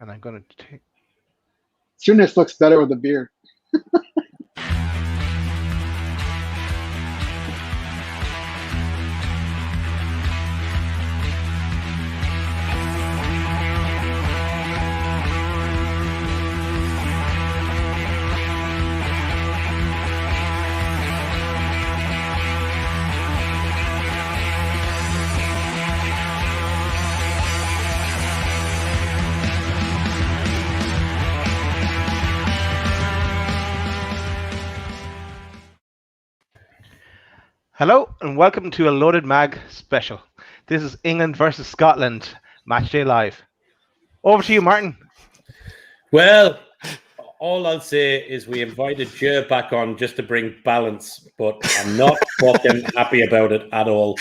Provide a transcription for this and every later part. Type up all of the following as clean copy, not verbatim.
And I'm going to take... Souness looks better with a beard. Hello and welcome to a Loaded Mag special. This is England versus Scotland, Matchday Live. Over to you, Martin. Well, all I'll say is we invited Jer back on just to bring balance, but I'm not fucking happy about it at all.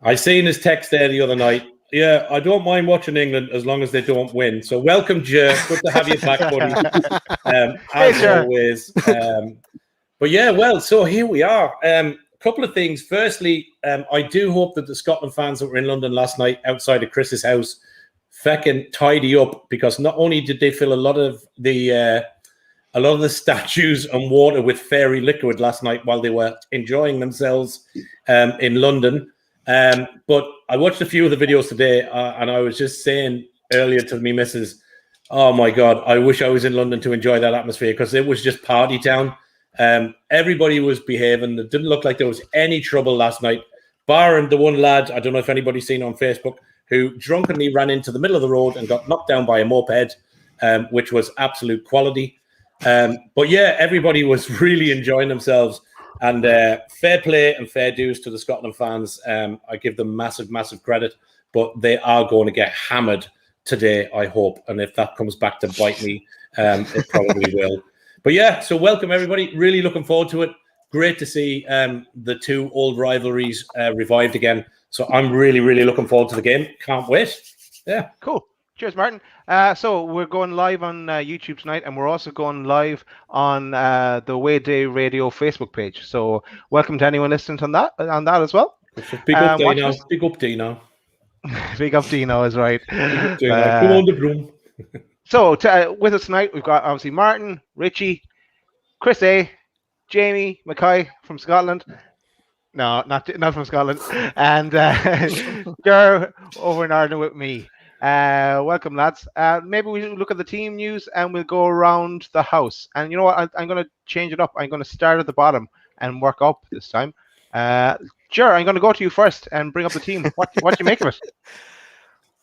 I seen his text there the other night. Yeah, I don't mind watching England as long as they don't win. So welcome, Jer. Good to have you back, buddy. As always. But yeah, well, so here we are. Couple of things. Firstly, I do hope that the Scotland fans that were in London last night outside of Chris's house feckin' tidy up, because not only did they fill a lot of the statues and water with fairy liquid last night while they were enjoying themselves in London, but I watched a few of the videos today and I was just saying earlier to me missus, oh my God, I wish I was in London to enjoy that atmosphere, because it was just party town. Everybody was behaving. It didn't look like there was any trouble last night, barring the one lad, I don't know if anybody's seen on Facebook, who drunkenly ran into the middle of the road and got knocked down by a moped, which was absolute quality. But yeah, everybody was really enjoying themselves, and fair play and fair dues to the Scotland fans. I give them massive, massive credit, but they are going to get hammered today, I hope. And if that comes back to bite me, it probably will. But yeah, so welcome everybody. Really looking forward to it. Great to see the two old rivalries revived again. So I'm really, really looking forward to the game. Can't wait. Yeah. Cool. Cheers, Martin. So we're going live on YouTube tonight, and we're also going live on the Away Day Radio Facebook page. So welcome to anyone listening on that as well. Big up Dino. Big up Dino. Big up Dino is right. Come on the broom. So with us tonight, we've got obviously Martin, Richie, Chris A, Jamie Mackay from Scotland. No, not from Scotland. And Ger over in Ireland with me. Welcome, lads. Maybe we look at the team news and we'll go around the house. And you know what? I'm going to change it up. I'm going to start at the bottom and work up this time. Ger, I'm going to go to you first and bring up the team. What do you make of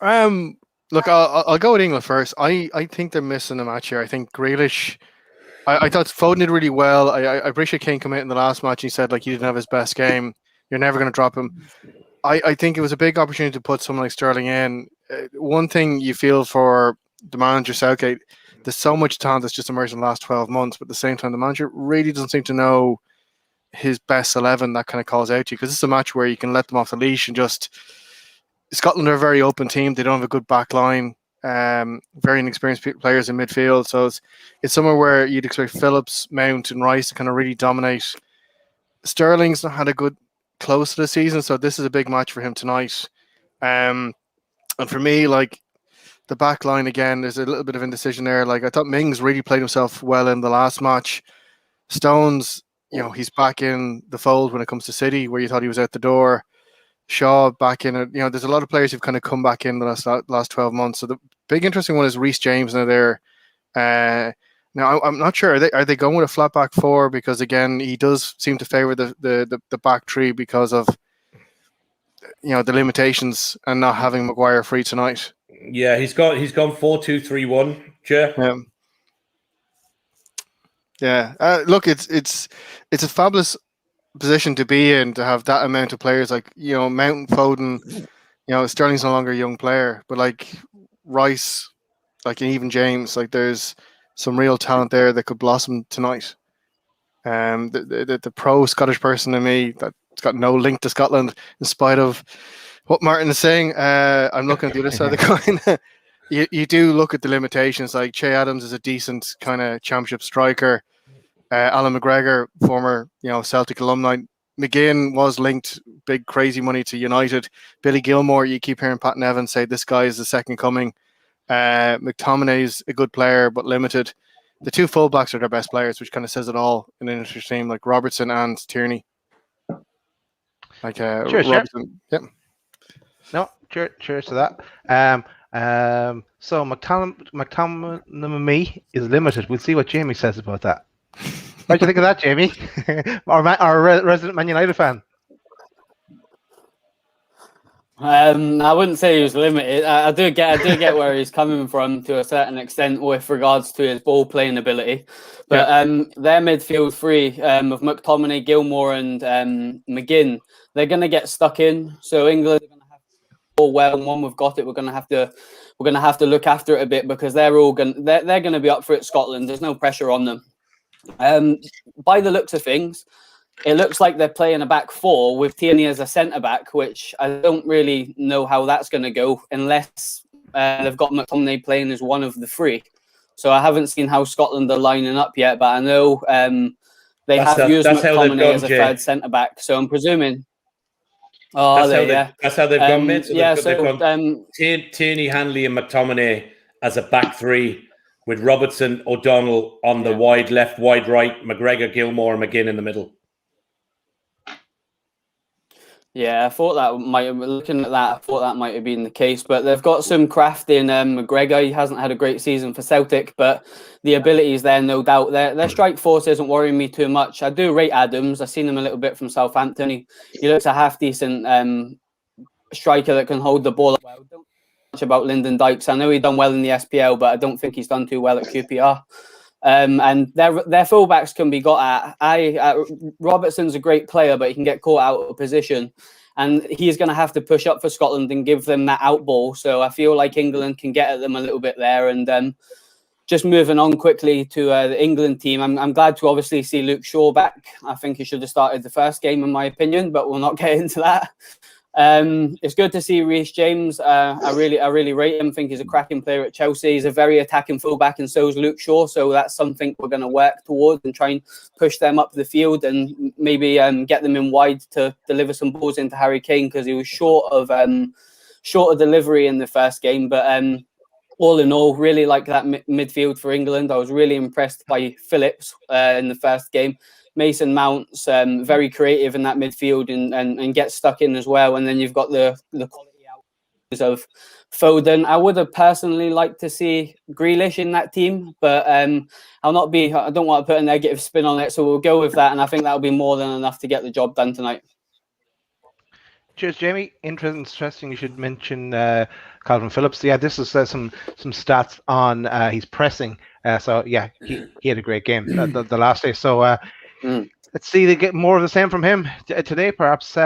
it? Look, I'll go with England first. I think they're missing a match here. I think Grealish, I thought Foden did really well. I appreciate Kane come out in the last match. He said, like, he didn't have his best game. You're never going to drop him. I think it was a big opportunity to put someone like Sterling in. One thing you feel for the manager, Southgate, there's so much talent that's just emerged in the last 12 months, but at the same time, the manager really doesn't seem to know his best 11 that kind of calls out to you, because this is a match where you can let them off the leash and just... Scotland are a very open team. They don't have a good back line. Very inexperienced players in midfield. So it's somewhere where you'd expect Phillips, Mount and Rice to kind of really dominate. Sterling's not had a good close to the season, so this is a big match for him tonight. And for me, like, the back line again, there's a little bit of indecision there. Like, I thought Mings really played himself well in the last match. Stones, you know, he's back in the fold when it comes to City, where you thought he was out the door. Shaw back in it. You know, there's a lot of players who've kind of come back in the last 12 months. So the big interesting one is Reece James now there. Now I'm not sure. Are they going with a flat back four? Because again, he does seem to favour the back three because of, you know, the limitations and not having Maguire free tonight. Yeah, he's gone 4-2-3-1. Yeah. Look, it's a fabulous position to be in, to have that amount of players, like, you know, Mount, Foden, you know, Sterling's no longer a young player, but like Rice, like, and even James, like, there's some real talent there that could blossom tonight. The pro Scottish person in me that's got no link to Scotland, in spite of what Martin is saying, I'm looking at the other side of the coin. You do look at the limitations. Like, Che Adams is a decent kind of championship striker. Alan McGregor, former, you know, Celtic alumni. McGinn was linked big crazy money to United. Billy Gilmore, you keep hearing Pat Nevin say this guy is the second coming. McTominay's a good player, but limited. The two fullbacks are their best players, which kind of says it all in an English team, like Robertson and Tierney. Like Cheers, Robertson, yeah. No, cheers to that. So McTominay is limited. We'll see what Jamie says about that. What do you think of that, Jamie? Our resident Man United fan. I wouldn't say he was limited. I do get where he's coming from to a certain extent with regards to his ball playing ability. But their midfield three of McTominay, Gilmore, and McGinn, they're going to get stuck in. So England are going to have to ball well. And when we've got it, we're going to have to look after it a bit because they're going to be up for it. Scotland. There's no pressure on them. By the looks of things, it looks like they're playing a back four with Tierney as a centre back, which I don't really know how that's going to go unless they've got McTominay playing as one of the three. So I haven't seen how Scotland are lining up yet, but I know they have used McTominay as a third centre back. So I'm presuming. That's how they've gone, mate. So they've gone Tierney, Hanley, and McTominay as a back three, with Robertson, O'Donnell on the wide left, wide right, McGregor, Gilmore, and McGinn in the middle. Yeah, I thought that might have been the case, but they've got some craft in McGregor. He hasn't had a great season for Celtic, but the ability is there, no doubt. Their strike force isn't worrying me too much. I do rate Adams. I've seen him a little bit from Southampton. He looks a half decent striker that can hold the ball up well. Don't know much about Lyndon Dykes. I know he done well in the SPL, but I don't think he's done too well at QPR. And their fullbacks can be got at. Robertson's a great player, but he can get caught out of position, and he's going to have to push up for Scotland and give them that out ball. So I feel like England can get at them a little bit there. And just moving on quickly to the England team, I'm glad to obviously see Luke Shaw back. I think he should have started the first game, in my opinion, but we'll not get into that. It's good to see Reece James. I really rate him. I think he's a cracking player at Chelsea. He's a very attacking fullback, and so is Luke Shaw. So that's something we're going to work towards and try and push them up the field and maybe get them in wide to deliver some balls into Harry Kane, because he was short of delivery in the first game. But all in all, really like that midfield for England. I was really impressed by Phillips in the first game. Mason Mount's very creative in that midfield and gets stuck in as well. And then you've got the quality out of Foden. I would have personally liked to see Grealish in that team, but I don't want to put a negative spin on it. So we'll go with that. And I think that'll be more than enough to get the job done tonight. Cheers, Jamie. Interesting. You should mention Calvin Phillips. Yeah, this is some stats on his pressing. So yeah, he had a great game the last day. So let's see they get more of the same from him today, perhaps.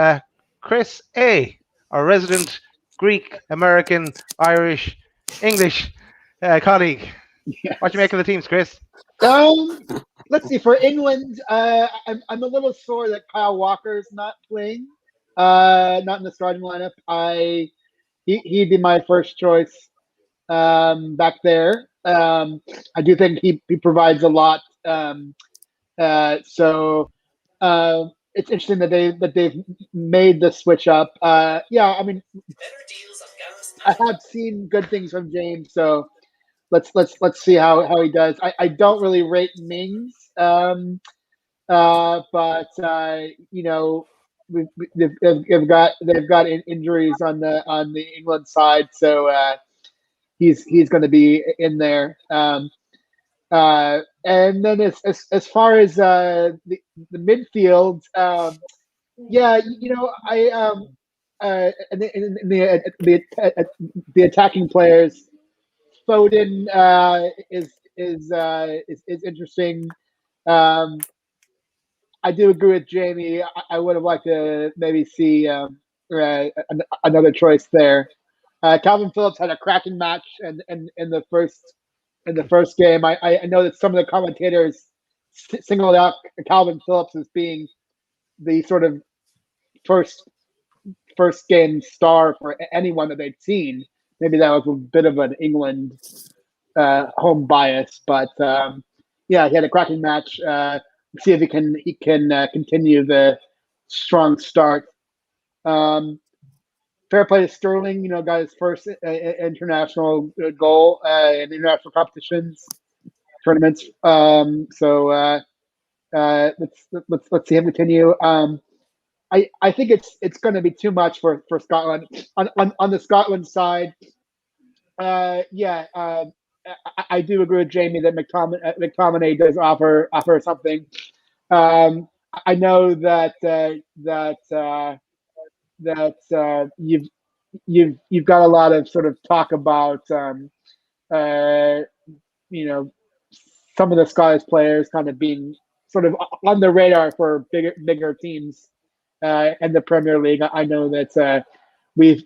Chris A, our resident Greek, American, Irish, English colleague. Yes. What do you make of the teams, Chris? Let's see. For England, I'm a little sore that Kyle Walker's not playing. Not in the starting lineup. He'd be my first choice back there. I do think he provides a lot. So it's interesting that they've made the switch up. Yeah, I mean, I have seen good things from James, so let's see how he does. I don't really rate Mings, but you know. They've got injuries on the England side, so he's going to be in there. And then as far as the midfield, yeah, you know, the attacking players, Foden is interesting. I do agree with Jamie. I would have liked to maybe see another choice there. Calvin Phillips had a cracking match in the first game. I know that some of the commentators singled out Calvin Phillips as being the sort of first game star for anyone that they'd seen. Maybe that was a bit of an England home bias, but yeah, he had a cracking match. See if he can continue the strong start. Phil fair play to Sterling. Got his first international goal in international competitions, tournaments. So let's see him continue. I think it's going to be too much for Scotland. On the Scotland side, I do agree with Jamie that McTominay does offer something. I know that you've got a lot of sort of talk about some of the Scottish players kind of being sort of on the radar for bigger teams in the Premier League. I know that we've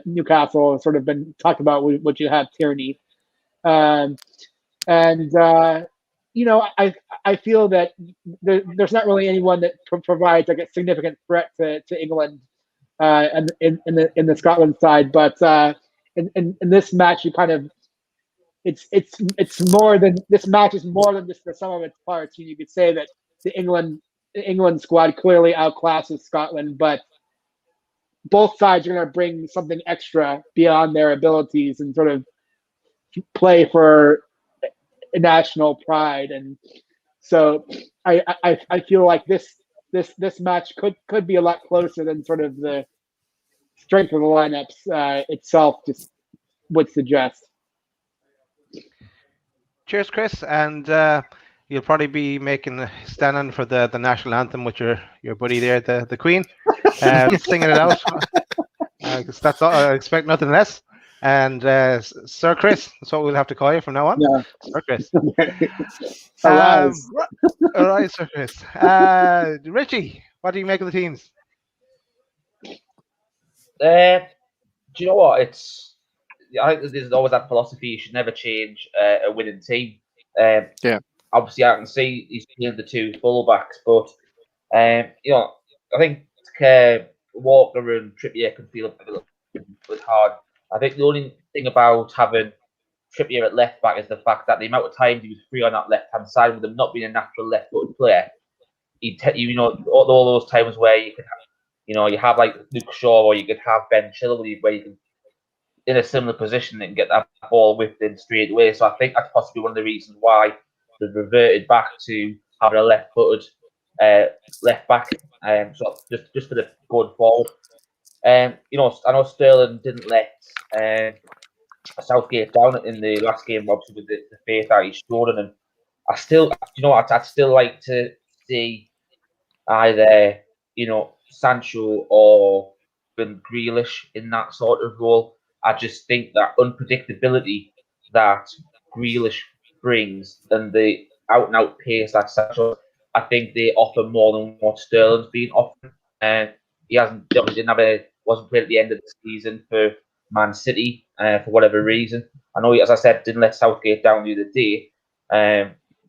Newcastle sort of been talked about what you have Tierney, I feel that there's not really anyone that provides like a significant threat to England and in the Scotland side, but in this match you kind of it's more than this match is more than just the sum of its parts. You could say that the England squad clearly outclasses Scotland, but both sides are going to bring something extra beyond their abilities and sort of play for national pride. And so I feel like this match could be a lot closer than sort of the strength of the lineups itself just would suggest. Cheers, Chris, and you'll probably be standing for the national anthem with your buddy there, the Queen, singing it out. Because that's all, I expect nothing less. And Sir Chris, that's what we'll have to call you from now on. Yeah. Sir Chris. All right, Sir Chris. Richie, what do you make of the teams? Do you know what? I think there's always that philosophy: you should never change a winning team. Obviously, I can see he's playing the two fullbacks, but I think Walker and Trippier can feel a little bit hard. I think the only thing about having Trippier at left back is the fact that the amount of times he was free on that left hand side, with him not being a natural left-footed player, all those times where you could you have like Luke Shaw, or you could have Ben Chilwell, where you can, in a similar position, and get that ball whipped in straight away. So I think that's possibly one of the reasons why they've reverted back to having a left-footed left back. So just for the going forward. I know Sterling didn't let Southgate down in the last game, obviously with the faith that he's shown, and I'd still like to see either Sancho or Ben Grealish in that sort of role. I just think that unpredictability that Grealish brings and the out-and-out pace that Sancho, I think they offer more than what Sterling's been offered. He wasn't played at the end of the season for Man City for whatever reason. I know, as I said, didn't let Southgate down the other day.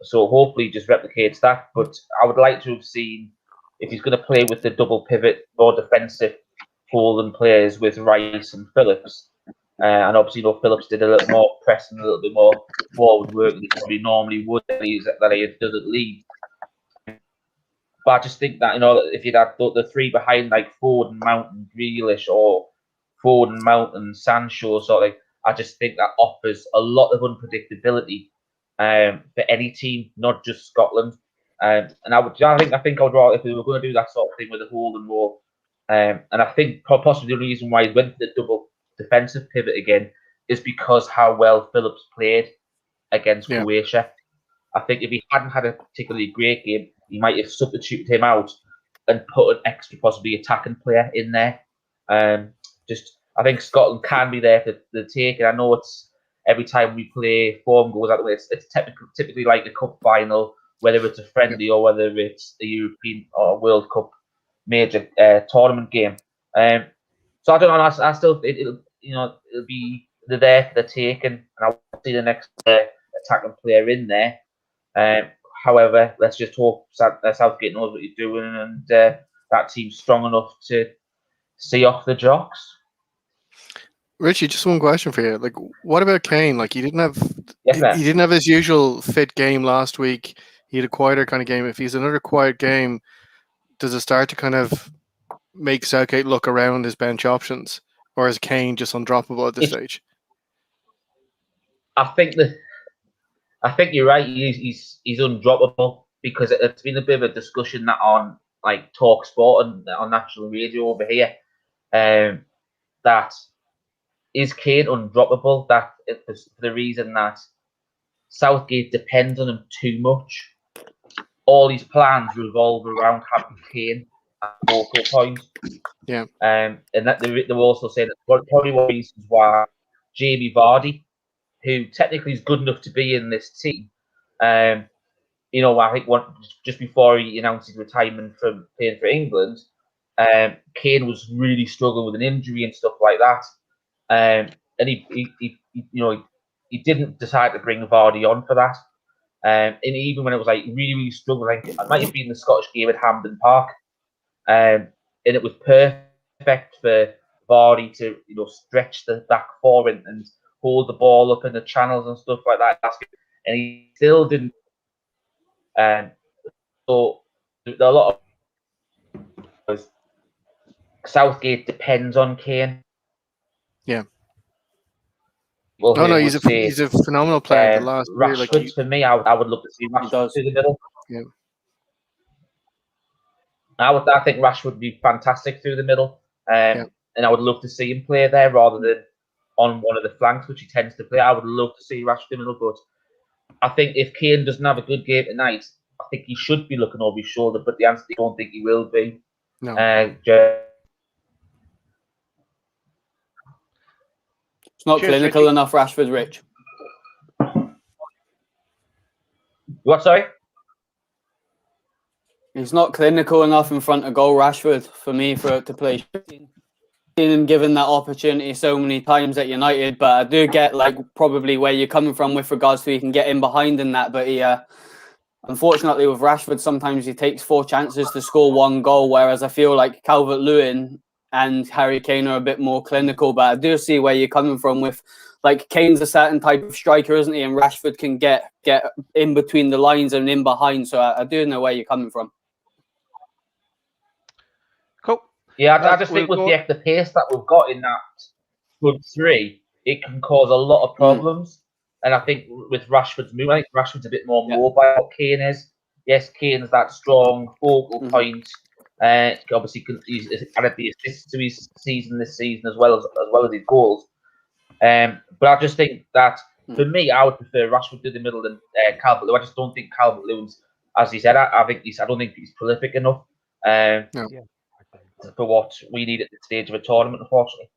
So hopefully he just replicates that. But I would like to have seen, if he's going to play with the double pivot, more defensive holding players with Rice and Phillips. And obviously, Phillips did a little more pressing, a little bit more forward work than he probably normally would that he does at Leeds. But I just think that, if you'd had the three behind, like Foden, Mount and Grealish, or Foden, Mount and Sancho, I just think that offers a lot of unpredictability for any team, not just Scotland. And I think I would rather, if we were going to do that sort of thing with a hold and roll. And I think possibly the reason why he went for the double defensive pivot again is because how well Phillips played against Croatia. I think if he hadn't had a particularly great game, he might have substituted him out and put an extra possibly attacking player in there. I think Scotland can be there for the take, and I know it's every time we play, form goes that way. It's typically like a cup final, whether it's a friendly or whether it's a European or World Cup major tournament game. So I don't know. I still it'll be there for the taking, and I want to see the next attacking player in there. However, let's just hope Southgate knows what he's doing, and that team's strong enough to see off the Jocks. Richie, just one question for you. Like, what about Kane? Like, he didn't have his usual fit game last week. He had a quieter kind of game. If he's another quiet game, does it start to kind of make Southgate look around his bench options, or is Kane just undroppable at this stage? I think you're right. He's undroppable because it's been a bit of a discussion that on like Talk Sport and on national radio over here, that is Kane undroppable. That for the reason that Southgate depends on him too much. All his plans revolve around having Kane at the focal point. Yeah. And that they were also saying that probably one of the reasons why Jamie Vardy, who technically is good enough to be in this team, I think just before he announced his retirement from playing for England, Kane was really struggling with an injury and stuff like that. And he didn't decide to bring Vardy on for that. And even when it was like really, really struggling, it might have been the Scottish game at Hampden Park. And it was perfect for Vardy to stretch the back four and hold the ball up in the channels and stuff like that. And he still didn't. So there are a lot of Southgate depends on Kane. Yeah. Well, no, he's a phenomenal player. The last year, Rashford, for me, I would love to see Rashford through the middle. Yeah. I think Rashford would be fantastic through the middle, and I would love to see him play there rather than on one of the flanks, which he tends to play. I would love to see Rashford in the middle, but I think if Kane doesn't have a good game tonight, I think he should be looking over his shoulder. But the answer is I don't think he will be. No. It's not clinical Richie. enough, Rashford, Rich. What, sorry? He's not clinical enough in front of goal, Rashford, for me, for it to play. Seen him given that opportunity so many times at United, but I do get probably where you're coming from with regards to he can get in behind in that, but he, unfortunately with Rashford, sometimes he takes 4 chances to score 1 goal, whereas I feel like Calvert-Lewin and Harry Kane are a bit more clinical, but I do see where you're coming from with, Kane's a certain type of striker, isn't he? And Rashford can get in between the lines and in behind, so I do know where you're coming from. Cool. Yeah, I just think with the pace that we've got in that front three, it can cause a lot of problems. And I think with Rashford's move, I think Rashford's a bit more mobile than what Kane is. Yes, Kane's that strong focal point. Obviously, he's added the assists to his season this season as well as his goals. But I just think that for me, I would prefer Rashford to the middle than Calvert-Lewin. I just don't think Calvert-Lewin's, as he said, I don't think he's prolific enough. For what we need at this stage of a tournament, unfortunately.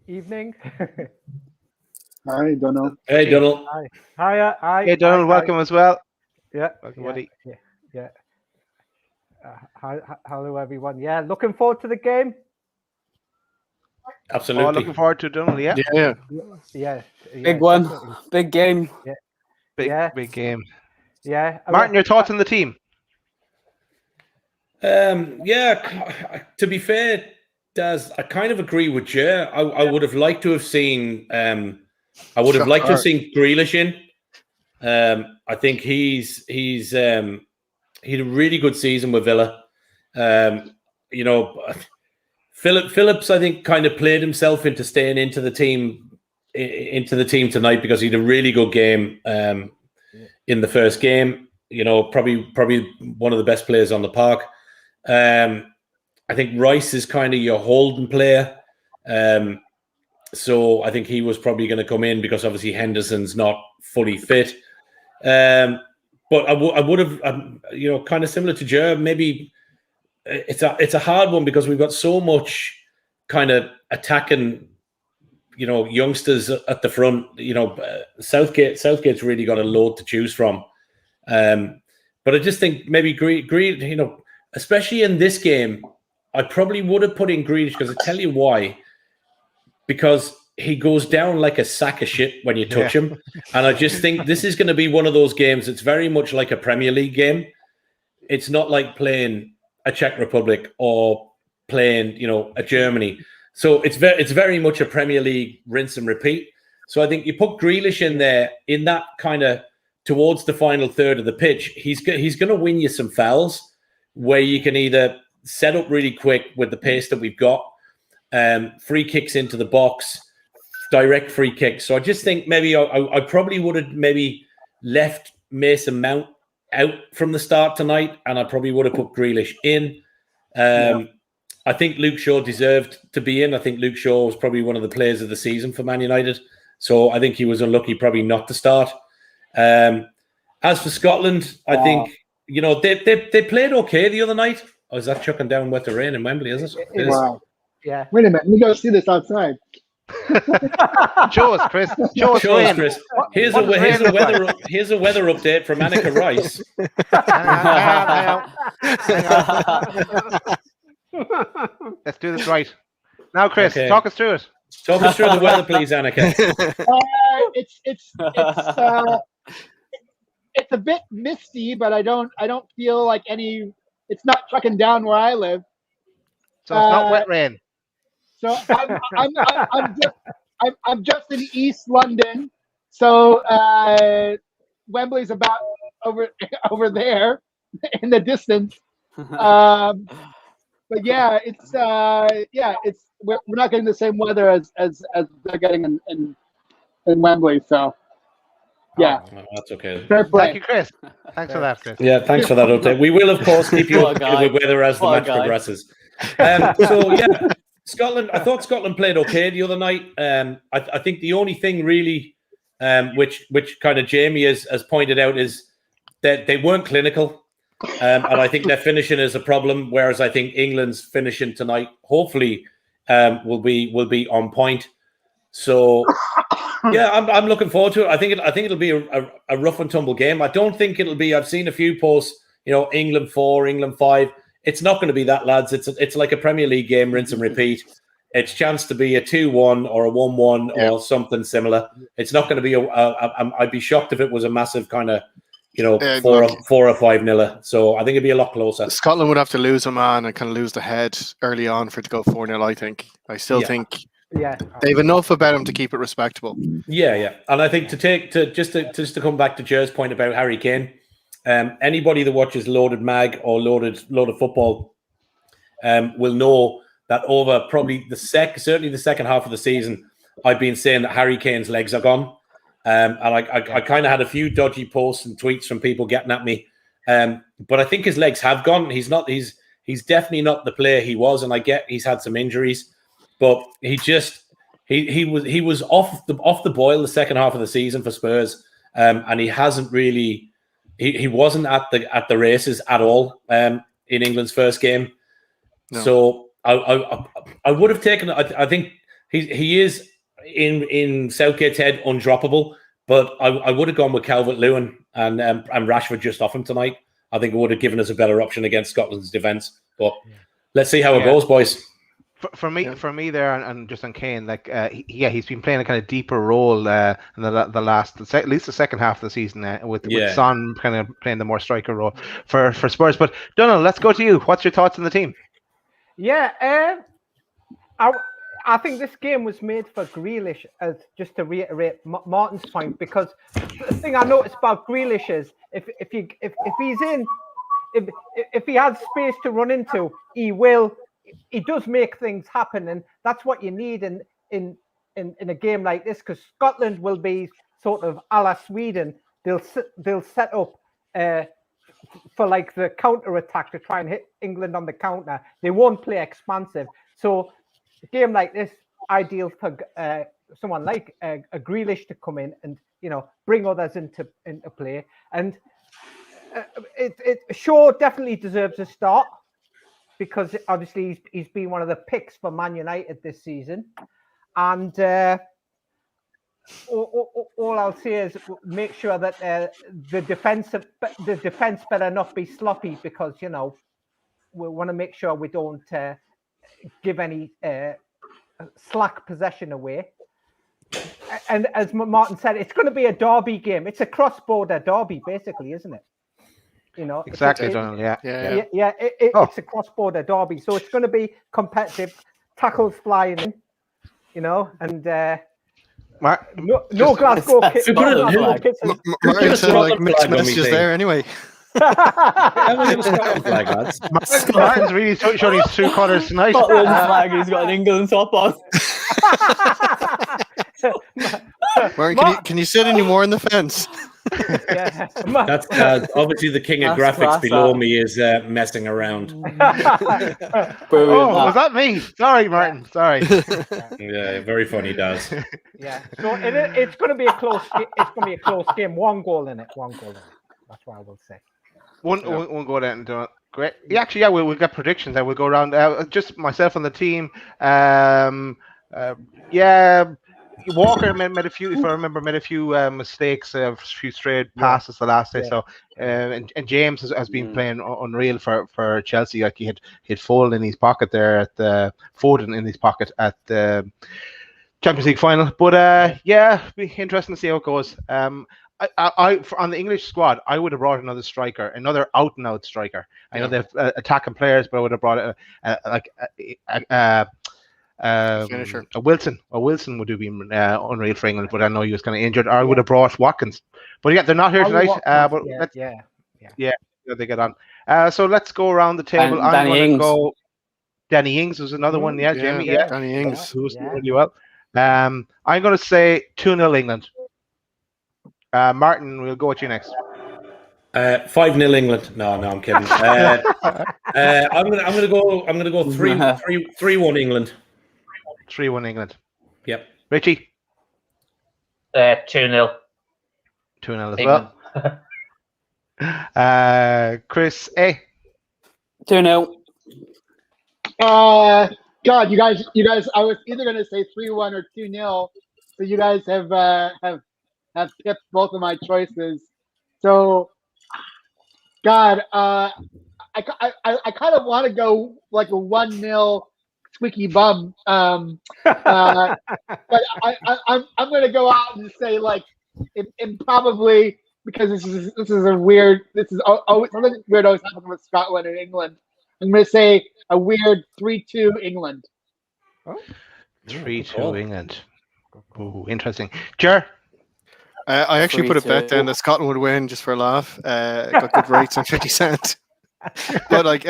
Evening. Hi, Donald. Hey, Donald. Hi. Hey, Donald, welcome as well. Yeah. Welcome, buddy. Yeah. Hello, everyone. Yeah, looking forward to the game. Absolutely. Looking forward to Donald, Yeah. Big one. Definitely. Big game. Big game. Yeah. Martin, your thoughts on the team? To be fair, Daz, I kind of agree with Jer. I would have liked to have seen Grealish in. I think he's he had a really good season with Villa. Phillips, I think, kind of played himself into staying into the team tonight because he had a really good game in the first game. Probably one of the best players on the park. I think Rice is kind of your holding player. So I think he was probably going to come in because obviously Henderson's not fully fit. But I would have, kind of similar to Jer, maybe it's a hard one because we've got so much kind of attacking, youngsters at the front. Southgate's really got a load to choose from. But I just think maybe Greed, especially in this game, I probably would have put in Grealish because I tell you why. Because he goes down like a sack of shit when you touch him. And I just think this is going to be one of those games. It's very much like a Premier League game. It's not like playing a Czech Republic or playing, a Germany. So it's very much a Premier League rinse and repeat. So I think you put Grealish in there in that kind of towards the final third of the pitch. He's going to win you some fouls where you can either set up really quick with the pace that we've got, free kicks into the box, direct free kicks. So I just think maybe I probably would have maybe left Mason Mount out from the start tonight, and I probably would have put Grealish in. I think Luke Shaw deserved to be in. I think Luke Shaw was probably one of the players of the season for Man United. So I think he was unlucky probably not to start. As for Scotland, I think, they played okay the other night. Oh, is that chucking down with the rain in Wembley, is it? It is. Wow. Yeah. Wait a minute. We go see this outside. Show us, Chris. Show us, rain. Chris. Here's What a does rain look weather here's a weather update from Annika Rice. Hang on. Let's do this right. Now, Chris, Okay. talk us through it. Talk us through the weather, please, Annika. It's a bit misty, but I don't feel like any. It's not trucking down where I live. So it's not wet rain. So I'm just in East London. So Wembley's about over there in the distance. But yeah, it's we're not getting the same weather as they're getting in Wembley. So yeah, That's okay. fair play. Thank you, Chris. Thanks for that, Chris. Yeah, thanks for that update. We will, of course, keep you What a guy. updated with weather as the What a match guy. progresses. Scotland. I thought Scotland played okay the other night. I think the only thing really, which kind of Jamie has pointed out, is that they weren't clinical, and I think their finishing is a problem. Whereas I think England's finishing tonight, hopefully, will be on point. So. Yeah, I'm looking forward to it. I think it'll be a rough and tumble game. I don't think it'll be. I've seen a few posts. England 4, England 5. It's not going to be that, lads. It's like a Premier League game, rinse and repeat. It's chance to be a 2-1 or a 1-1 or something similar. It's not going to be I'd be shocked if it was a massive kind of 4 or 5-0. So I think it'd be a lot closer. Scotland would have to lose a man and kind of lose the head early on for it to go 4-0. I think. I still think. Yeah, They've enough about them to keep it respectable. Yeah, and I think to come back to Jer's point about Harry Kane, anybody that watches Loaded Mag or Loaded Football will know that over probably certainly the second half of the season, I've been saying that Harry Kane's legs are gone, and I kind of had a few dodgy posts and tweets from people getting at me, but I think his legs have gone. He's definitely not the player he was, and I get he's had some injuries. But he was off the boil the second half of the season for Spurs, and he hasn't really he wasn't at the races at all in England's first game. No. So I would have taken. I think he is in Southgate's head undroppable, but I would have gone with Calvert-Lewin and Rashford just off him tonight. I think it would have given us a better option against Scotland's defence. But let's see how it goes, boys. For me there, and just on Kane, like he's been playing a kind of deeper role in the last, at least the second half of the season, with Son kind of playing the more striker role for Spurs. But Donald, let's go to you. What's your thoughts on the team? Yeah, I think this game was made for Grealish, as just to reiterate Martin's point, because the thing I noticed about Grealish is if he's in, if he has space to run into, he does make things happen, and that's what you need in a game like this, because Scotland will be sort of a la Sweden. They'll set up for like the counter attack to try and hit England on the counter. They won't play expansive. So a game like this, ideal for someone like a Grealish to come in and bring others into play. And Shaw definitely deserves a start, because obviously he's been one of the picks for Man United this season. And all I'll say is make sure that the defense better not be sloppy, because we want to make sure we don't give any slack possession away. And as Martin said, it's going to be a derby game. It's a cross-border derby, basically, isn't it? Exactly, Donald. Yeah. It's a cross-border derby, so it's going to be competitive, tackles flying in, and no Glasgow kids. Martin said like mixed messages there anyway. How are we going to Scotland flag, lads? Martin's really showing his true colours tonight. Scotland flag. He's got an England top on. Martin, can you sit any more in the fence? Yeah. That's obviously the king of That's graphics class, below that. me is messing around. Brilliant. Oh, was that me? Sorry, Martin. Sorry. Yeah, very funny, Daz. Yeah. So it's going to be a close. It's going to be a close game. One goal in it. That's what I will say. One go down and do it. Great. Yeah, actually, yeah, we'll get predictions. We'll go around. Just myself and the team. Yeah, Walker made a few. If I remember, made a few mistakes, a few straight passes the last day. Yeah. So, and James has been playing unreal for Chelsea. Like he had Foden in his pocket there at the Foden in his pocket at the Champions League final. But yeah, be interesting to see how it goes. On the English squad, I would have brought another striker, another out-and-out striker. I know they've attacking players, but I would have brought Finisher. a Wilson. A Wilson would have been unreal for England, but I know he was kind of injured. Or I would have brought Watkins. But yeah, they're not here tonight. But let's they get on. So let's go around the table. And I'm Danny going to Ings. go. Danny Ings was another one. Yeah, Jamie. Yeah, Danny Ings. who's doing really well. I'm going to say 2-0 England. Martin, we'll go with you next. 5-0 England. No, I'm kidding. I'm gonna go 3-1 England. 3-1 England. Yep. Richie? 2-0. 2-0 as well. Chris A? 2-0. God, you guys. I was either going to say 3-1 or 2-0. So you guys have pipped both of my choices. So, God, I kind of want to go like a 1-0 squeaky bum. But I'm going to go out and say like improbably, because this is a weird. This is always something weird always happens with Scotland and England. I'm going to say a weird 3-2 England. 3-2 England. Oh, interesting. Jer? I actually put a bet 3-2. down that Scotland would win just for a laugh. Got good rates on 50 cent. But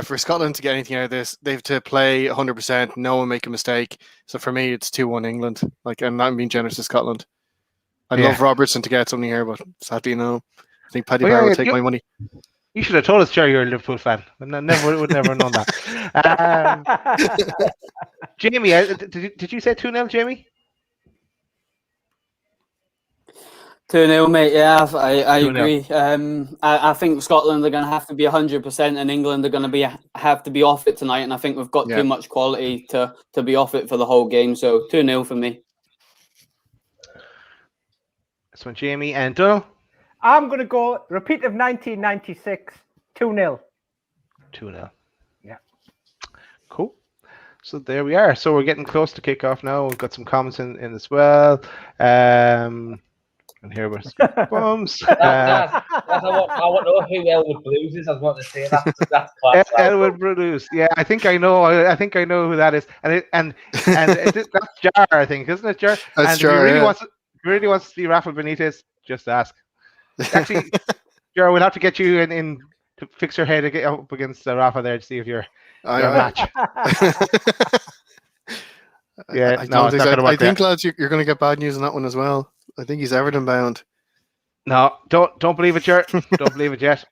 for Scotland to get anything out of this, they have to play 100%. No one make a mistake. So for me, it's 2-1 England. And I'm being generous to Scotland. I'd love Robertson to get something here, but sadly, no. I think Paddy Power would take my money. You should have told us, Jer, you're a Liverpool fan. Would never have known that. Jamie, did you say 2-0, Jamie? 2-0, mate. Yeah, I 2-0. agree. I think Scotland are going to have to be 100%, and England are going to have to be off it tonight. And I think we've got too much quality to be off it for the whole game. So 2-0 for me. That's one, Jamie and Donald. I'm going to go repeat of 1996, 2-0. 2-0. Yeah. Cool. So there we are. So we're getting close to kickoff now. We've got some comments in as well. And here we're bums. I want to know who Elwood Blues is. I was wanting to say that's class. Elwood Blues. Yeah, I think I know. I think I know who that is. And that's Jar, I think, isn't it, Jar? That's and Jar. If he really wants to see Rafa Benitez, just ask. Actually, Jar, we'll have to get you in to fix your head up against Rafa there to see if you're a match. Yeah, I think, lads, you're going to get bad news on that one as well. I think he's Everton bound. No, don't believe it, Jar. Don't believe it yet.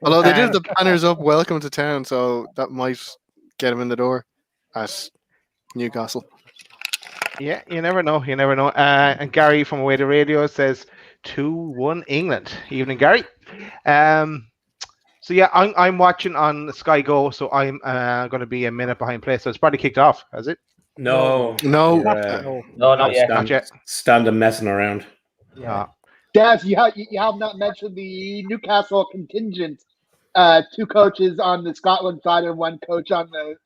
Although they did the banners up, welcome to town, so that might get him in the door at Newcastle. Yeah, you never know. And Gary from Away to Radio says 2-1 England. Evening, Gary. So yeah, I'm watching on Sky Go, so I'm going to be a minute behind play. So it's probably kicked off, has it? No, not yet. Standing messing around. Yeah. Daz, you have not mentioned the Newcastle contingent. 2 coaches on the Scotland side and 1 coach on the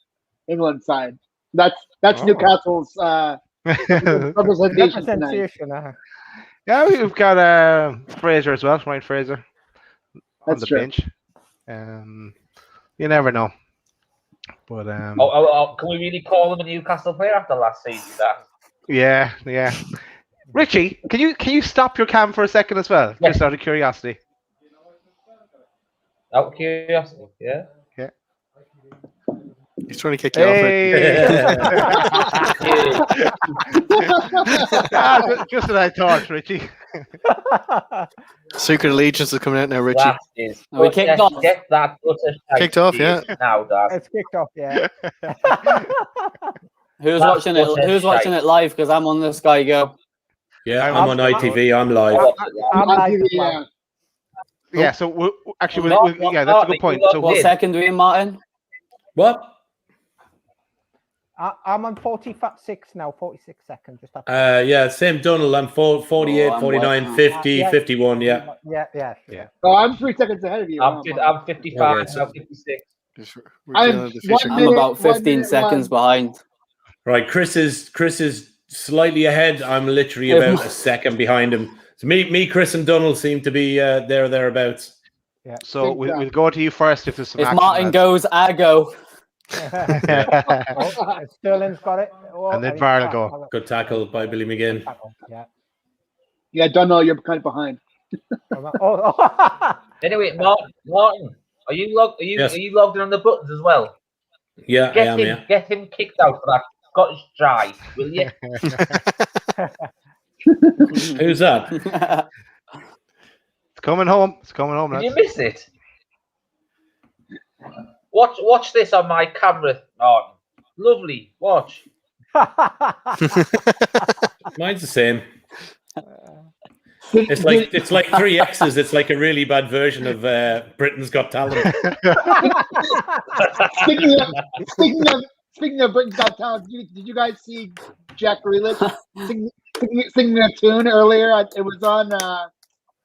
England side. That's Newcastle's representation tonight. Yeah, we've got Fraser as well, Ryan Fraser on the bench. You never know. But can we really call him a Newcastle player after last season? Yeah. Richie, can you stop your cam for a second as well, just out of curiosity? Out of curiosity, yeah. He's trying to kick you off. Hey! Just what I thought, Richie. Secret Allegiance is coming out now, Richie. That is. Are we kicked off? Get that butter Kicked off, yeah. Now, Dad. It's kicked off, yeah. Who's That's watching it? what Who's it's watching like. it live? Because I'm on the Sky Go. Yeah, I'm on ITV. I'm live. I'm live as yeah. well. Yeah, so that's a good point. So What second are we in, Martin? What? I'm on 46 now, 46 seconds. Just after. Yeah, same Donald. I'm 48, I'm 49, watching. 50, Yeah. 51. Yeah. Yeah. Oh, I'm 3 seconds ahead of you. I'm 55. Okay, so- I'm 56. I'm I'm about 15 seconds behind. Right, Chris is slightly ahead. I'm literally about a second behind him. So me, Chris, and Donald seem to be there or thereabouts. So we'll go to you first if there's some If action, Martin lads. goes, I go. Sterling's got it. Oh, And then Var will go. Good tackle by Billy McGinn. Yeah. Yeah, Donald, you're kind of behind. Anyway, Martin, are you logged? Yes. Are you logged in on the buttons as well? Yeah, I am. Yeah. Get him kicked out for that Scottish dry, will you? Who's that? It's coming home. It's coming home, Did you lads. miss it? Watch this on my camera, Martin. Lovely. Watch. Mine's the same. It's like 3 X's. It's like a really bad version of Britain's Got Talent. Speaking of Britain's Got Talent, did you guys see Jack Grealish singing a tune earlier? It was on.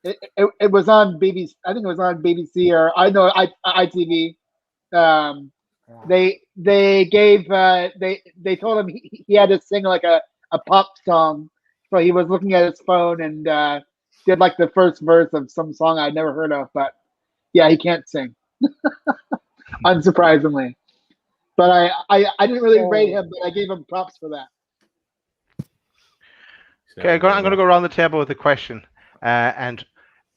It was on BBC. I think it was on BBC or ITV. They gave they told him he had to sing like a pop song, so he was looking at his phone and did like the first verse of some song I'd never heard of. But yeah, he can't sing, unsurprisingly. But I didn't really rate him, but I gave him props for that. Okay, I'm going to go around the table with a question, and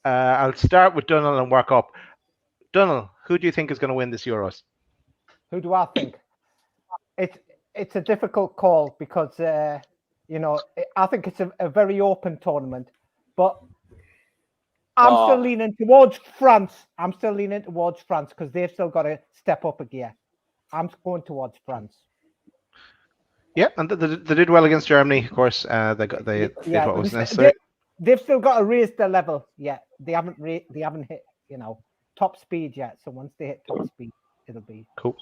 I'll start with Donald and work up. Donald, who do you think is going to win this Euros? Who do I think? It's a difficult call because I think it's a very open tournament, but I'm still leaning towards France. Because they've still got to step up a gear. I'm going towards France. Yeah, and they did well against Germany, of course. They did what was necessary. They've still got to raise their level yet. They haven't hit top speed yet. So once they hit top speed, it'll be cool.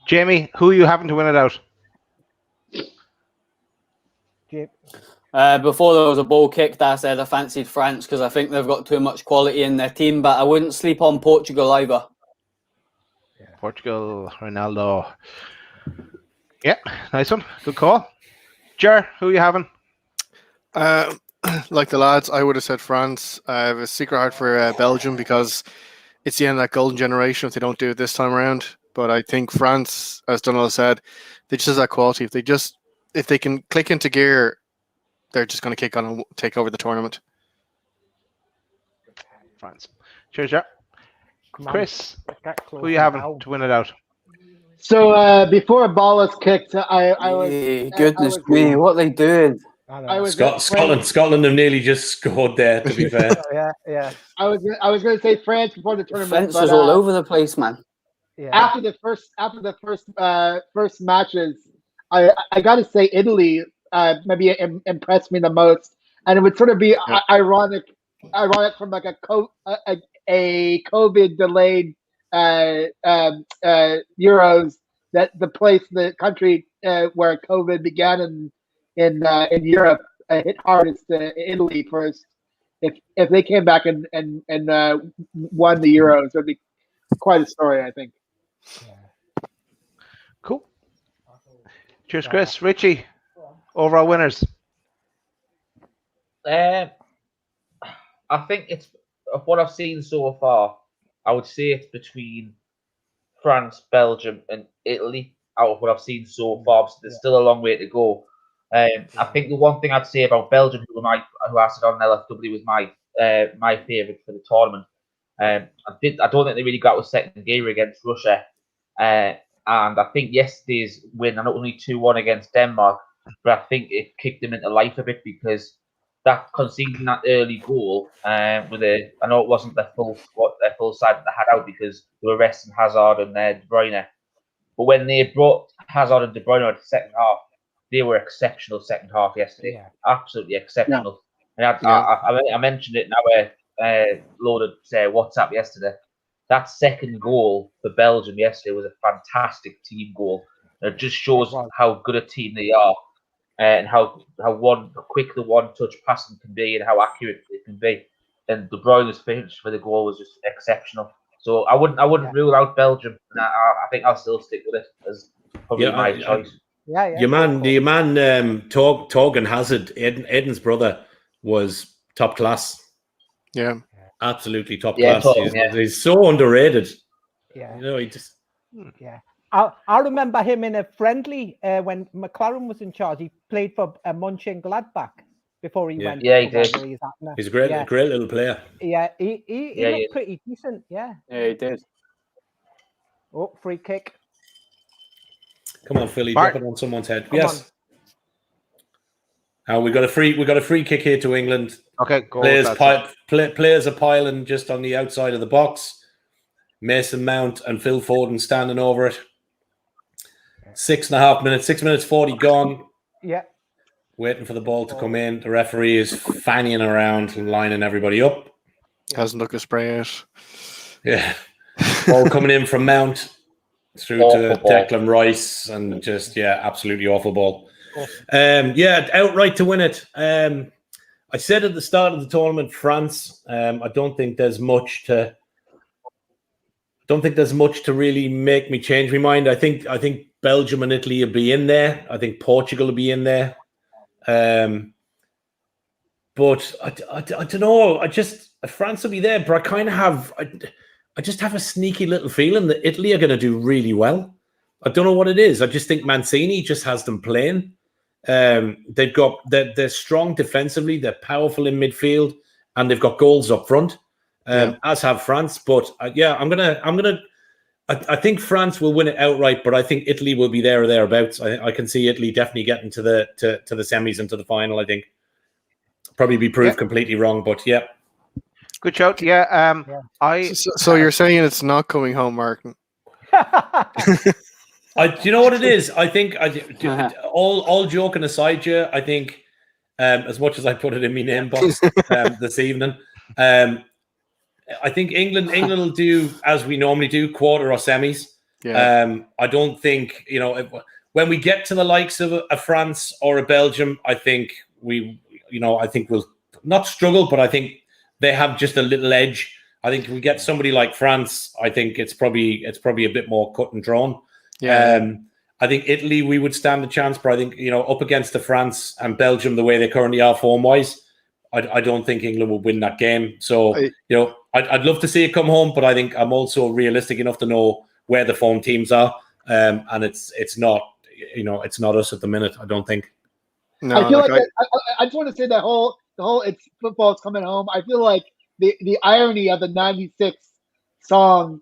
Jamie, who are you having to win it out? Before there was a ball kicked, I said I fancied France because I think they've got too much quality in their team, but I wouldn't sleep on Portugal either. Portugal, Ronaldo. Yeah, nice one. Good call. Jer, who are you having? Like the lads, I would have said France. I have a secret heart for Belgium because it's the end of that golden generation if they don't do it this time around. But I think France, as Donald said, they just have that quality. If they can click into gear, they're just going to kick on and take over the tournament. France. Cheers, Jer. Chris, who are you having to win it out? So before a ball is kicked, I was. Goodness me, what are they doing? Scotland have nearly just scored there. To be fair, yeah. I was going to say France before the tournament. France was all over the place, man. Yeah. After the first matches, I got to say Italy maybe impressed me the most, and it would sort of be ironic from like a COVID delayed Euros that the country where COVID began in Europe hit hardest Italy first. If they came back and won the Euros, it would be quite a story, I think. Cool. Cheers, Chris. Richie, overall winners. I think it's of what I've seen so far. I would say it's between France, Belgium, and Italy. Out of what I've seen so far, so there's still a long way to go. I think the one thing I'd say about Belgium, who I said on LFW was my favourite for the tournament. I don't think they really got out of second gear against Russia. And I think yesterday's win, not only 2-1 against Denmark, but I think it kicked them into life a bit because that conceding that early goal, I know it wasn't their full squad, their full side that they had out because they were resting Hazard and De Bruyne. But when they brought Hazard and De Bruyne out the second half, they were exceptional second half yesterday. Yeah. Absolutely exceptional. And I mentioned it in our loaded WhatsApp yesterday. That second goal for Belgium yesterday was a fantastic team goal. And it just shows how good a team they are and how quick the one-touch passing can be and how accurate it can be. And De Bruyne's finish for the goal was just exceptional. So I wouldn't rule out Belgium. And I think I'll still stick with it as probably my choice. Your man, Torgan Hazard, Eden's brother, was top class. Yeah. Absolutely top Yeah, class. He's so underrated. Yeah. You know, he just. Yeah. I remember him in a friendly when McLaren was in charge. He played for Mönchengladbach before he went. Yeah, he did. He's a great little player. Yeah, he looked pretty decent. Yeah. Yeah, he did. Oh, free kick. Come on, Philly, drop it on someone's head. Yes. We got a free kick here to England. Okay, go. Players are piling just on the outside of the box. Mason Mount and Phil Foden standing over it. 6.5 minutes, 6 minutes 40 gone. Yeah. Waiting for the ball to come in. The referee is fanning around and lining everybody up. Hasn't looked a spray out. Yeah. Ball coming in from Mount through to Declan Rice and just, absolutely awful ball. Outright to win it. I said at the start of the tournament, France. I don't think there's much to really make me change my mind. I think Belgium and Italy will be in there. I think Portugal will be in there. But I don't know. France will be there. But I kind of have. I just have a sneaky little feeling that Italy are going to do really well. I don't know what it is. I just think Mancini just has them playing. They're strong defensively. They're powerful in midfield, and they've got goals up front. As have France. But I think France will win it outright, but I think Italy will be there or thereabouts. I can see Italy definitely getting to the semis and to the final. I think probably be proved completely wrong, but yeah. Good shout. Yeah. So you're saying it's not coming home, Martin? Do you know what it is? I think all joking aside, I think as much as I put it in my name box this evening, I think England will do as we normally do, quarter or semis. Yeah. I don't think when we get to the likes of a France or a Belgium, I think we'll not struggle, but I think they have just a little edge. I think if we get somebody like France, I think it's probably a bit more cut and drawn. Yeah. I think Italy, we would stand a chance, but I think, up against the France and Belgium, the way they currently are form-wise, I don't think England will win that game. So, I'd love to see it come home, but I think I'm also realistic enough to know where the form teams are. And it's not us at the minute, I don't think. No, I feel I just want to say the whole it's football's coming home. I feel like the irony of the 96 song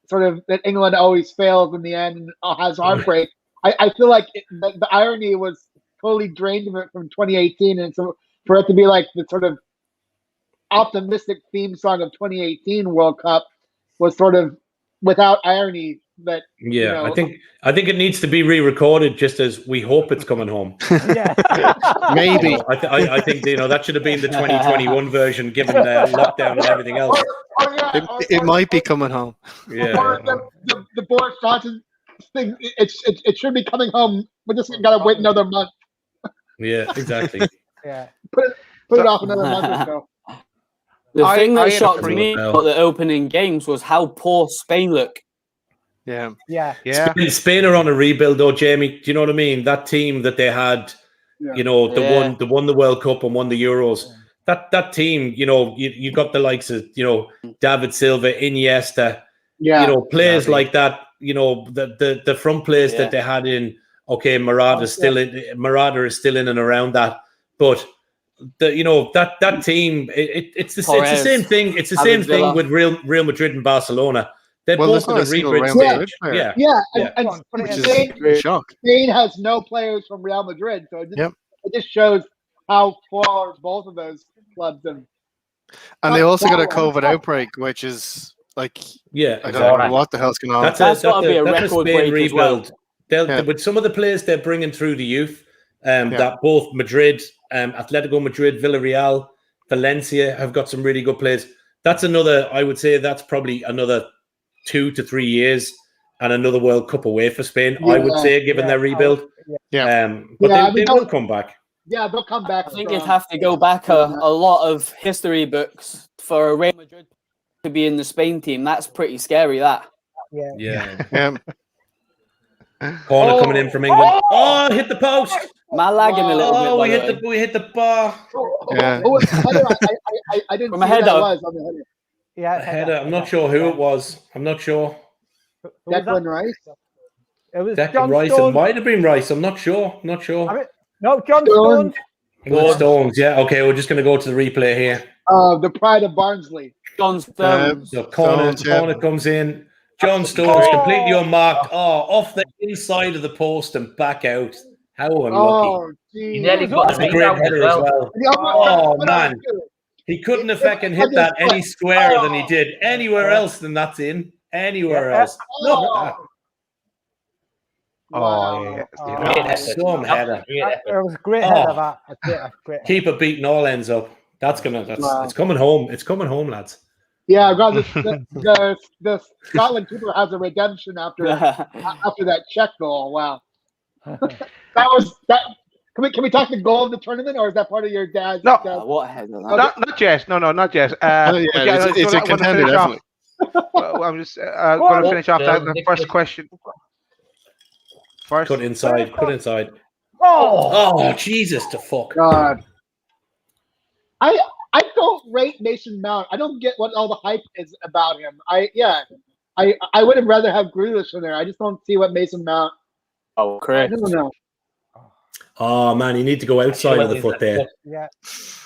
sort of that England always fails in the end and has heartbreak. I feel like the irony was totally drained of it from 2018, and so for it to be like the sort of optimistic theme song of 2018 World Cup was sort of without irony. But I think it needs to be re-recorded, just as we hope it's coming home. Yeah, maybe. I think that should have been the 2021 version, given the lockdown and everything else. It might be coming home. Yeah, the Boris Johnson thing. It should be coming home. We just gotta wait another month. Yeah, exactly. Yeah, put it off another month or so. The thing that shocked me about the opening games was how poor Spain looked. Yeah. Spain are on a rebuild, though, Jamie. Do you know what I mean? That team that they had, they won the World Cup and won the Euros. That team, you got the likes of David Silva, Iniesta, players like that. The front players that they had in. Okay, Morata is still in and around that, but that team. It's the same thing. It's the same thing with Real Madrid and Barcelona. They're both in a rebuild stage. Yeah. And which is Spain, a shock. Spain has no players from Real Madrid, so it just shows how far both of those clubs have. And they also got a COVID outbreak, which is like, I don't know what the hell's going on. That's got to be a record break as well. With some of the players they're bringing through the youth, that both Madrid, Atletico Madrid, Villarreal, Valencia have got some really good players. That's another, I would say that's probably another 2 to 3 years and another World Cup away for Spain, I would say, given their rebuild. But they will come back. Yeah, they'll come back. I think you'd have to go back a lot of history books for Real Madrid to be in the Spain team. That's pretty scary, that. Yeah. Corner coming in from England. Oh, hit the post. Man lagging a little bit. We hit the bar. I didn't From see a header. that was on the header. Yeah, Header. I'm not sure who it was. I'm not sure. Declan Rice. It was Declan John Rice. Stones. It might have been Rice. I'm not sure. No, John Stones. Stones. Yeah. Okay. We're just going to go to the replay here. The pride of Barnsley. John Stones. So corner comes in. John Stones completely unmarked. Off the inside of the post and back out. How unlucky. He nearly got That's a great header as well. Oh, man. He couldn't have fucking hit that any squarer than he did. Anywhere else than that's in. Anywhere else. Look at that. Some header. It was a great header, that. Keeper beating all ends up. It's coming home. It's coming home, lads. Yeah, God, the Scotland keeper has a redemption after that Czech goal. Wow, that was that. Can we talk the goal of the tournament, or is that part of your dad's? No, what header? Not yet. No, not yet. It's a contender, definitely. I'm just going to finish off the first question. Cut inside. Oh, Jesus, the fuck. God. I don't rate Mason Mount. I don't get what all the hype is about him. I would have rather have Grealish in there. I just don't see what Mason Mount. Oh, correct. I don't know. Oh man, you need to go outside of the foot there. Yeah. He's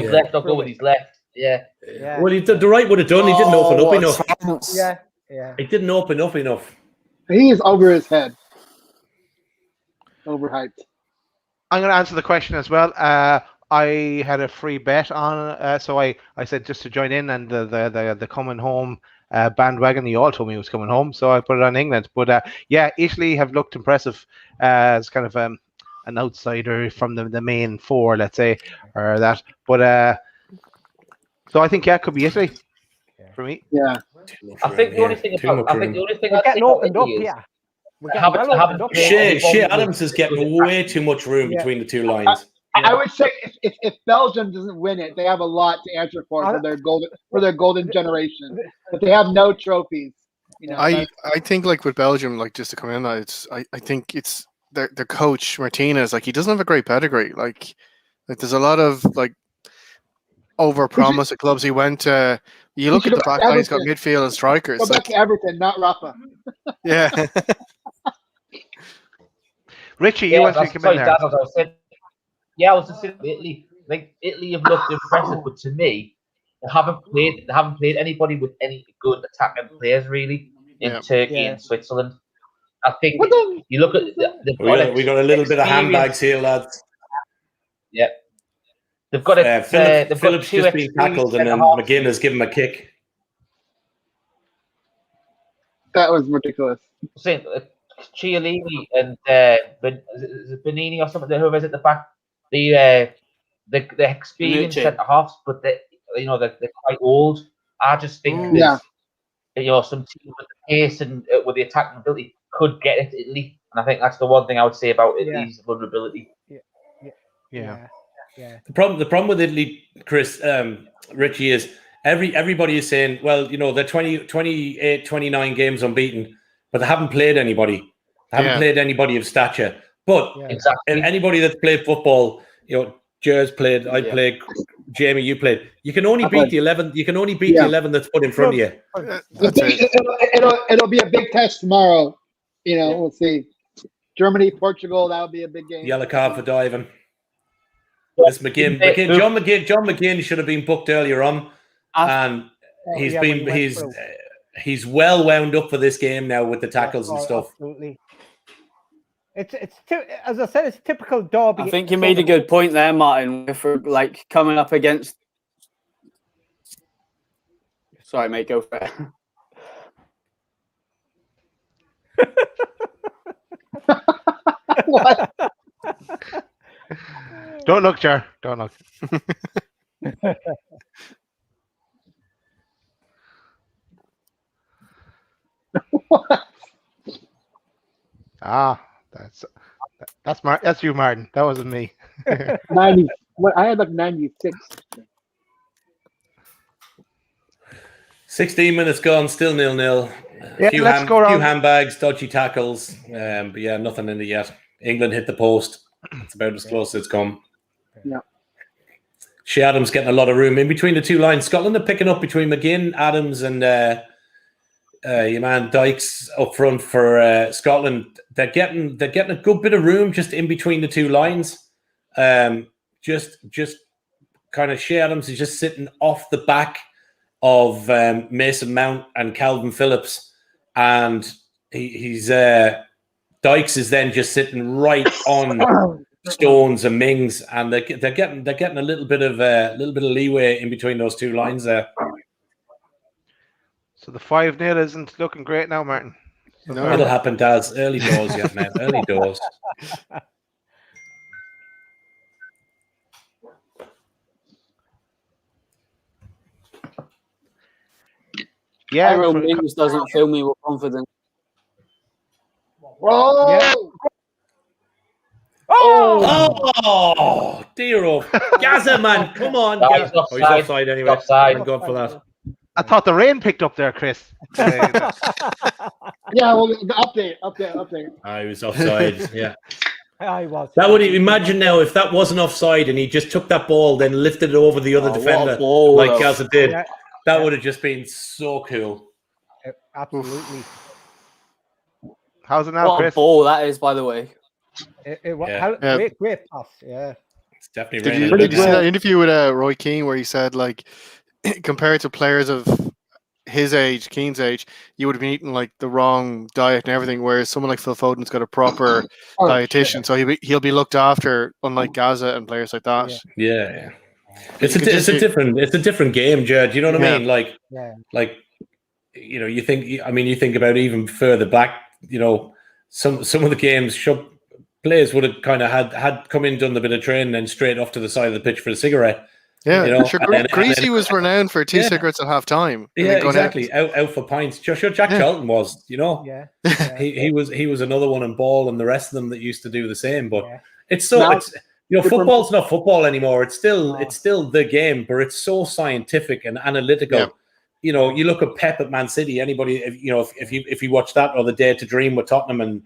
left. I'll go with his left. Yeah. Well, the right would have done. He didn't open up enough. Yeah. He didn't open up enough. He is over his head. Overhyped. I'm going to answer the question as well. I had a free bet on, so I said just to join in, and the coming home bandwagon. You all told me it was coming home, so I put it on England. But Italy have looked impressive as kind of an outsider from the main four, let's say, or that. But so I think it could be Italy for me. Yeah. I think the only thing we're getting opened up. Yeah. Shea Adams is getting way too much room between the two lines. I would say if Belgium doesn't win it, they have a lot to answer for their golden generation. But they have no trophies. I think like with Belgium, like just to come in, I think it's their coach Martinez. Like he doesn't have a great pedigree. Like there's a lot of like over promise at clubs he went to. You look at the back line, he's got midfield and strikers. Go back to Everton, not Rafa. Yeah. Richie, you want to come in there? I was just saying Italy. Like Italy have looked impressive, but to me, they haven't played anybody with any good attacking players really in Turkey and Switzerland. I think you look at we got a little bit of handbags here, lads. Yep. They've got it. Phillips just been tackled, and then McGinn has given him a kick. That was ridiculous. Saying Chiellini and Benini or something. Whoever's at the back, the experienced centre halves, but they're quite old. I just think some team with the pace and with the attacking ability could get it to Italy, and I think that's the one thing I would say about Italy's vulnerability. Yeah. The problem with Italy, Chris, Richie, is everybody is saying, well, they're 28, 29 games unbeaten, but they haven't played anybody. They haven't played anybody of stature. But anybody that's played football, Jer's played, I played, Jamie, you played. You can only beat the 11. You can only beat the 11 that's put in front of you. It'll be a big test tomorrow. We'll see. Germany, Portugal, that'll be a big game. Yellow card for diving. This McGinn, John McGinn should have been booked earlier on, and he's well wound up for this game now with the tackles and stuff. Absolutely. It's as I said, it's typical Derby. I think you made a good point there, Martin, for like coming up against. Sorry, mate, go for it. What? Don't look, Jar. Don't look. That's you, Martin. That wasn't me. 90. What I had like 96. 16 minutes gone, still 0-0. Yeah, Few handbags, dodgy tackles, but yeah, nothing in it yet. England hit the post. It's about as close as it's come. Yeah. Shea Adams getting a lot of room in between the two lines. Scotland are picking up between McGinn, Adams, and your man Dykes up front for Scotland. They're getting a good bit of room just in between the two lines. Just kind of Shea Adams is just sitting off the back of Mason Mount and Calvin Phillips, and he's Dykes is then just sitting right on Stones and Mings, and they're getting a little bit of leeway in between those two lines there. So the 5-0 isn't looking great now, Martin. No, it'll happen, Daz. Early doors yet, man. Early doors. Yeah, Tyrone Mings doesn't fill me with confidence. Whoa! Yeah. Oh, dear old Gaza, man. Come on. No, Gaza. he's offside. He's offside anyway. Offside. Thank God for that. I thought the rain picked up there, Chris. Yeah, well, the update. I was offside. Yeah. I was. That would imagine now if that wasn't offside and he just took that ball, then lifted it over the other defender like Gaza did. Yeah. That would have just been so cool. Absolutely. How's it now, What a Chris? ball that is, by the way. Great pass. Yeah. It's definitely Did raining. you see that interview with Roy Keane where he said, like, compared to players of his age, Keane's age, you would have been eating like the wrong diet and everything, whereas someone like Phil Foden's got a proper dietitian, so he'll be looked after, unlike Gaza and players like that. Yeah. It's a different game, Judge. You know what I mean? Like, you know, you think about even further back. You know, some of the games, players would have kind of had come in, done a bit of training, and straight off to the side of the pitch for a cigarette. Yeah, you know? sure. Greasy was renowned for 2 cigarettes at half time. Yeah, exactly. Out for pints. Sure, Jack Charlton was. You know, he was another one in ball, and the rest of them that used to do the same. But it's football's not football anymore. It's still the game, but it's so scientific and analytical. Yeah. You know, you look at Pep at Man City. Anybody, if you watch that or the Dare to Dream with Tottenham and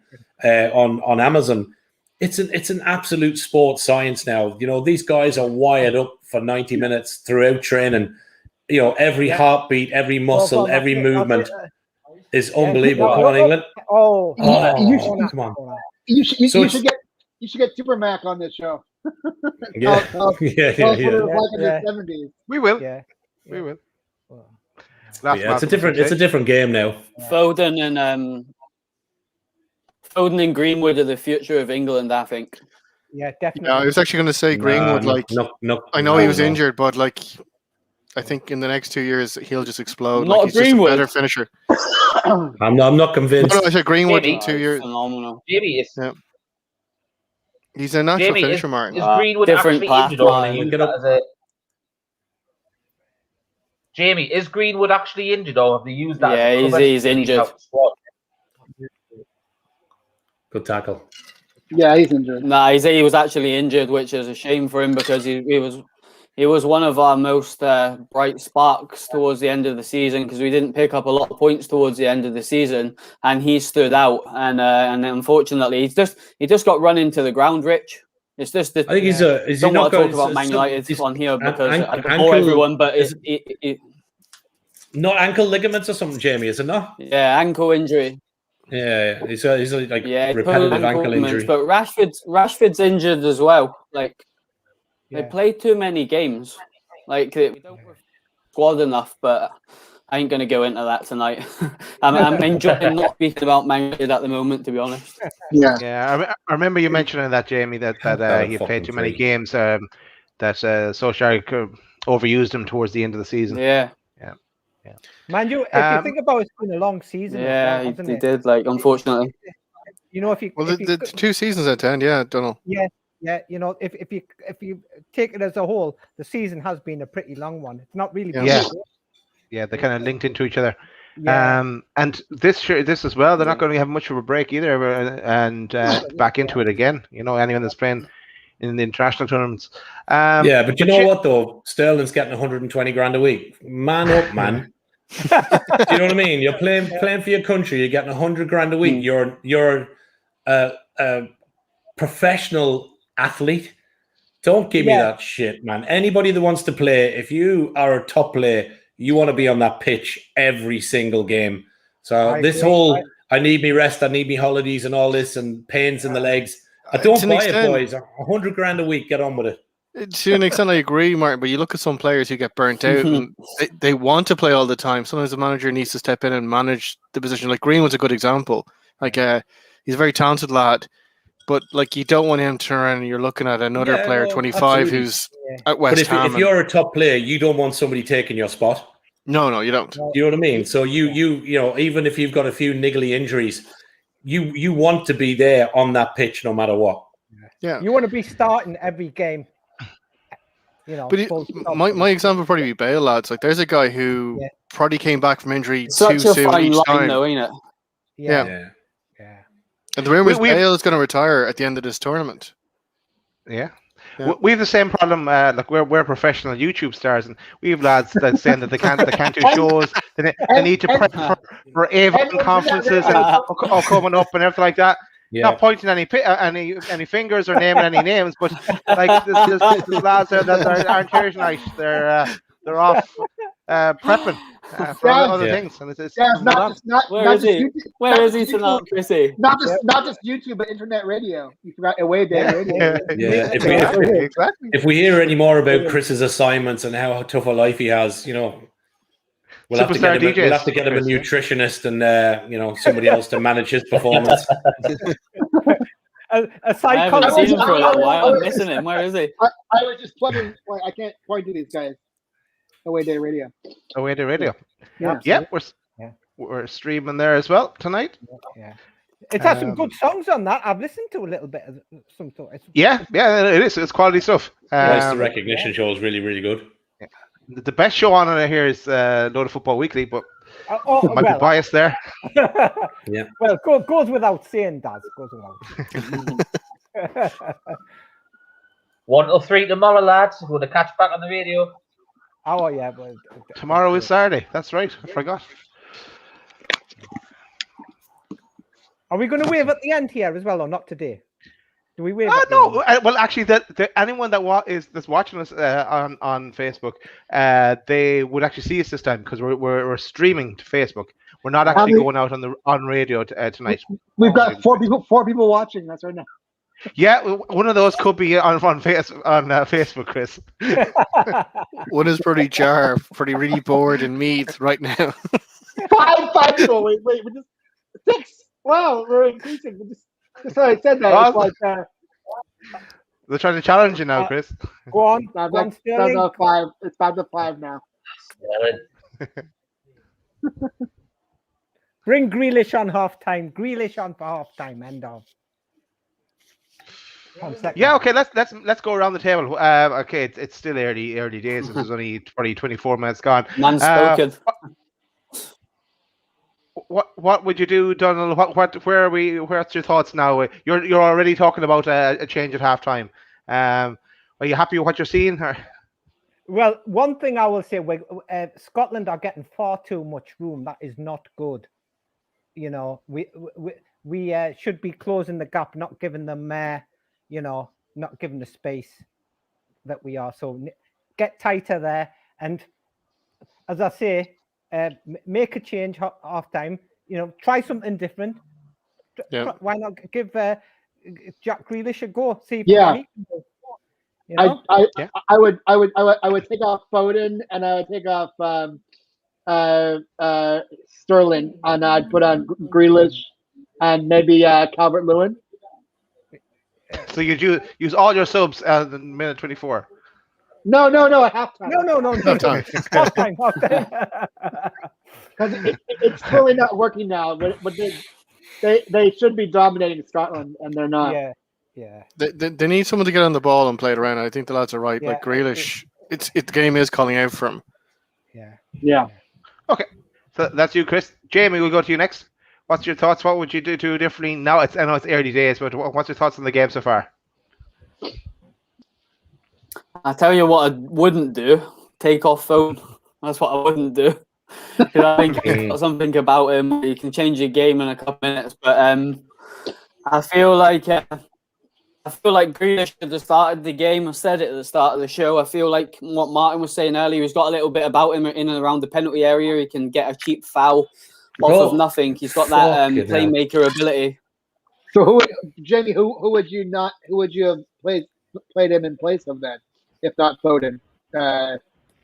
on Amazon, it's an absolute sports science now. You know, these guys are wired up for 90 minutes throughout training. You know, every heartbeat, every muscle, every movement is unbelievable. Come on, England. Come on. You should get Super Mac on this show. Yeah. We will. Yeah. We will. It's a different game now. Foden and Greenwood are the future of England, I think. Yeah, definitely. Yeah, I was actually going to say Greenwood. I know he was injured, but like, I think in the next 2 years he'll just explode. Not he's Greenwood. Just a better finisher. I'm not convinced. No, I said Greenwood in 2 years. Phenomenal. Jamie, he's a natural Jamie, finisher, Martin. Is Greenwood different actually injured, or path, Jamie, is Greenwood actually injured, or have they used that? Yeah, he's injured. Good tackle. Yeah, he's injured. Nah, he was actually injured, which is a shame for him because he was one of our most bright sparks towards the end of the season because we didn't pick up a lot of points towards the end of the season, and he stood out. And unfortunately, he just got run into the ground, Rich. It's just I think he's don't want to talk about Man United on here because I can bore everyone, but it's not ankle ligaments or something, Jamie, is it not? Yeah, ankle injury. Yeah, he's like repetitive ankle injury. But Rashford's injured as well. Like, They play too many games. Like we don't squad enough, but I ain't going to go into that tonight. I'm enjoying not speaking about Man United at the moment, to be honest. Yeah, I remember you mentioning that, Jamie, that he had played too many games. That Solskjaer overused him towards the end of the season. Yeah. Man, if you think about it, it's been a long season. Yeah, he did. Like, unfortunately, you know, if you the 2 seasons at the end, Donald. Yeah, you know, if you take it as a whole, the season has been a pretty long one. It's not really. Yeah, they kind of linked into each other. Yeah. And this as well, they're not going to have much of a break either, and back into it again. You know, anyone that's playing in the international tournaments. But you know what though? Sterling's getting 120 grand a week. Man up, man. Do you know what I mean? You're playing for your country. You're getting 100 grand a week. You're a professional athlete. Don't give me that shit, man. Anybody that wants to play, if you are a top player, you want to be on that pitch every single game. So I need me rest, I need me holidays and all this and pains in the legs. I don't buy it, boys. 100 grand a week, get on with it. To an extent, I agree, Martin, but you look at some players who get burnt out and they want to play all the time. Sometimes the manager needs to step in and manage the position. Like Greenwood's a good example. Like he's a very talented lad, but like you don't want him to turn around and you're looking at another player, 25, absolutely. Who's at West Ham. But if you're a top player, you don't want somebody taking your spot. No, you don't. You know what I mean? So you know, even if you've got a few niggly injuries, you want to be there on that pitch no matter what. Yeah, you want to be starting every game. You know, but my example would probably be Bale, lads. Like, there's a guy who probably came back from injury Such too a soon fine each line, time. though, ain't it? Yeah. And the rumor is Bale is going to retire at the end of this tournament. Yeah. We have the same problem. Like we're professional YouTube stars, and we have lads that saying that they can't do shows. They need to prep for Avon conferences or coming up and everything like that. Yeah. Not pointing any fingers or naming any names, but like there's lads there that aren't here tonight. They're off prepping for other things. And it's Where is he tonight, Chrissy? Not just YouTube, but internet radio. You forgot Away Day Radio. Yeah. If we hear any more about Chris's assignments and how tough a life he has, you know, we'll have to get him a nutritionist and you know, somebody else to manage his performance. A psychologist. I haven't seen him for a little while. I'm missing him. Where is he? I was just plugging. I can't point to these guys. Away Day Radio. Away Day Radio. Yeah, we're streaming there as well tonight. Yeah. It has some good songs on that. I've listened to a little bit of some sort. Yeah, it is. It's quality stuff. The recognition show is really, really good. Yeah. The best show on it here is Load of Football Weekly, but might be biased there. Yeah. Well, goes without saying, Daz. Goes without. 1 till 3 tomorrow, lads. We're going to catch back on the radio. Oh yeah, but tomorrow is Saturday. That's right. I forgot. Are we going to wave at the end here as well, or not today? Do we wave? No. Well, actually, anyone that's watching us on Facebook, they would actually see us this time because we're streaming to Facebook. We're not actually going out on radio tonight. We've got four people watching us right now. Yeah, one of those could be on Facebook, Chris. One is pretty really bored in Meath right now. Five people. Wait, we're just 6. Wow, we're increasing. Just so I said that. It's like, they're trying to challenge you now, Chris. Go on. It's 5. It's 5 to 5 now. Bring Grealish on half time. Grealish on for half time. End of. Yeah, okay. Let's go around the table. Okay, it's still early days. There's only probably 24 minutes gone. Man's spoken. What would you do, Donald? Where are we? Where's your thoughts now? You're already talking about a change at halftime. Are you happy with what you're seeing? Well, one thing I will say, Scotland are getting far too much room. That is not good. You know, we should be closing the gap, not giving them, not giving the space that we are. So get tighter there, and as I say. Make a change half time. You know, try something different. Why not give Jack Grealish a go? See if he can go. You know? I would take off Foden and I would take off Sterling, and I'd put on Grealish and maybe Calvert-Lewin. So you use all your subs at the minute 24. No, at halftime. No. time. Half time. Because it's totally not working now. But they should be dominating Scotland, and they're not. Yeah. They need someone to get on the ball and play it around. I think the lads are right. Yeah, Like Grealish, the game is calling out for him. Yeah. Okay, so that's you, Chris. Jamie, we'll go to you next. What's your thoughts? What would you do differently now? I know it's early days, but what's your thoughts on the game so far? I tell you what I wouldn't do. Take off Foden. That's what I wouldn't do. 'Cause I think he's got something about him. You can change your game in a couple minutes, but I feel like Grealish should have started the game. I said it at the start of the show. I feel like what Martin was saying earlier, he's got a little bit about him in and around the penalty area. He can get a cheap foul off of nothing. He's got that playmaker ability. So, Jamie, who would you have played him in place of then, if not Foden?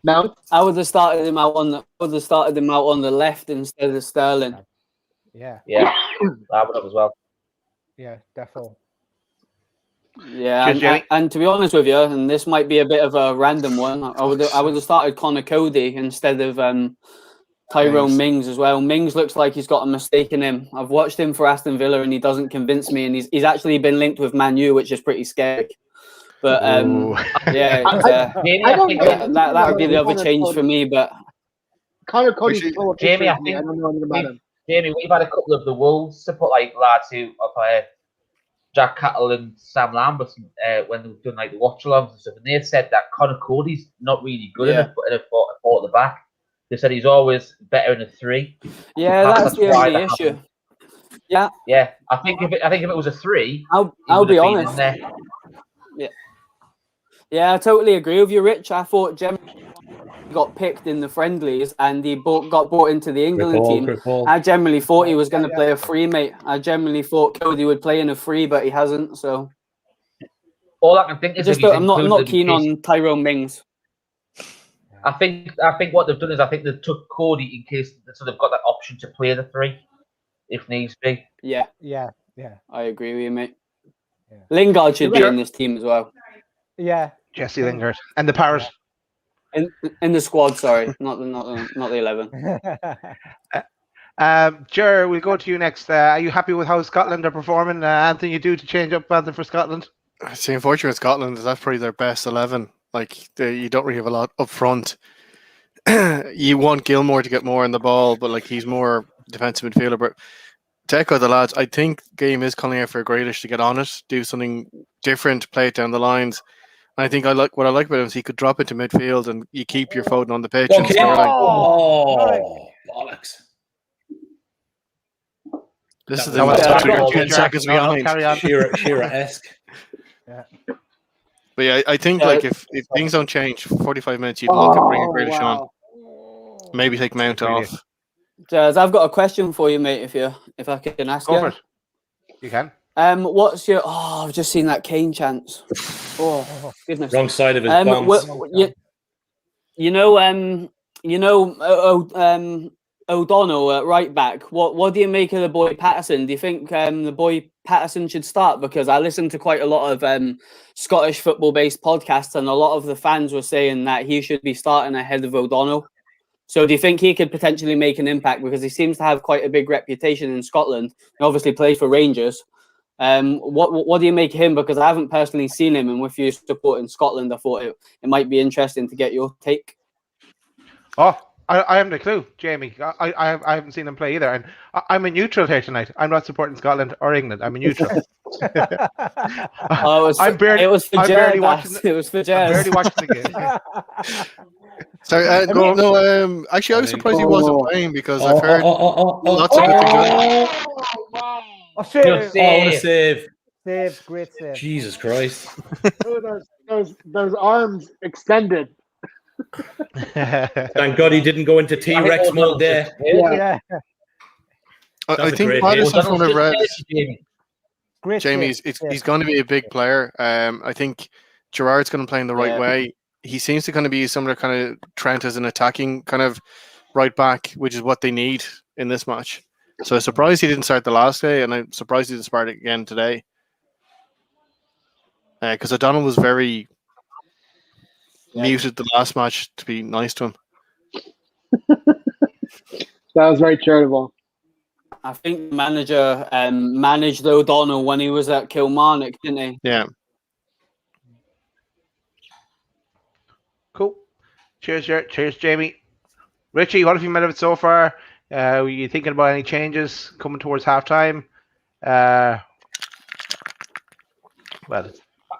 Mount. I would have started him out on the left instead of Sterling. Yeah, I would have as well. yeah, definitely. Yeah, and to be honest with you, and this might be a bit of a random one, I would have started Connor Cody instead of Tyrone Mings as well. Mings looks like he's got a mistake in him. I've watched him for Aston Villa and he doesn't convince me, and he's actually been linked with Man U, which is pretty scary. But that would be the other change for me. But Connor Cody's Jamie, I think, I don't know anything about him. Jamie, we've had a couple of the Wolves support lads who Jack Cattle and Sam Lambert when they've done the watch-alongs and stuff, and they've said that Connor Cody's not really good in a four at the back. They said he's always better in a 3. Yeah, that's the only issue. Yeah. I think if it was a 3, I'll be honest. Yeah, I totally agree with you, Rich. I thought Jem got picked in the friendlies and he got brought into the England team. I generally thought he was going to play a 3, mate. I generally thought Cody would play in a 3, but he hasn't. So all I can think is I'm not keen on Tyrone Mings. I think what they've done is they took Cody in case they've got that option to play the 3 if needs be. Yeah. I agree with you, mate. Yeah. Lingard should be in this team as well. Yeah, Jesse Lingard and the Parrot. In the squad, sorry, not the 11. Ger, we'll go to you next. Are you happy with how Scotland are performing? Anything you do to change up anything for Scotland? See, unfortunately, with Scotland, that's probably their best 11. Like you don't really have a lot up front. You want Gilmore to get more in the ball, but he's more defensive midfielder. But to echo the lads, I think game is calling out for Grealish to get on it, do something different, play it down the lines. And I think what I like about him is he could drop into midfield and you keep your Foden on the pitch. Okay. Bollocks. This is the 10 seconds behind. Shearer-esque. But yeah, I think if things don't change for 45 minutes, you'd look at bringing Grealish on. Maybe take Mount off. Jazz, I've got a question for you, mate. If I can ask you. Go for it. You can. What's your? I've just seen that Kane chance. Oh goodness! Wrong side of his bombs. O'Donnell at right back. What do you make of the boy Patterson? Do you think the boy Patterson should start? Because I listened to quite a lot of Scottish football-based podcasts, and a lot of the fans were saying that he should be starting ahead of O'Donnell. So do you think he could potentially make an impact? Because he seems to have quite a big reputation in Scotland. He obviously plays for Rangers. What do you make of him? Because I haven't personally seen him, and with you supporting Scotland, I thought it might be interesting to get your take. Oh, I haven't a clue, Jamie. I haven't seen him play either, and I'm a neutral here tonight. I'm not supporting Scotland or England. I'm a neutral. It was for Jazz. It was for Jazz. I'm barely watching the game. Sorry, actually, I was surprised he wasn't playing because I've heard lots of good things. What a save! Great save. Jesus Christ! those arms extended. Thank God he didn't go into T-Rex mode there. Yeah. I think Patterson's one of Red's. Jamie, he's going to be a big player. I think Gerrard's going to play in the right Yeah. way. He seems to kind of be similar kind of Trent as an attacking kind of right back, which is what they need in this match. So I'm surprised he didn't start the last day, and I'm surprised he didn't start again today. Because O'Donnell was very muted the last match, to be nice to him. That was very charitable. I think the manager managed O'Donnell when he was at Kilmarnock, didn't he? Yeah. Cool. Cheers, Jamie. Richie, what have you made of it so far? Were you thinking about any changes coming towards halftime? Well,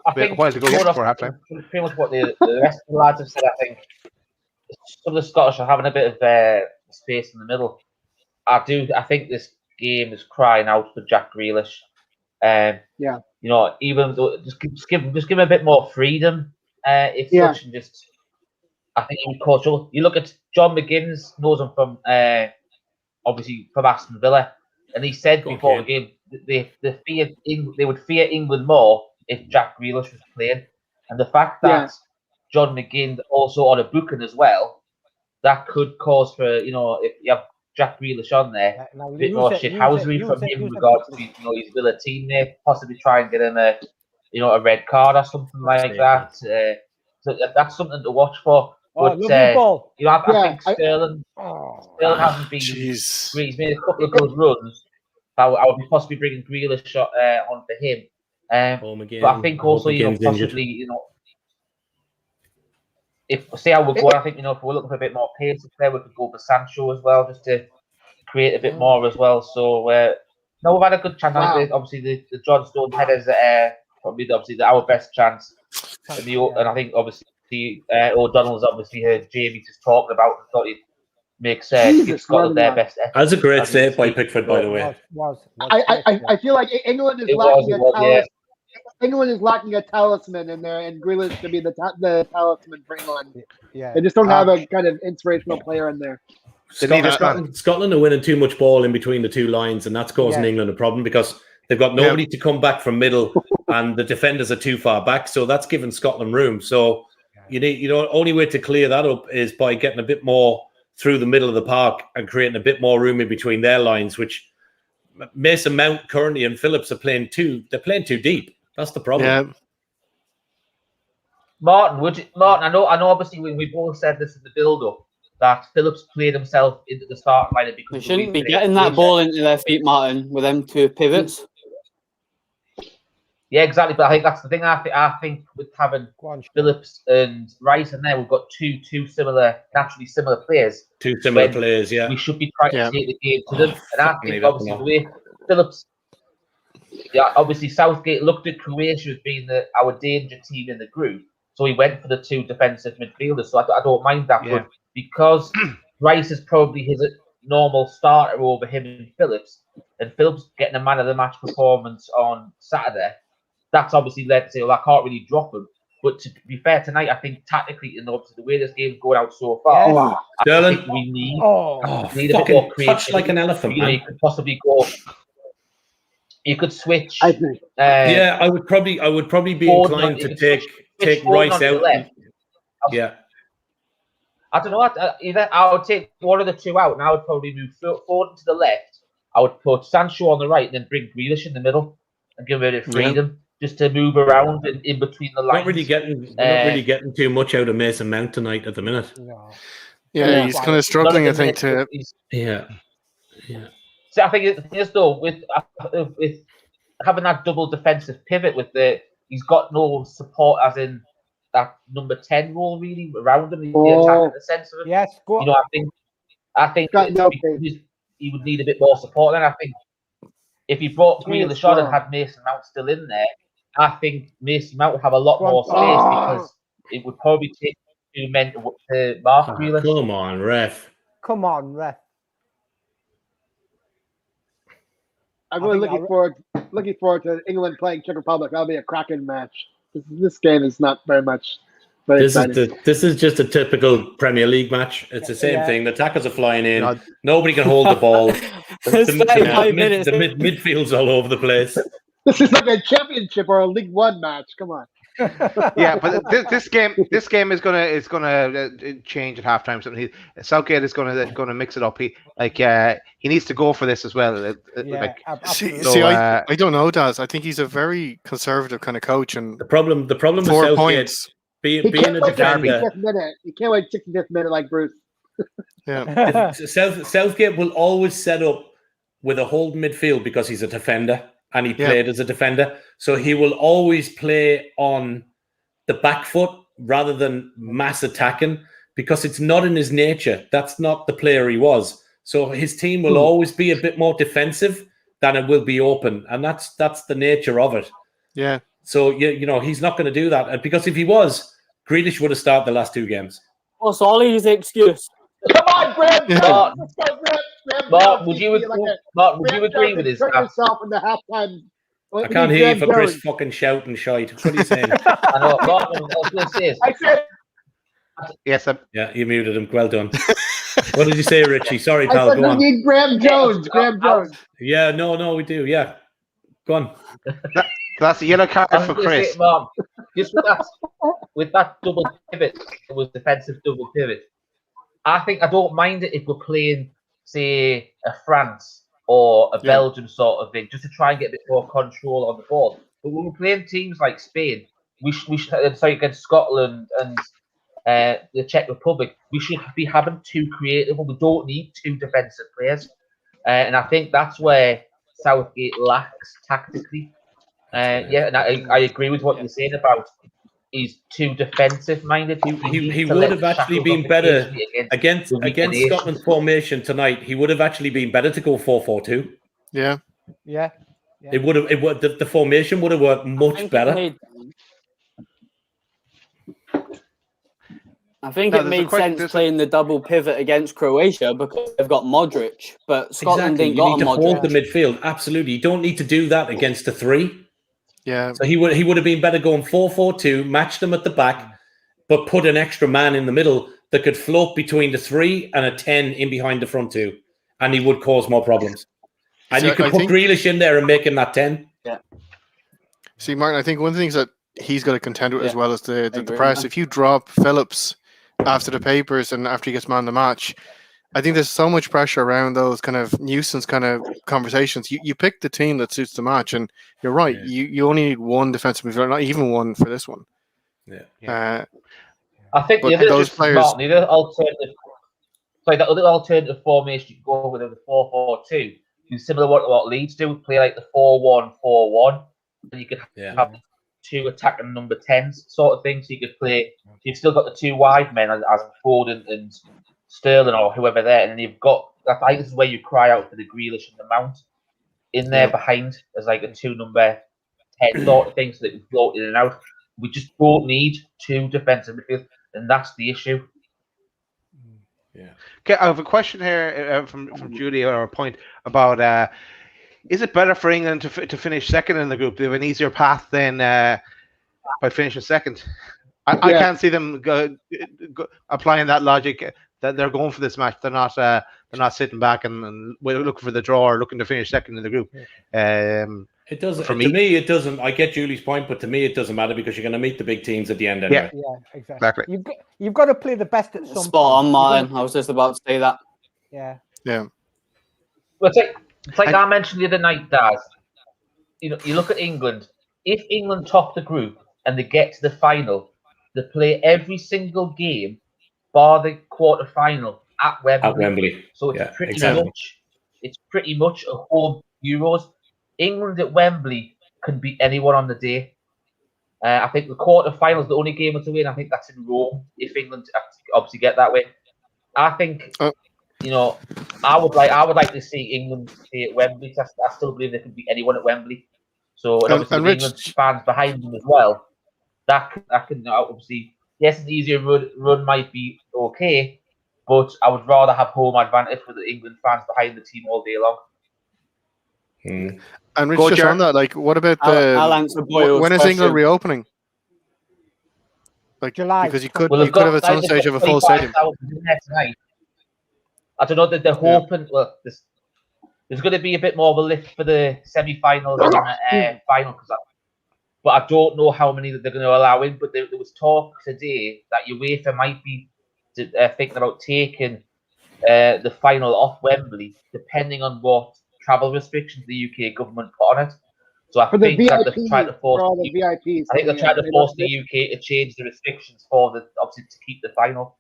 I bit think while to go more before of- halftime. pretty much what the rest of the lads have said. I think some of the Scottish are having a bit of space in the middle. I think this game is crying out for Jack Grealish. Yeah. You know, even though just give him a bit more freedom. If Yeah. such, and just I think he would cause trouble. You look at John McGinn's, knows him from obviously from Aston Villa, and he said before the game they would fear England more if Jack Grealish was playing, and the fact that John McGinn also on a booking as well, that could cause for if you have Jack Grealish on there, Now, a bit use more it, shit use housery it, from use it, him in use it. regards to his Villa teammate, possibly try and get him a red card or something like that. So that's something to watch for. Oh, But lovely ball. I think Sterling hasn't been Jeez. great. He's made a couple of good runs. I would be possibly bringing Grealish on for him. But I think also possibly if see how we're going, I think if we're looking for a bit more pace there, we could go for Sancho as well, just to create a bit more as well. So no, we've had a good chance. Wow. I think obviously the John Stones headers probably our best chance. And I think obviously O'Donnell's obviously heard Jamie just talking about and thought he'd make give Scotland their best effort. That's a great save by Pickford, by the way. I feel like England is lacking a talisman. England is lacking a talisman in there, and Grealish should be the talisman for England. Yeah. They just don't have a kind of inspirational player in there. Scotland are winning too much ball in between the two lines, and that's causing England a problem because they've got nobody to come back from middle, and the defenders are too far back. So that's giving Scotland room. So only way to clear that up is by getting a bit more through the middle of the park and creating a bit more room in between their lines, which Mason Mount currently and Phillips are playing too. They're playing too deep. That's the problem. Yeah. Martin, I know. Obviously, we both said this in the build-up that Phillips played himself into the starting lineup because They shouldn't be getting that ball into their feet, Martin, with them two pivots. Yeah, exactly. But I think that's the thing. I think with having Phillips and Rice in there, we've got two naturally similar players. Two similar players, yeah. We should be trying to take the game to them. And I think obviously the way Phillips, obviously Southgate looked at Croatia as being our danger team in the group, so he went for the two defensive midfielders. So I don't mind that, but because Rice is probably his normal starter over him and Phillips getting a man of the match performance on Saturday, that's obviously led to say, well, I can't really drop him. But to be fair tonight, I think tactically, and obviously the way this game's going out so far, I think we need a bit more touch like an elephant. You could possibly go. You could switch. I think. I would probably be inclined to take Rice out. I don't know. I would take one of the two out, and I would probably move Foden to the left. I would put Sancho on the right, and then bring Grealish in the middle, and give him a bit of freedom just to move around in between the lines. Not really getting too much out of Mason Mount tonight at the minute. Yeah, he's kind of struggling, I think. So I think it is though with having that double defensive pivot he's got no support as in that number 10 role really around him. The attack in the sense of it. Yes, go on. I think he would need a bit more support. Then I think if he brought Grealish on and had Mason Mount still in there, I think Mason Mount would have a lot more space because it would probably take 2 men to mark Grealish. Come on, ref. I'm really looking forward to England playing Czech Republic. That'll be a cracking match. This game is not very much. This is just a typical Premier League match. It's the same thing. The attackers are flying in. Nobody can hold the ball. the midfield's all over the place. This is like a championship or a League One match. Come on. Yeah, but this game is gonna change at halftime. Something Southgate is gonna mix it up. He needs to go for this as well. Yeah, absolutely. So, See, I don't know, Daz. I think he's a very conservative kind of coach, and The problem with 4 Southgate points. being He can't a wait defender. 65th minute. He can't wait 65th minute like Bruce. Yeah, Southgate will always set up with a hold midfield because he's a defender and he played as a defender. So he will always play on the back foot rather than mass attacking because it's not in his nature. That's not the player he was. So his team will always be a bit more defensive than it will be open. And that's the nature of it. yeah. So, you know, he's not going to do that. And because if he was, Grealish would have started the last 2 games. What's Ollie's excuse? Come on, Graham. Mark, Let's go, Graham. Mark, would you agree with this? Turn yourself in the halftime. I can't hear you for Chris fucking shouting shite. What are you saying? I know, Mark, I was going to say this. I said, yes, Yeah, you muted him. Well done. What did you say, Richie? Sorry, I pal. said Go we on. need Graham Jones. Graham Jones. Yeah, no, we do. Yeah. Go on. that's a yellow card I was for gonna say, Chris. Mark, just with that double pivot, it was defensive double pivot. I don't mind it if we're playing, say, a France or a Belgium sort of thing, just to try and get a bit more control on the ball. But when we're playing teams like Spain, we should against Scotland and the Czech Republic, we should be having 2 creative. We don't need 2 defensive players, and I think that's where Southgate lacks tactically. And I agree with what you're saying about he's too defensive minded. He would have actually been better against Scotland's formation tonight. He would have actually been better to go 4-4-2. Yeah. It would have. The formation would have worked much better. I think it made sense playing the double pivot against Croatia because they've got Modric, but Scotland Exactly. ain't You got need a to hold the Modric. midfield. Absolutely. You don't need to do that against a 3. Yeah. So he would have been better going 4-4-2, match them at the back, but put an extra man in the middle that could float between the 3 and a 10 in behind the front 2, and he would cause more problems. And So you could put Grealish in there and make him that 10. Yeah. See, Martin, I think one of the things that he's got to contend with as well as the agree, press. man. If you drop Phillips after the papers and after he gets man of the match, I think there's so much pressure around those kind of nuisance kind of conversations. You pick the team that suits the match, and you're right. Yeah. You only need one defensive midfielder, not even one for this one. Yeah. I think but the other, those players- the other alternative formation you go with the 4-4-2 is similar to what Leeds do. Play like the 4-1-4-1, and you could have 2 attacking number 10s sort of thing. So you could play. You've still got the 2 wide men as Foden and Sterling or whoever there, and then you've got. I think this is where you cry out for the Grealish and the Mount in there behind as like a 2 number 10 sort of thing, so that you can float in and out. We just don't need 2 defensive midfield, and that's the issue. Yeah. Okay, I have a question here from Julie, or a point about is it better for England to finish second in the group? They have an easier path than by finishing second. I can't see them go applying that logic that they're going for this match. They're not sitting back and looking for the draw or looking to finish second in the group. It doesn't. For To me, it doesn't. I get Julie's point, but to me, it doesn't matter because you're going to meet the big teams at the end anyway. Yeah, exactly. You've got to play the best at some Spot point. on, Martin. I was just about to say that. Yeah. Well, it's like I mentioned the other night, Daz. You know, you look at England. If England top the group and they get to the final, they play every single game, bar the quarter final at Wembley. At Wembley. So it's pretty much a home Euros. England at Wembley can beat anyone on the day. I think the quarter final is the only game to win. I think that's in Rome. If England obviously get that way, I think I would like to see England stay at Wembley. I still believe they can beat anyone at Wembley. So and obviously and England fans behind them as well. That can obviously, yes, an easier run might be okay, but I would rather have home advantage with the England fans behind the team all day long. And Rich, just on that, like, what about I'll answer Boyle's when is question. England reopening? Like, July. because you could have have at some stage have a full stadium. I don't know that they're hoping. Well, there's going to be a bit more of a lift for the semi-finals and final because but I don't know how many that they're going to allow in. But there was talk today that UEFA might be thinking about taking the final off Wembley, depending on what travel restrictions the UK government put on it. So I For the think that they're VIPs, trying to force. for all the VIPs. I think they're trying to force the UK to change the restrictions for obviously to keep the final.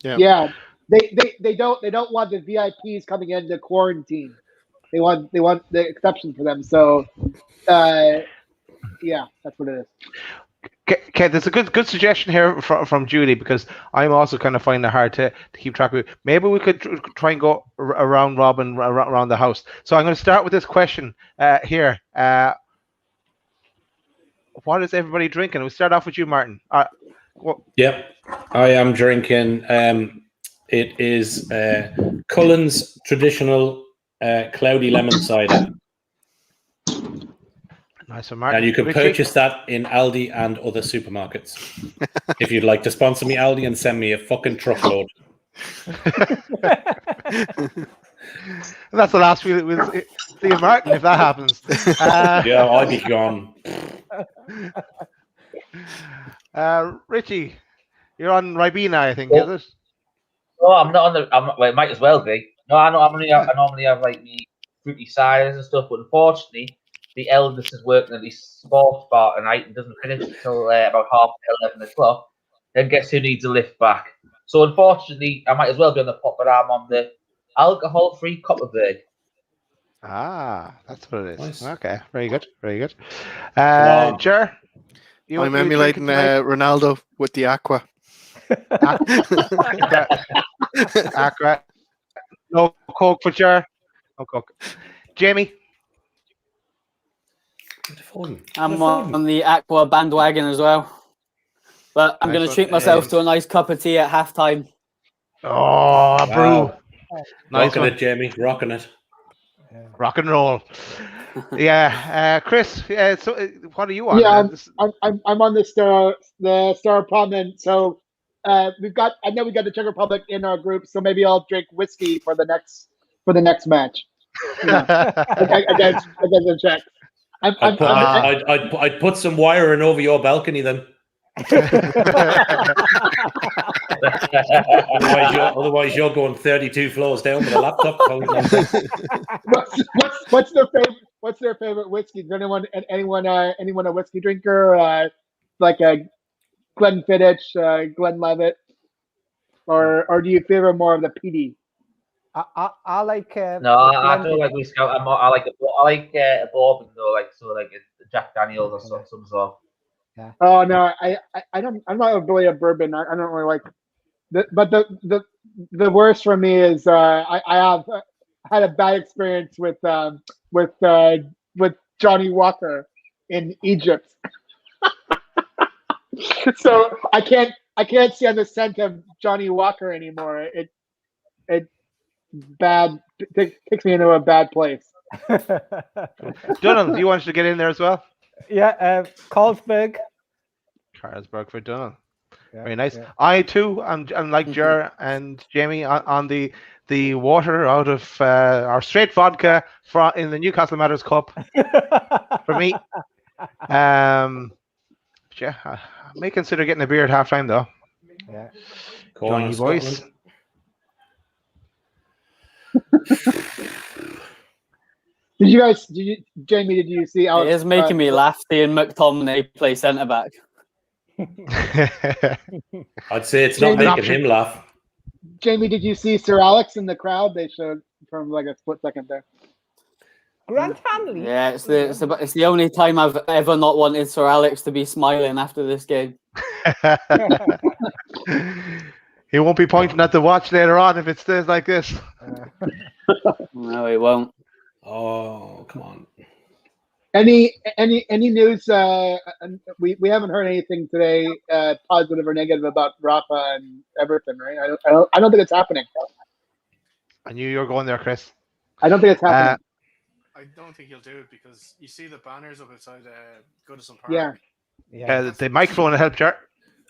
Yeah, they don't want the VIPs coming into quarantine. They want the exception for them. So, yeah, that's what it is. Okay, there's a good suggestion here from Julie, because I'm also kind of finding it hard to keep track of it. Maybe we could try and go around Robin around the house. So I'm going to start with this question here. What is everybody drinking? We'll start off with you, Martin. Yep, I am drinking. It is Cullen's traditional cloudy lemon cider. Nice one, Martin. And you can Richie? purchase that in Aldi and other supermarkets. If you'd like to sponsor me, Aldi, and send me a fucking truckload. And that's the last we'll see you, Martin, if that happens. Yeah, I'll be gone. Richie, you're on Ribena, I think, is it? No, I'm not on the. Well, it might as well be. No, I normally have like the fruity ciders and stuff, but unfortunately, the eldest is working at the sports bar tonight and doesn't finish until about 11 o'clock. Then guess who needs a lift back? So unfortunately, I might as well be on the pot, but I'm on the alcohol-free Copperberg. Ah, that's what it is. Nice. Okay, very good, very good. on. Jer, I'm emulating Ronaldo with the Aqua. Aqua. No Coke for Jer. No Coke. Jamie. I'm on the Aqua bandwagon as well. But I'm going to treat myself to a nice cup of tea at halftime. Oh, a brew. Nice Rocking one. it, Jamie. Rocking it. Rock and roll. Yeah, Chris. So, what are you on? Yeah, I'm on the Star Prominent. So we've got the Czech Republic in our group. So maybe I'll drink whiskey for the next match. Against the Czechs. I'd put some wiring over your balcony then. Otherwise, you're going 32 floors down with a laptop. What's their favorite whiskey? Is anyone a whiskey drinker? Like a Glenfiddich, Glenlivet, or do you favor more of the PD? I like. No, I don't like whiskey. I like a bourbon though, like a Jack Daniels or some sort. Yeah. Oh no, I don't. I'm not really a bourbon. I don't really like. But the worst for me is I have had a bad experience with Johnny Walker in Egypt. So I can't stand the scent of Johnny Walker anymore. It takes me into a bad place. Donald, you wanted to get in there as well? Yeah, Carlsberg. Carlsberg for Donald. Yeah, Very nice. yeah. I too, I'm like Jer and Jamie on the water out of our straight vodka in the Newcastle Matters Cup for me. Yeah, I may consider getting a beer at halftime though. Yeah. Join you boys. Jamie, did you see Alex? It is making me laugh seeing McTominay play centre back. I'd say it's not making him laugh. Jamie, did you see Sir Alex in the crowd? They showed from like a split second there. Grant Hanley. Yeah, it's the only time I've ever not wanted Sir Alex to be smiling after this game. He won't be pointing at the watch later on if it stays like this. No, he won't. Oh, come on. Any news? We haven't heard anything today, positive or negative, about Rafa and Everton, right? I don't think it's happening. I knew you were going there, Chris. I don't think it's happening. I don't think he'll do it because you see the banners up outside Goodison Park. Yeah. The microphone will help, Jar.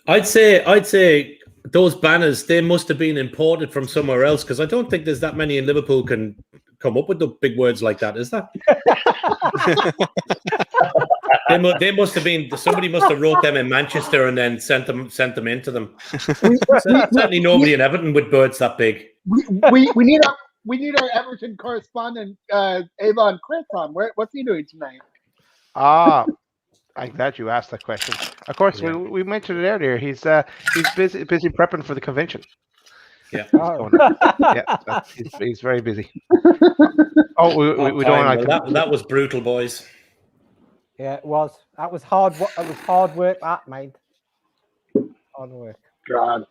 I'd say those banners, they must have been imported from somewhere else because I don't think there's that many in Liverpool can come up with the big words like that, is there? They must have been. Somebody must have wrote them in Manchester and then sent them into them. Certainly nobody in Everton with birds that big. We need our Everton correspondent Avon Chris on. What's he doing tonight? I'm glad you asked that question. Of course, we mentioned it earlier. He's busy prepping for the convention. Yeah, he's very busy. Oh, we don't like that was brutal, boys. Yeah, it was. That was hard. It was hard work, that mate. Hard work. God,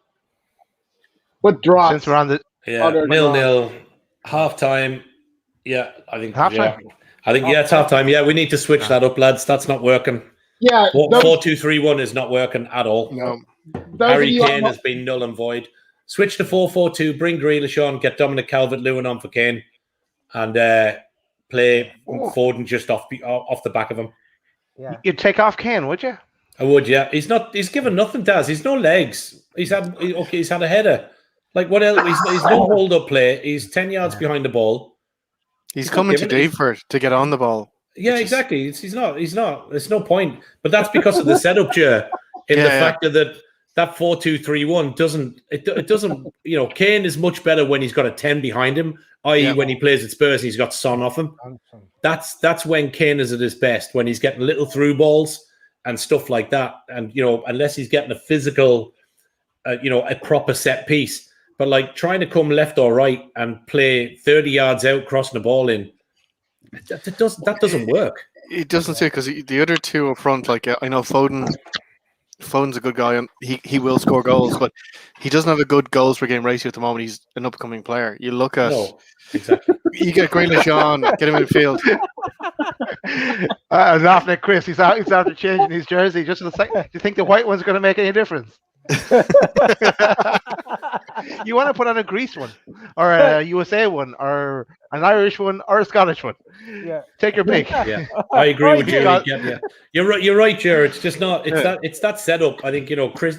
what draw? Since we're on the 0-0, half time. Yeah, I think halftime. I think it's half time. Yeah, we need to switch that up, lads. That's not working. Yeah, 4-2-3-1 is not working at all. No. Harry Kane has been null and void. Switch to 4-4-2. Bring Grealish on. Get Dominic Calvert-Lewin on for Kane, and play Foden just off the back of him. Yeah, You'd take off Kane, would you? I would. Yeah, he's given nothing. Daz. He's no legs. He's had a header. Like what else? He's no hold up play. He's 10 yards behind the ball. He's coming to Daveford to get on the ball. Yeah, exactly. He's not. There's no point. But that's because of the setup, Jer. In the fact that 4-2-3-1 doesn't. It doesn't. You know, Kane is much better when he's got a 10 behind him. I.e., when he plays at Spurs and he's got Son off him. That's when Kane is at his best. When he's getting little through balls and stuff like that. And unless he's getting a physical, a proper set piece. But like trying to come left or right and play 30 yards out, crossing the ball in, that doesn't work. It doesn't say because the other two up front, like I know Foden's a good guy and he will score goals, but he doesn't have a good goals per game ratio at the moment. He's an upcoming player. You look at exactly. You get Grealish on, get him in the field. I was laughing at Chris. He's after changing his jersey just in a second. Do you think the white one's going to make any difference? You want to put on a Greece one, or a USA one, or an Irish one, or a Scottish one? Yeah, take your pick. Yeah, I agree with you. Yeah. You're right, Jared. It's just not. It's that setup. I think Chris,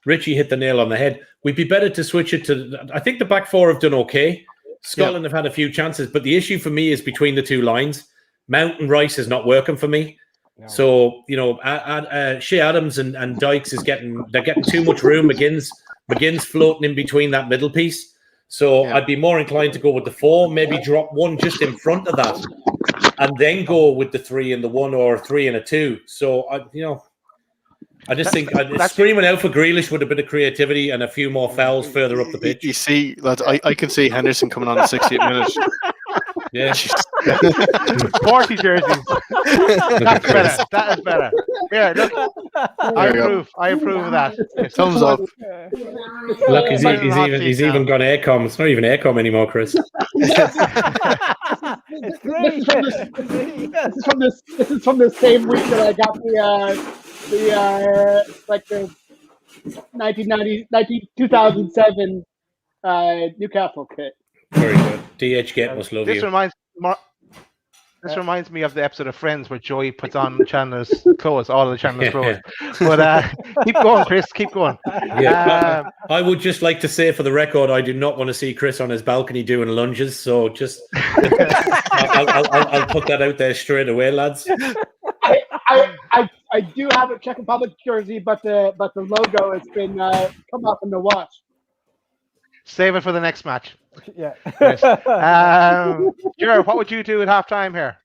Richie hit the nail on the head. We'd be better to switch it to. I think the back four have done okay. Scotland have had a few chances, but the issue for me is between the two lines. Mount and Rice is not working for me. No. So Shea Adams and Dykes they're getting too much room. McGinn's floating in between that middle piece. So I'd be more inclined to go with the 4, maybe drop one just in front of that, and then go with the 3 and the 1 or 3 and a 2. So I just think screaming out for Grealish with a bit of creativity and a few more fouls further up the pitch. You see, lads, I can see Henderson coming on the 60th minute. Yeah. 40 jerseys. That's better. That is better. Yeah, look. I approve of that. Thumbs up. Look, he's even got aircom. It's not even aircom anymore, Chris. This is from the same week that I got the 2007 Newcastle kit. Very good. DH Gate must love you. This reminds me of the episode of Friends where Joey puts on Chandler's clothes, all of the Chandler's clothes. But keep going, Chris. Keep going. Yeah, I would just like to say, for the record, I do not want to see Chris on his balcony doing lunges. So just, I'll put that out there straight away, lads. I do have a Czech Republic jersey, but the logo has been come up in the wash. Save it for the next match. Yeah. Jared, what would you do at halftime here?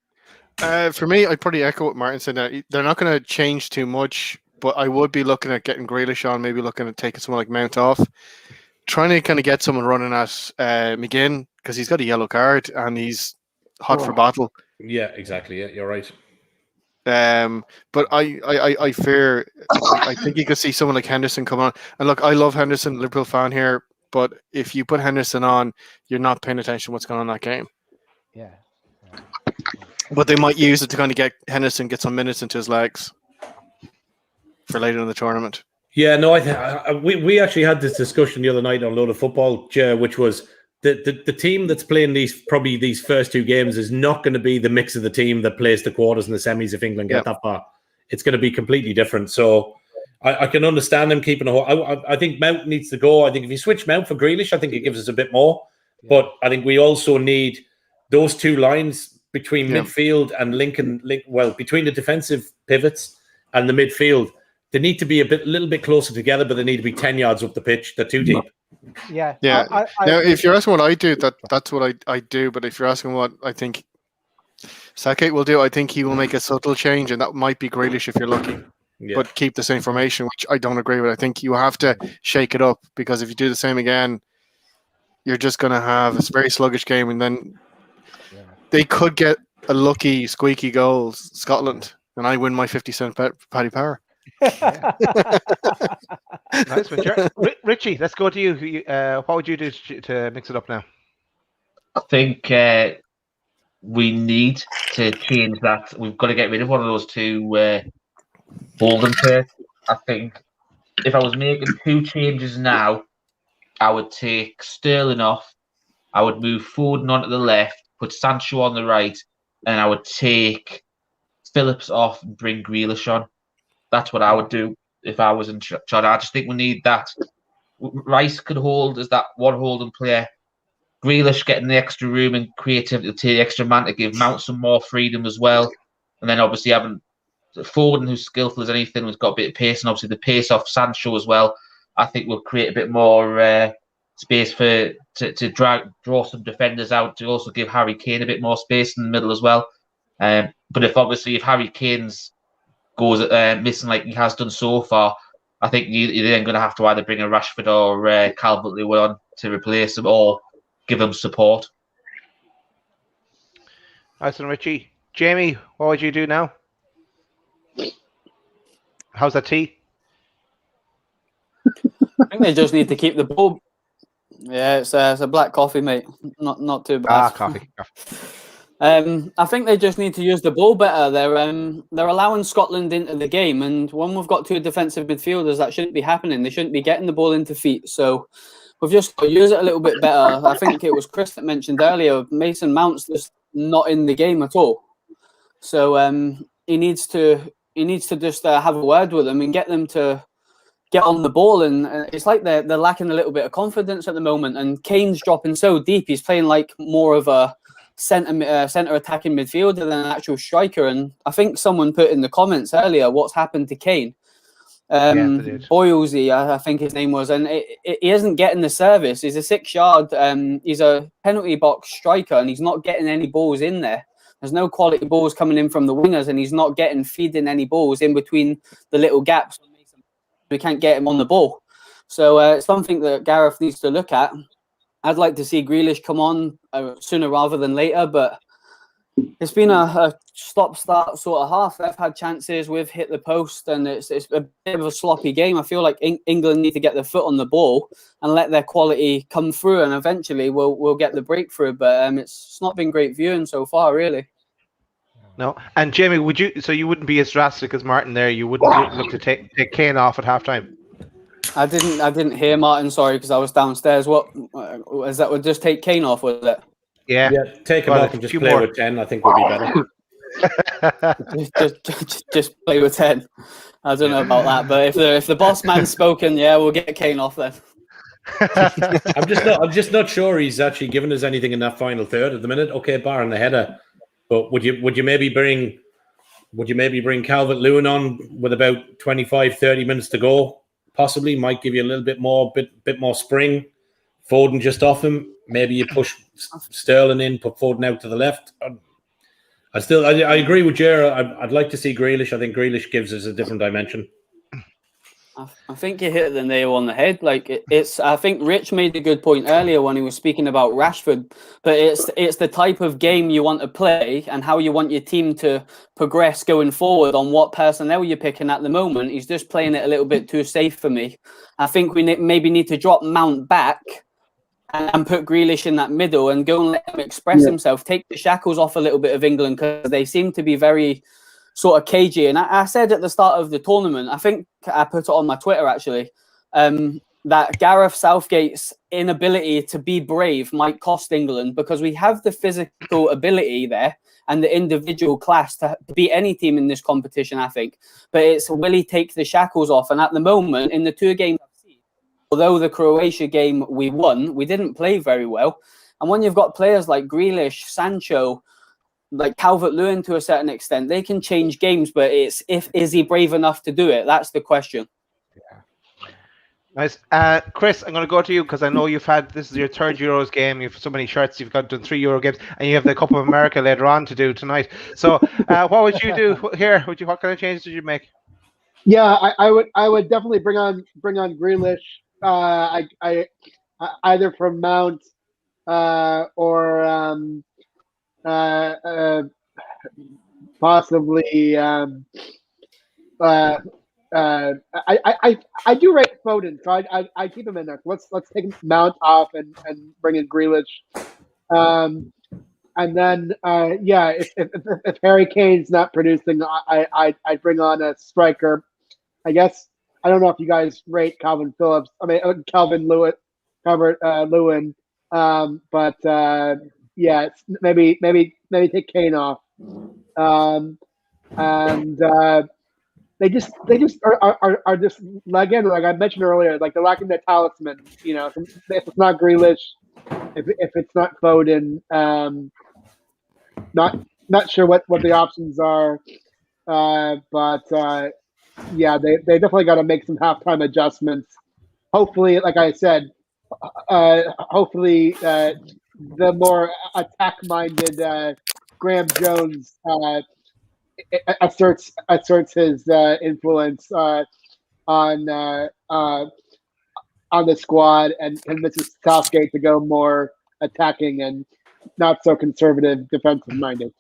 For me, I'd probably echo what Martin said. Now, they're not going to change too much, but I would be looking at getting Grealish on, maybe looking at taking someone like Mount off, trying to kind of get someone running at McGinn because he's got a yellow card and he's hot for battle. Yeah, exactly. Yeah, you're right. But I fear I think you could see someone like Henderson come on. And look, I love Henderson, Liverpool fan here. But if you put Henderson on, you're not paying attention to what's going on in that game. Yeah. But they might use it to kind of get some minutes into his legs for later in the tournament. Yeah, no, we actually had this discussion the other night on Load of Football, which was the team that's playing these first two games is not going to be the mix of the team that plays the quarters and the semis if England get that far. It's going to be completely different. So I can understand them keeping a hold. I think Mount needs to go. I think if you switch Mount for Grealish, I think it gives us a bit more. Yeah. But I think we also need those two lines between midfield and between the defensive pivots and the midfield, they need to be a little bit closer together, but they need to be 10 yards up the pitch. They're too deep. Yeah. Now, if you're asking what I do, that's what I do. But if you're asking what I think Southgate will do, I think he will make a subtle change, and that might be Grealish if you're lucky. Yeah. But keep the same formation, which I don't agree with. I think you have to shake it up, because if you do the same again, you're just going to have a very sluggish game, and then they could get a lucky, squeaky goal, Scotland, and I win my 50-cent Paddy Power. Nice one, sure. Richie, let's go to you. What would you do to mix it up now? I think we need to change that. We've got to get rid of one of those two holding pairs. I think if I was making two changes now, I would take Sterling off. I would move Foden onto the left, put Sancho on the right, and I would take Phillips off and bring Grealish on. That's what I would do if I was in charge. I just think we need that. Rice could hold as that one holding player. Grealish getting the extra room and creativity to the extra man to give Mount some more freedom as well. And then obviously having Foden, who's skillful as anything, who's got a bit of pace, and obviously the pace off Sancho as well. I think will create a bit more space to draw some defenders out, to also give Harry Kane a bit more space in the middle as well. But if Harry Kane's goes missing like he has done so far, I think you're then going to have to either bring a Rashford or Calvert-Lewin on to replace him, or give him support. Nice one, Richie. Jamie, what would you do now? How's that tea? I think they just need to keep the ball. Yeah, it's a black coffee, mate. Not too bad. Coffee. I think they just need to use the ball better. They're allowing Scotland into the game, and when we've got two defensive midfielders, that shouldn't be happening. They shouldn't be getting the ball into feet. So we've just got to use it a little bit better. I think it was Chris that mentioned earlier, Mason Mount's just not in the game at all. So he needs to just have a word with them and get them to get on the ball. And it's like they're lacking a little bit of confidence at the moment. And Kane's dropping so deep; he's playing like more of a centre attacking midfielder than an actual striker. And I think someone put in the comments earlier what's happened to Kane. Boylesy, I think his name was, and he isn't getting the service. He's a 6-yard, he's a penalty box striker, and he's not getting any balls in there. There's no quality balls coming in from the wingers, and he's not feeding any balls in between the little gaps. We can't get him on the ball. So it's something that Gareth needs to look at. I'd like to see Grealish come on sooner rather than later, but it's been a stop-start sort of half. They've had chances, we've hit the post, and it's a bit of a sloppy game. I feel like England need to get their foot on the ball and let their quality come through, and eventually we'll get the breakthrough. But it's not been great viewing so far, really. No, and Jamie, you wouldn't be as drastic as Martin there? You wouldn't look to take Kane off at halftime? I didn't hear Martin. Sorry, because I was downstairs. What is that? Would just take Kane off, was it? Yeah, take him off and just play with 10. I think would be better. just play with 10. I don't know about that, but if the boss man's spoken, yeah, we'll get Kane off then. I'm just not sure he's actually given us anything in that final third at the minute. Okay, barring the header, but would you maybe bring Calvert-Lewin on with about 25-30 minutes to go? Possibly might give you a little bit more spring. Foden just off him. Maybe you push Sterling in, put Foden out to the left. I agree with Jer. I'd like to see Grealish. I think Grealish gives us a different dimension. I think you hit the nail on the head. Like I think Rich made a good point earlier when he was speaking about Rashford. But it's the type of game you want to play and how you want your team to progress going forward on what personnel you're picking at the moment. He's just playing it a little bit too safe for me. I think we maybe need to drop Mount back and put Grealish in that middle and go and let him express himself. Take the shackles off a little bit of England, because they seem to be very sort of cagey. And I said at the start of the tournament, I think I put it on my Twitter actually, that Gareth Southgate's inability to be brave might cost England, because we have the physical ability there and the individual class to beat any team in this competition, I think. But it's will he take the shackles off? And at the moment, in the 2 games I've seen, although the Croatia game we won, we didn't play very well. And when you've got players like Grealish, Sancho, like Calvert-Lewin to a certain extent. They can change games, but is he brave enough to do it? That's the question. Nice. Chris, I'm going to go to you because I know this is your third Euros game. You've so many shirts. You've done 3 Euro games, and you have the Cup of America later on to do tonight. So, what would you do here? What kind of changes did you make? Yeah, I would definitely bring on Grealish. I either from Mount or possibly I do rate Foden, so I keep him in there. Let's take Mount off and bring in Grealish. And then if Harry Kane's not producing, I bring on a striker. I guess I don't know if you guys rate Calvin Phillips. I mean Calvin Lewin. But it's maybe take Kane off. They just are just again, like I mentioned earlier, like they're lacking their talisman. You know, if it's not Grealish, if it's not Foden, not sure what the options are. But they definitely got to make some halftime adjustments. Hopefully, like I said, the more attack-minded Graham Jones asserts his influence on the squad and convinces Southgate to go more attacking and not so conservative, defensive-minded.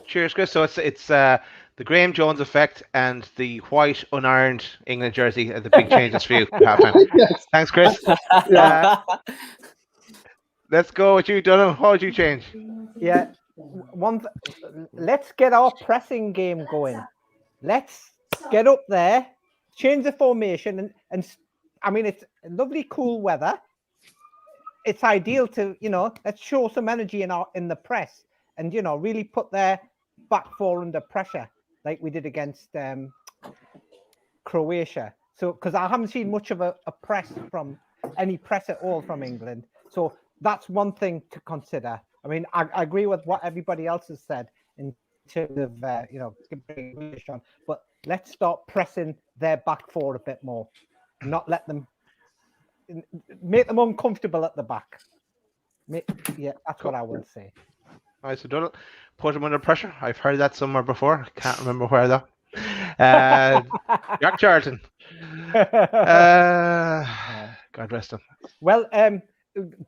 Cheers, Chris. So it's the Graham Jones effect and the white unironed England jersey are the big changes for you at halftime. Yes. Thanks, Chris. Let's go with you, Dunham. What would you change? Yeah, let's get our pressing game going. Let's get up there, change the formation, and I mean it's lovely cool weather. It's ideal to let's show some energy in the press and really put their back four under pressure like we did against Croatia. So because I haven't seen much of a press from any press at all from England, so that's one thing to consider. I mean, I agree with what everybody else has said in terms of but let's start pressing their back four a bit more, not make them uncomfortable at the back. That's what I would say. All right, so don't put them under pressure. I've heard that somewhere before. I can't remember where though. Jack Charlton. God rest him. Well,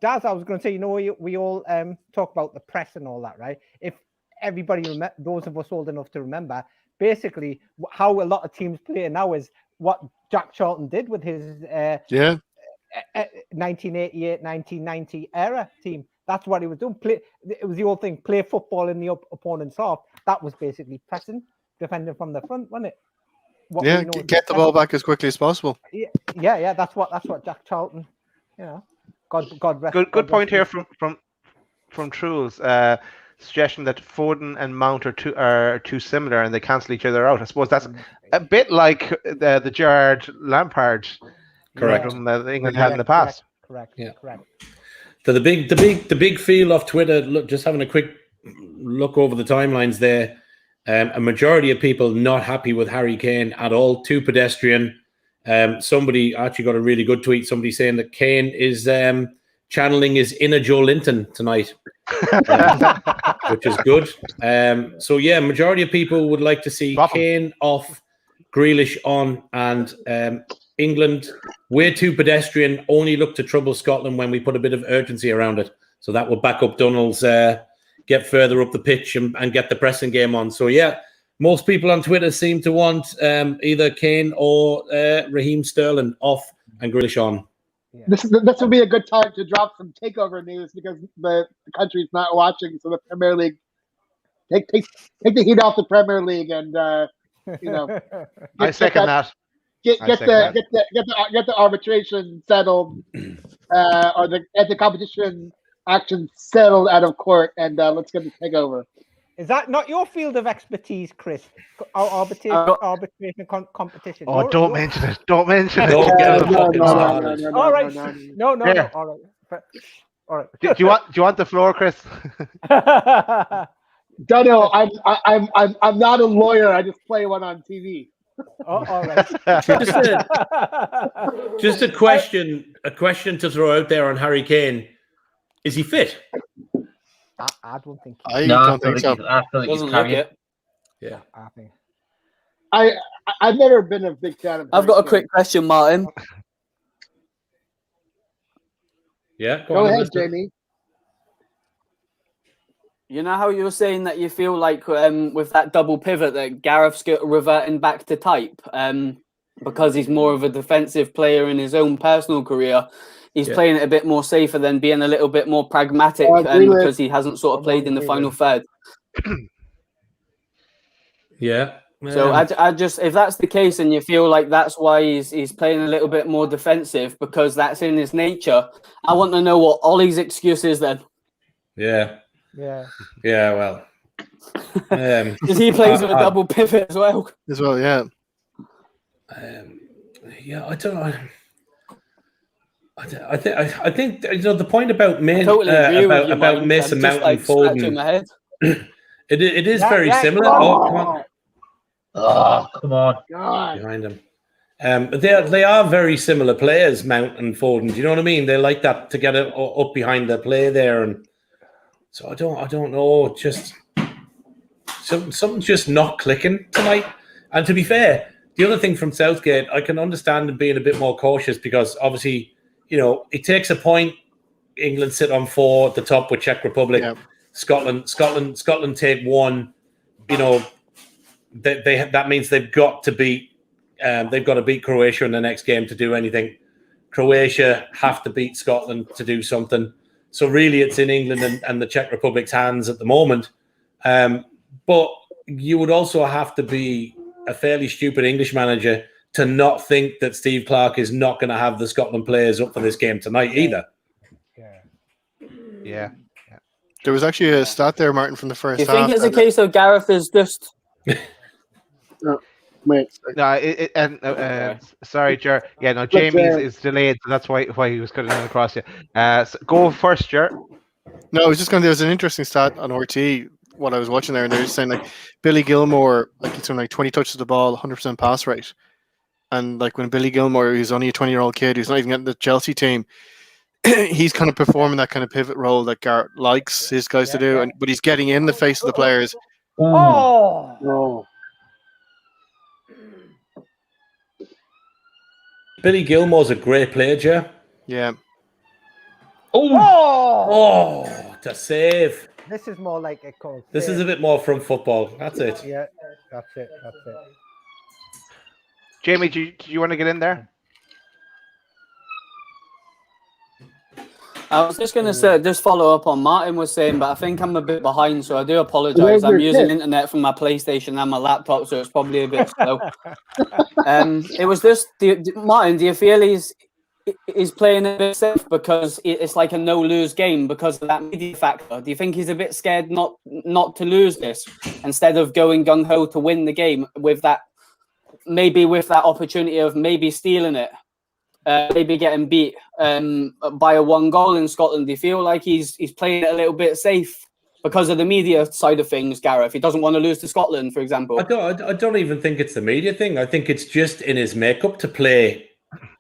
Daz, I was going to say, we all talk about the press and all that, right? If everybody, those of us old enough to remember, basically how a lot of teams play now is what Jack Charlton did with his 1988, 1990 era team. That's what he was doing. It was the old thing, play football in the opponent's half. That was basically pressing, defending from the front, wasn't it? Get the ball back as quickly as possible. Yeah. That's what Jack Charlton, God rest. Good point here from Truls. Suggestion that Foden and Mount are too similar and they cancel each other out. I suppose that's a bit like the Gerrard Lampard conundrum that England had in the past. Correct. So the big feel of Twitter. Just having a quick look over the timelines there. A majority of people not happy with Harry Kane at all. Too pedestrian. Somebody actually got a really good tweet. Somebody saying that Kane is channeling his inner Joe Linton tonight, which is good. Majority of people would like to see Kane off, Grealish on, and England, we're too pedestrian, only look to trouble Scotland when we put a bit of urgency around it. So that will back up Donald's get further up the pitch and get the pressing game on. So, most people on Twitter seem to want either Kane or Raheem Sterling off and Grealish on. Yeah. This would be a good time to drop some takeover news because the country's not watching. So the Premier League, take the heat off the Premier League, and I second that. Get the arbitration settled, or the competition action settled out of court, and let's get the takeover. Is that not your field of expertise, Chris? Arbitration competition. Don't mention it. Don't mention it. No. All right. No. All right. Do you want the floor, Chris? Don't know. I'm not a lawyer. I just play one on TV. Oh, all right. Just a question to throw out there on Harry Kane. Is he fit? I don't think. I No, don't think so. I feel like he's Doesn't look carrying. it. Yeah. I think. I've never been a big fan of. I've got a Harry Kane. quick question, Martin. Yeah. Go ahead, Jamie. You know how you were saying that you feel like with that double pivot that Gareth's reverting back to type because he's more of a defensive player in his own personal career. He's playing it a bit more safer than being a little bit more pragmatic because he hasn't sort of played in the final third. Yeah. So I just, if that's the case and you feel like that's why he's playing a little bit more defensive because that's in his nature, I want to know what Ollie's excuse is then. Yeah. Yeah. Yeah. Well. Because he plays with a double pivot as well. As well, yeah. Yeah, I don't know. I think you know the point about Mason Totally agree with you, about Mike. Mason I'm Mount just, and Foden. scratching my head. It is very Yeah, similar. come Oh, on. come on. Oh, come on. God. Behind him. But they are very similar players, Mount and Foden. Do you know what I mean? They like that to get it up behind the play there, and so I don't know. Just something's just not clicking tonight. And to be fair, the other thing from Southgate, I can understand him being a bit more cautious because obviously, you know, it takes a point. England sit on 4 at the top with Czech Republic. Yeah. Scotland take 1. You know, that means they've got to beat Croatia in the next game to do anything. Croatia have to beat Scotland to do something. So really, it's in England and the Czech Republic's hands at the moment. But you would also have to be a fairly stupid English manager to not think that Steve Clarke is not going to have the Scotland players up for this game tonight either. Yeah. There was actually a stat there, Martin, from the first Do you half. think it's a case of Gareth is just... Wait. No, sorry, Ger. Yeah, no, Jamie's is delayed, so that's why he was cutting across you. So go first, Ger. No, I was just going. There was an interesting stat on RT what I was watching there, and they were saying like Billy Gilmore, like he's on like 20 touches of the ball, 100% pass rate, and like when Billy Gilmore, he's only a 20-year-old kid, who's not even getting the Chelsea team. He's kind of performing that kind of pivot role that Gareth likes his guys to do, but he's getting in the face of the players. Oh. No. Billy Gilmore's a great player, Joe. Yeah. Oh. Oh, to save. This is more like a call. This is a bit more from football. That's it. Yeah, that's it. Jamie, do you want to get in there? I was just going to say, just follow up on Martin was saying, but I think I'm a bit behind, so I do apologise. I'm using internet from my PlayStation and my laptop, so it's probably a bit slow. It was just, Martin, do you feel he's playing a bit safe because it's like a no-lose game because of that media factor? Do you think he's a bit scared not to lose this instead of going gung-ho to win the game with that, maybe with that opportunity of maybe stealing it? Maybe getting beat by a 1 goal in Scotland. Do you feel like he's playing it a little bit safe because of the media side of things, Gareth? He doesn't want to lose to Scotland, for example. I don't even think it's the media thing. I think it's just in his makeup to play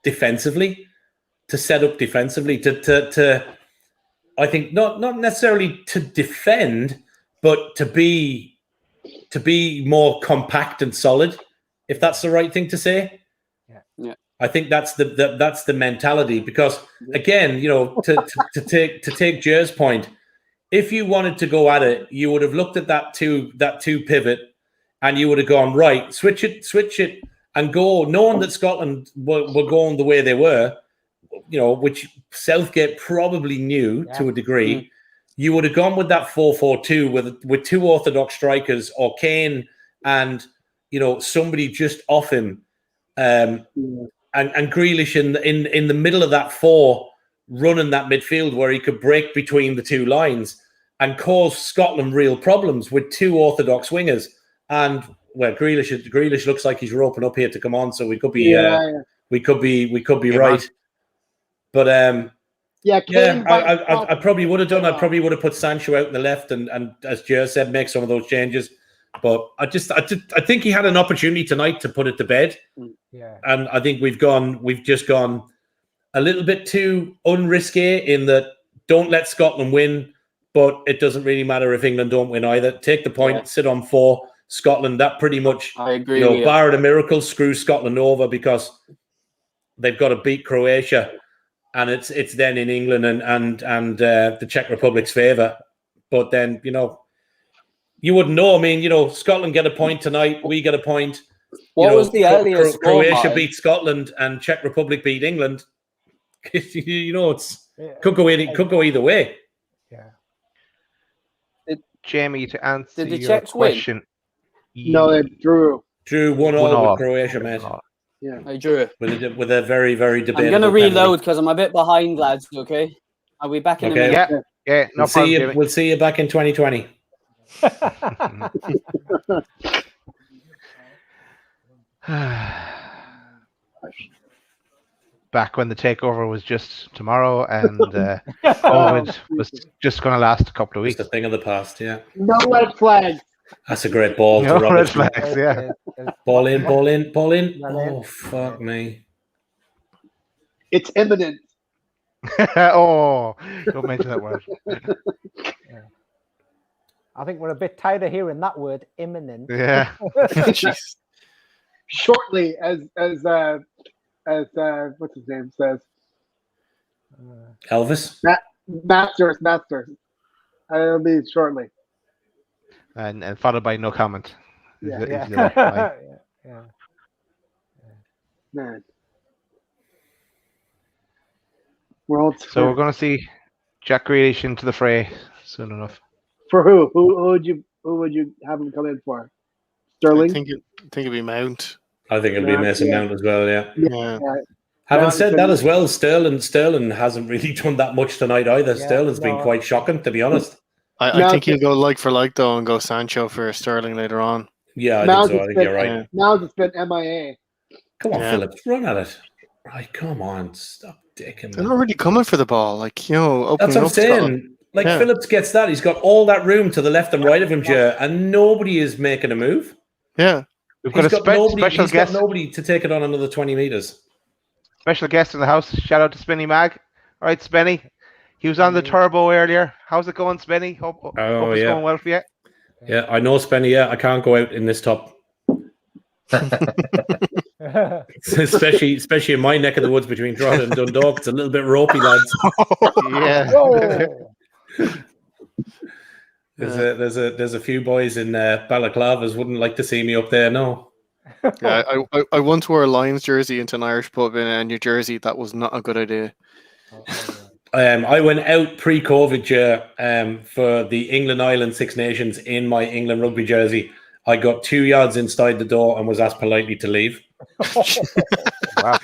defensively, to set up defensively, to I think not necessarily to defend, but to be more compact and solid, if that's the right thing to say. Yeah. I think that's the mentality because again, you know, to take Jer's point, if you wanted to go at it, you would have looked at that two pivot, and you would have gone right, switch it, and go, knowing that Scotland were going the way they were, you know, which Southgate probably knew to a degree. Mm-hmm. You would have gone with that 4-4-2 with 2 orthodox strikers or Kane and, you know, somebody just off him. And Grealish in the middle of that 4 running that midfield where he could break between the 2 lines and cause Scotland real problems with 2 orthodox wingers. And well, Grealish looks like he's roping up here to come on, so we could be we could be right. But Yeah, Kane I probably would have done. I probably would have put Sancho out in the left, and as Jer said, make some of those changes. But I think he had an opportunity tonight to put it to bed. Yeah. And I think we've just gone a little bit too unrisque in that. Don't let Scotland win, but it doesn't really matter if England don't win either. Take the point, sit on 4. Scotland, that pretty much, I agree. With you. bar the miracle, screw Scotland over because they've got to beat Croatia, and it's then in England and the Czech Republic's favour. But then you wouldn't know. I mean, Scotland get a point tonight, we get a point. What was the earliest score, Croatia Martin? beat Scotland and Czech Republic beat England. Could go either way. Yeah. Jamie, to answer Did the your Czechs win? question. No, they drew. Drew 1-1 with Croatia, mate. Yeah. I drew it. With a very, very debatable. I'm going to penalty. reload because I'm a bit behind, lads. Okay. I'll be back in a Okay. minute. Yeah, no problem, Jamie. We'll see you back in 2020. Back when the takeover was just tomorrow and COVID was just going to last a couple of It's weeks. a thing of the past, yeah. No red flags. That's a great ball No to red Roberts. flags, yeah. Ball in. Oh, fuck me. It's imminent. Oh, don't mention that word. I think we're a bit tired of hearing that word, imminent. Yeah. Jeez. Shortly, as what's his name says. Elvis? Masters. It'll be shortly. And followed by no comment. Yeah. Is the other line. Yeah. Man. World So we're going to see Jack Grealish into the fray soon enough. for who? Who would you have him come in for? I Sterling. think it'd be Mount. I think it'll be Mason Mount as well, yeah. Yeah. Having said that as well, Sterling hasn't really done that much tonight either. Yeah, Sterling's been no. quite shocking, to be honest. I think he'll go like for like though and go Sancho for Sterling later on. Yeah, I Mount think so. I has think you're been- right. Now it's been MIA. Come on, Yeah. Phillips, run at it. Right, come on, stop dicking. They're not really coming for the ball, like opening That's what I'm up Scotland. saying. Like Yeah. Phillips gets that, he's got all that room to the left and right of him, Jer, and nobody is making a move. Yeah. We've got a special He's guest. got nobody to take it on another 20 meters. Special guest in the house. Shout out to Spenny Mag. All right, Spenny. He was on the turbo earlier. How's it going, Spenny? Hope it's going well for you. Yeah, I know, Spenny. Yeah, I can't go out in this top, especially in my neck of the woods between Drogheda and Dundalk. It's a little bit ropey, lads. Yeah. Whoa. There's a few boys in balaclavas wouldn't like to see me up there. No. Yeah, I once wore a Lions jersey into an Irish pub in New Jersey. That was not a good idea. I went out pre-COVID for the England Ireland Six Nations in my England rugby jersey. I got 2 yards inside the door and was asked politely to leave. Wow.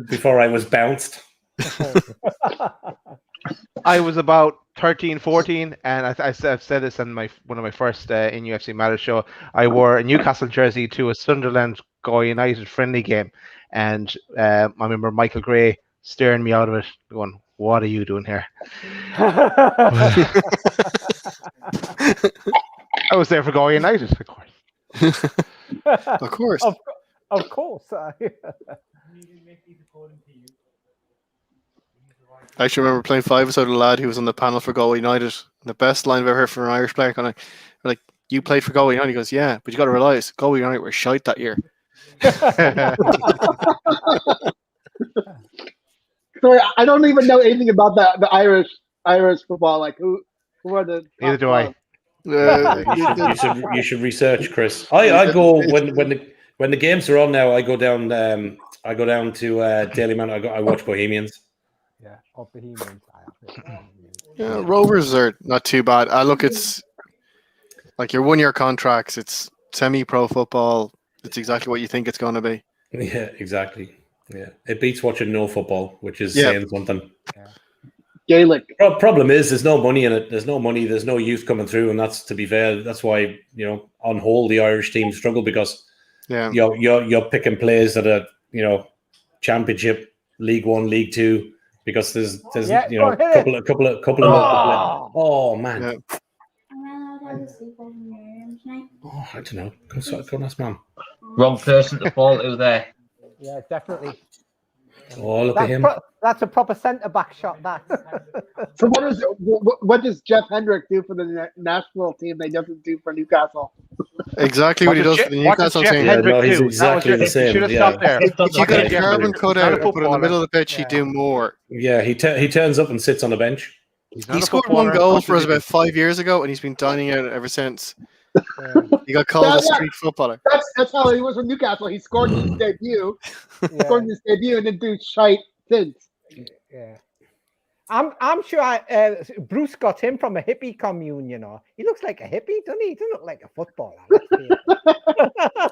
Before I was bounced. I was about 13, 14, and I've said this in one of my first in UFC Matters show. I wore a Newcastle jersey to a Sunderland Galway United friendly game, and I remember Michael Gray staring me out of it, going, "What are you doing here?" I was there for Galway United, of course. Of course. Of course. I actually remember playing five-a-side with a lad who was on the panel for Galway United. The best line I've ever heard from an Irish player. We're like, you played for Galway United? He goes, yeah, but you got to realise Galway United were shite that year. Sorry, I don't even know anything about the Irish football. Like who are the? Neither do I. You should research, Chris. I go when the games are on now. I go down to Dalymount. I watch Bohemians. Yeah, of Bohemians. Yeah, Rovers are not too bad. Look, it's like your 1 year contracts. It's semi-pro football. It's exactly what you think it's going to be. Yeah, exactly. Yeah, it beats watching no football, which is saying something. Yeah. Gaelic. Problem is, there's no money in it. There's no money. There's no youth coming through, and that's, to be fair, that's why on whole the Irish team struggle, because you're picking players that are championship League One, League Two, because there's Yeah, you know go ahead. a couple of multiple. Oh man. Yeah. Oh, I don't know. Go and ask Mum. Wrong person to fall to there. Yeah, definitely. Oh, look at him. That's a proper centre back shot. That. So what does Jeff Hendrick do for the national team that he doesn't do for Newcastle? Exactly what he does for the Newcastle Jeff team. Hendrick he's do? exactly That was the same. You should have Yeah. stopped there. If you got a Jeff carbon Hendrick. cutout Not a and put it in the footballer. middle of the pitch, he'd do more. Yeah, he turns up and sits on the bench. He's not He a scored footballer. one goal What for us did he about 5 years ago, and he's been dining out ever since. Yeah. He got called Yeah, a street footballer. That's how he was with Newcastle. He scored in his debut, and then do shite since. Yeah. I'm sure Bruce got him from a hippie commune. You know, he looks like a hippie, doesn't he? He doesn't look like a footballer.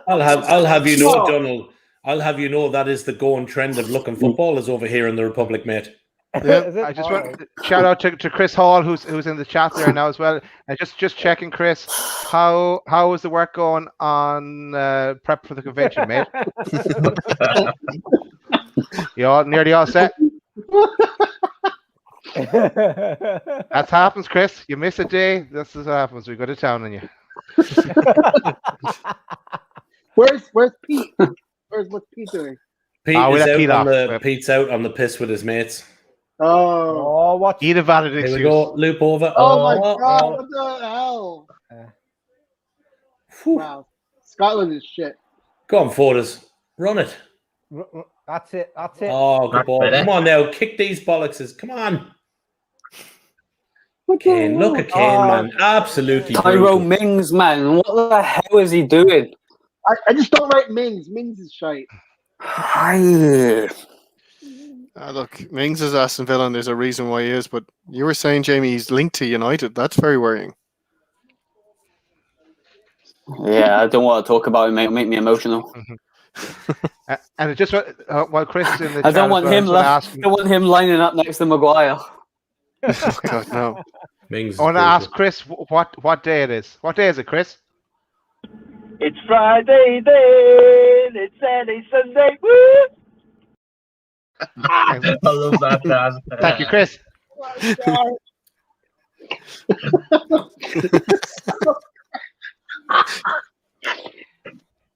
I'll have you know, Donald. I'll have you know that is the going trend of looking footballers over here in the Republic, mate. Yeah. I just want to shout out to Chris Hall, who's in the chat there now as well. And just checking, Chris, how is the work going on prep for the convention, mate? You nearly all set? That happens, Chris. You miss a day. This is what happens. We go to town on you. Where's Pete? What's Pete doing? Pete's out on the piss with his mates. Oh, what? Eat a valid Here we excuse. go. Loop over. Oh my God! What the hell? Wow, Scotland is shit. Go on, Fordas. Run it. That's it. Oh, good ball. Come on now. Kick these bollockses. Come on. Kane. Look at Kane, man. Absolutely. Tyrone Mings, man. What the hell is he doing? I just don't like Mings. Mings is shite. Look, Mings is Aston Villa, and there's a reason why he is. But you were saying, Jamie, he's linked to United. That's very worrying. Yeah, I don't want to talk about it. Make me emotional. And it just while Chris is in the I chat don't want as well, him. I don't want him lining up next to Maguire. Oh, God, no. Mings I want to ask Chris what day it is. What day is it, Chris? It's Friday then. It's Saturday, Sunday. Woo! I love that, Dan. Thank you, Chris.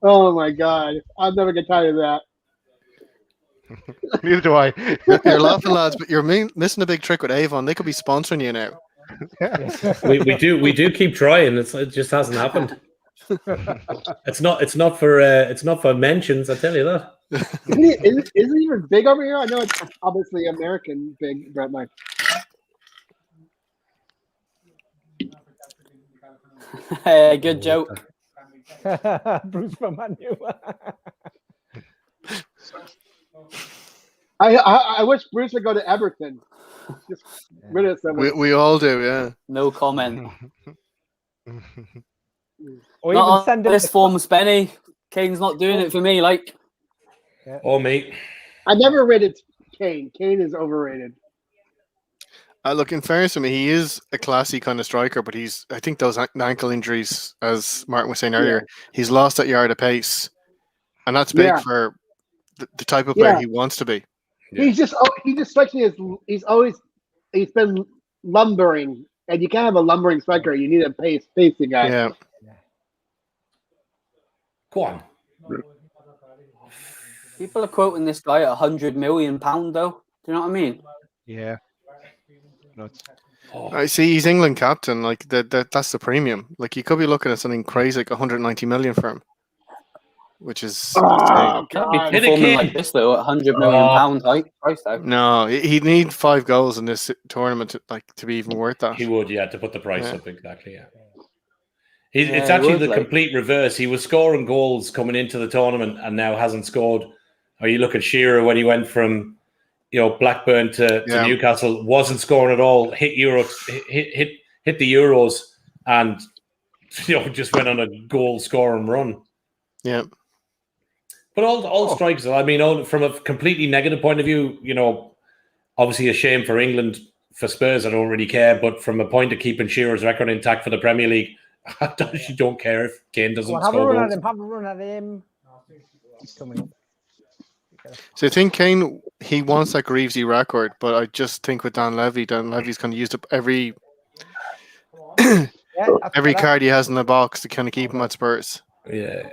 Oh my God! I'll never get tired of that. Neither do I. You're laughing, lads, but you're missing a big trick with Avon. They could be sponsoring you now. we do keep trying. It just hasn't happened. It's not for mentions. I tell you that. Is it even big over here? I know it's obviously American big, but like. Hey, good joke. Bruce from Manu. I wish Bruce would go to Everton. Just rid of someone. We all do, yeah. No comment. Or Not even on send him this form, Spenny. Kane's not doing it for me. Like, Oh, mate. I never rated Kane. Kane is overrated. Look, in fairness to me, he is a classy kind of striker, but I think those ankle injuries, as Martin was saying earlier, he's lost that yard of pace. And that's big for the type of player he wants to be. Yeah. He just strikes me as he's been lumbering, and you can't have a lumbering striker. You need a pacing guy. Yeah. Go on. people are quoting this guy at £100 million, though. Do you know what I mean? Yeah. Nuts. I see he's England captain. Like that's the premium. Like you could be looking at something crazy like 190 million for him, which is Can't be performing like this though at £100 million price tag. no. He'd need 5 goals in this tournament to be even worth that. He would, to put the price up exactly. Yeah. It's he actually would, the complete reverse. He was scoring goals coming into the tournament and now hasn't scored. Or you look at Shearer when he went from Blackburn to Newcastle, wasn't scoring at all, hit the Euros and just went on a goal scoring run. Yeah. But all strikers, I mean, from a completely negative point of view, obviously a shame for England. For Spurs, I don't really care. But from a point of keeping Shearer's record intact for the Premier League, I actually don't care if Kane doesn't score Have a run goals. at him. Have a run at him. He's coming up. So I think Kane he wants that Greavesy record, but I just think with Dan Levy's kind of used up every card he has in the box to kind of keep him at Spurs. Yeah.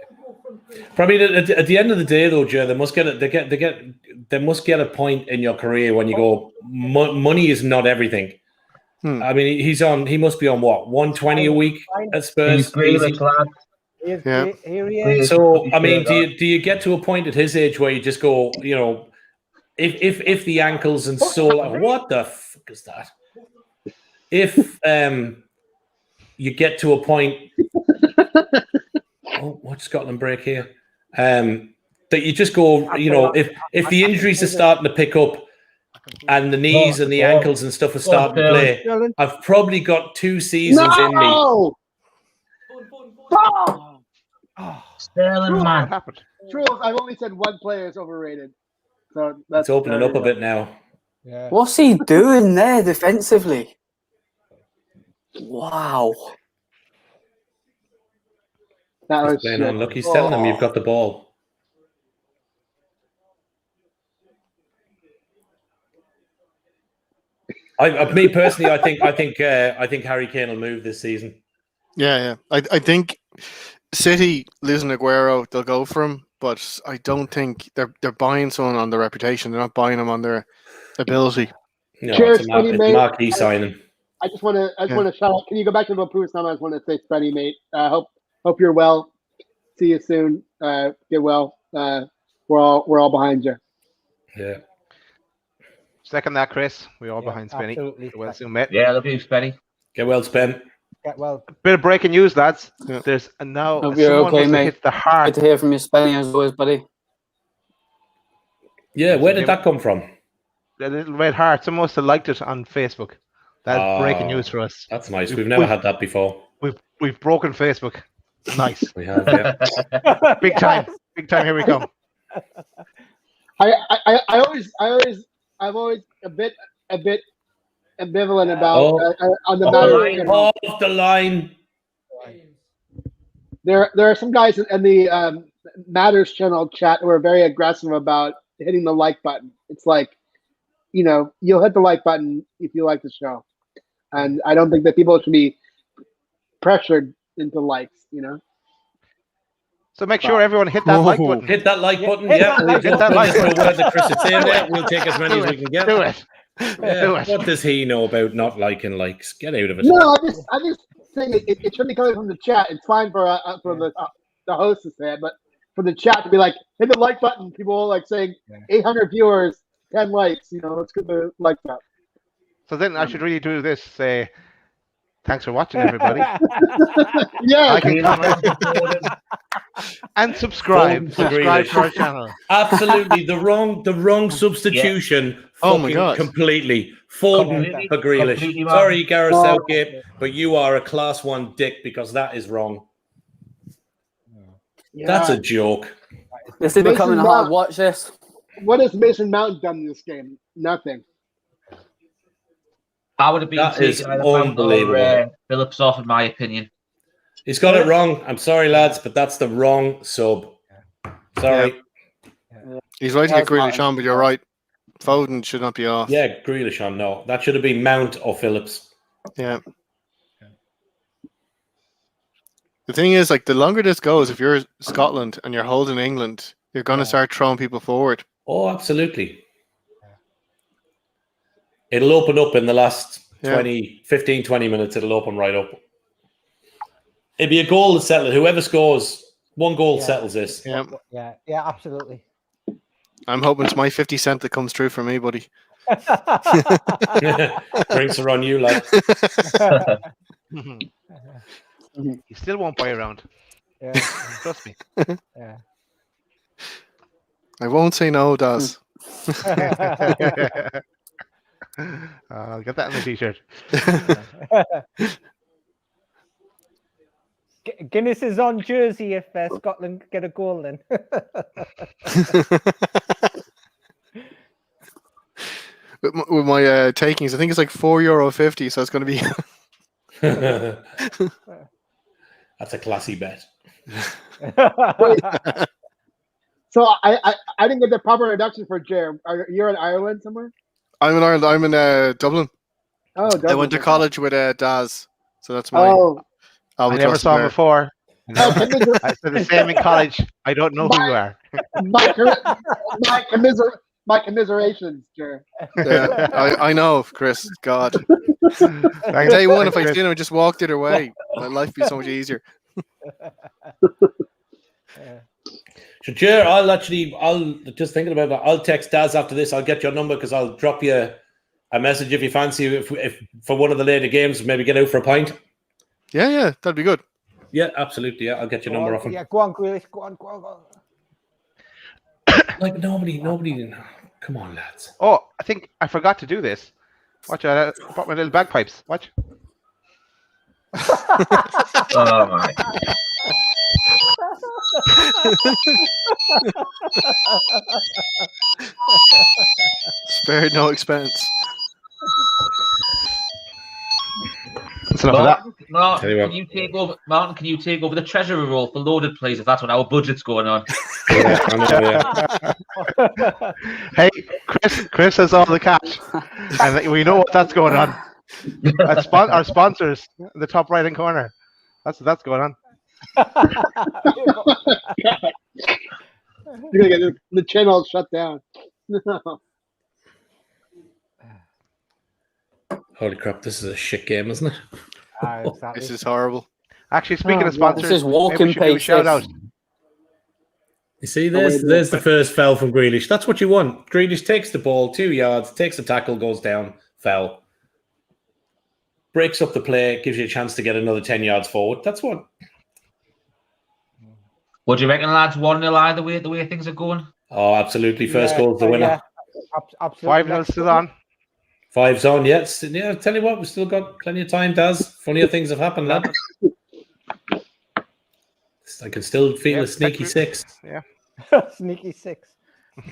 Probably at the end of the day, though, Joe, they must get a point in your career when you go, money is not everything. I mean, he must be on what, 120 a week at Spurs. Here he is. So I mean, do you get to a point at his age where you just go, you know, if the ankles and sole, what the fuck is that? If you get to a point, watch Scotland break here, that you just go, you know, if the injuries are starting to pick up and the knees and the ankles and stuff are starting to play, I've probably got 2 seasons in me. Sterling, man. What happened? Truls, I've only said one player is overrated. So that's It's opening up a bit now. Yeah. What's he doing there defensively? Wow. That was Playing on. Look, he's telling him you've got the ball. Me personally, I think Harry Kane will move this season. Yeah. I think City losing Aguero, they'll go for him, but I don't think they're buying someone on their reputation. They're not buying him on their ability. No, Cheers, it's Spenny, a mate. marquee signing. I just want to shout out. Can you go back to the Pooh's number? I just want to say, Spenny, mate. Hope you're well. See you soon. Get well. We're all behind you. Yeah. Second that, Chris. We're all behind Spenny. Absolutely. Well soon, mate. Yeah, love you, Spenny. Get well, Spen. Get well. Bit of breaking news, lads. Yeah. There's now Hope you're someone okay, must have mate. hit the heart. Good to hear from you, Spenny, as always, buddy. Yeah, where did that come from? The little red heart. Someone must have liked it on Facebook. That's breaking news for us. That's nice. We've never had that before. We've broken Facebook. Nice. We have, yeah. Big time. Big time. Here we go. I'm always a bit ambivalent about on the matter. Off the line. There are some guys in the Matters channel chat who are very aggressive about hitting the like button. It's like, you know, you'll hit the like button if you like the show, and I don't think that people should be pressured into likes. You know. So make sure everyone hit that like button. Hit that like button. Hit Yeah. that like Hit that like button. That Chris is saying there. We'll take as many as we can get. Do it. Yeah. Do it. What does he know about not liking likes? Get out of it. No, I just think it shouldn't be coming from the chat. It's fine for the host to say it, but for the chat to be like, hit the like button. People like saying 800 viewers, 10 likes. You know, let's get the likes up. So then I should really do this. Say, thanks for watching, everybody. Yeah. Like and comment. And subscribe. Subscribe to our channel. Absolutely the wrong substitution. Oh my God. Completely. Foden for Grealish. Sorry, Gareth Southgate, but you are a class 1 dick because that is wrong. That's a joke. This is becoming hard. Watch this. What has Mason Mount done in this game? Nothing. I would have been That is taken by the man unbelievable. for Phillips off, in my opinion. He's got it wrong. I'm sorry, lads, but that's the wrong sub. Sorry. He's right to get Grealish on, but you're right. Foden should not be off. Yeah, Grealish on. No, that should have been Mount or Phillips. Yeah. The thing is, like, the longer this goes, if you're Scotland and you're holding England, you're going to start throwing people forward. Oh, absolutely. It'll open up in the last 15, 20 minutes. It'll open right up. It'd be a goal to settle it. Whoever scores, one goal settles this. Yeah, absolutely. I'm hoping it's my 50 cent that comes through for me, buddy. Drinks are on you, lad. You still won't buy around. Yeah. Trust me. Yeah. I won't say no, Daz. I'll get that in the t-shirt. Guinness is on jersey if Scotland get a goal then. With my takings, I think it's like €4.50, so it's going to be. That's a classy bet. So I didn't get the proper introduction for Jer. You're in Ireland somewhere? I'm in Ireland. I'm in Dublin. Oh, Dublin. I went to college with Daz, so that's my. Oh, I never saw him there. before. oh commiser- I said the same in college. I don't know who you are. my commiserations, Jer. Yeah, I know, Chris. God. Thanks, Day one, if thanks, I Chris. seen him, I just walked the other way. My life would be so much easier. So, Jer, I'll just thinking about that. I'll text Daz after this. I'll get your number because I'll drop you a message if you fancy if for one of the later games, maybe get out for a pint. Yeah, that'd be good. Yeah, absolutely. Yeah, I'll get your number off him. Yeah, go on, Grealish. Go on. Like nobody. Come on, lads. Oh, I think I forgot to do this. Watch out! I brought my little bagpipes. Watch. Oh my. Spared no expense. That's enough of that. Martin, Tell you what. can you take over? Martin, can you take over the treasurer role for Loaded, please? If that's what our budget's going on. Yeah, I know, yeah. Hey, Chris has all the cash, and we know what that's going on. Our sponsors, in the top right hand corner. That's going on. You're gonna get the channel shut down. Holy crap! This is a shit game, isn't it? Exactly. This is horrible. Actually, speaking of This sponsors, is walking maybe we should do a pace. shout out. You see, there's the first foul from Grealish. That's what you want. Grealish takes the ball 2 yards, takes the tackle, goes down, foul. Breaks up the play, gives you a chance to get another 10 yards forward. That's what. What do you reckon, lads? 1-0 either way, the way things are going? Oh, absolutely. First goal's the winner. Absolutely. 5-0 still on. 5's on, yes. Yeah, tell you what, we've still got plenty of time, Daz. Funnier things have happened, lad. I can still feel a sneaky 6. Yeah. Sneaky 6. Do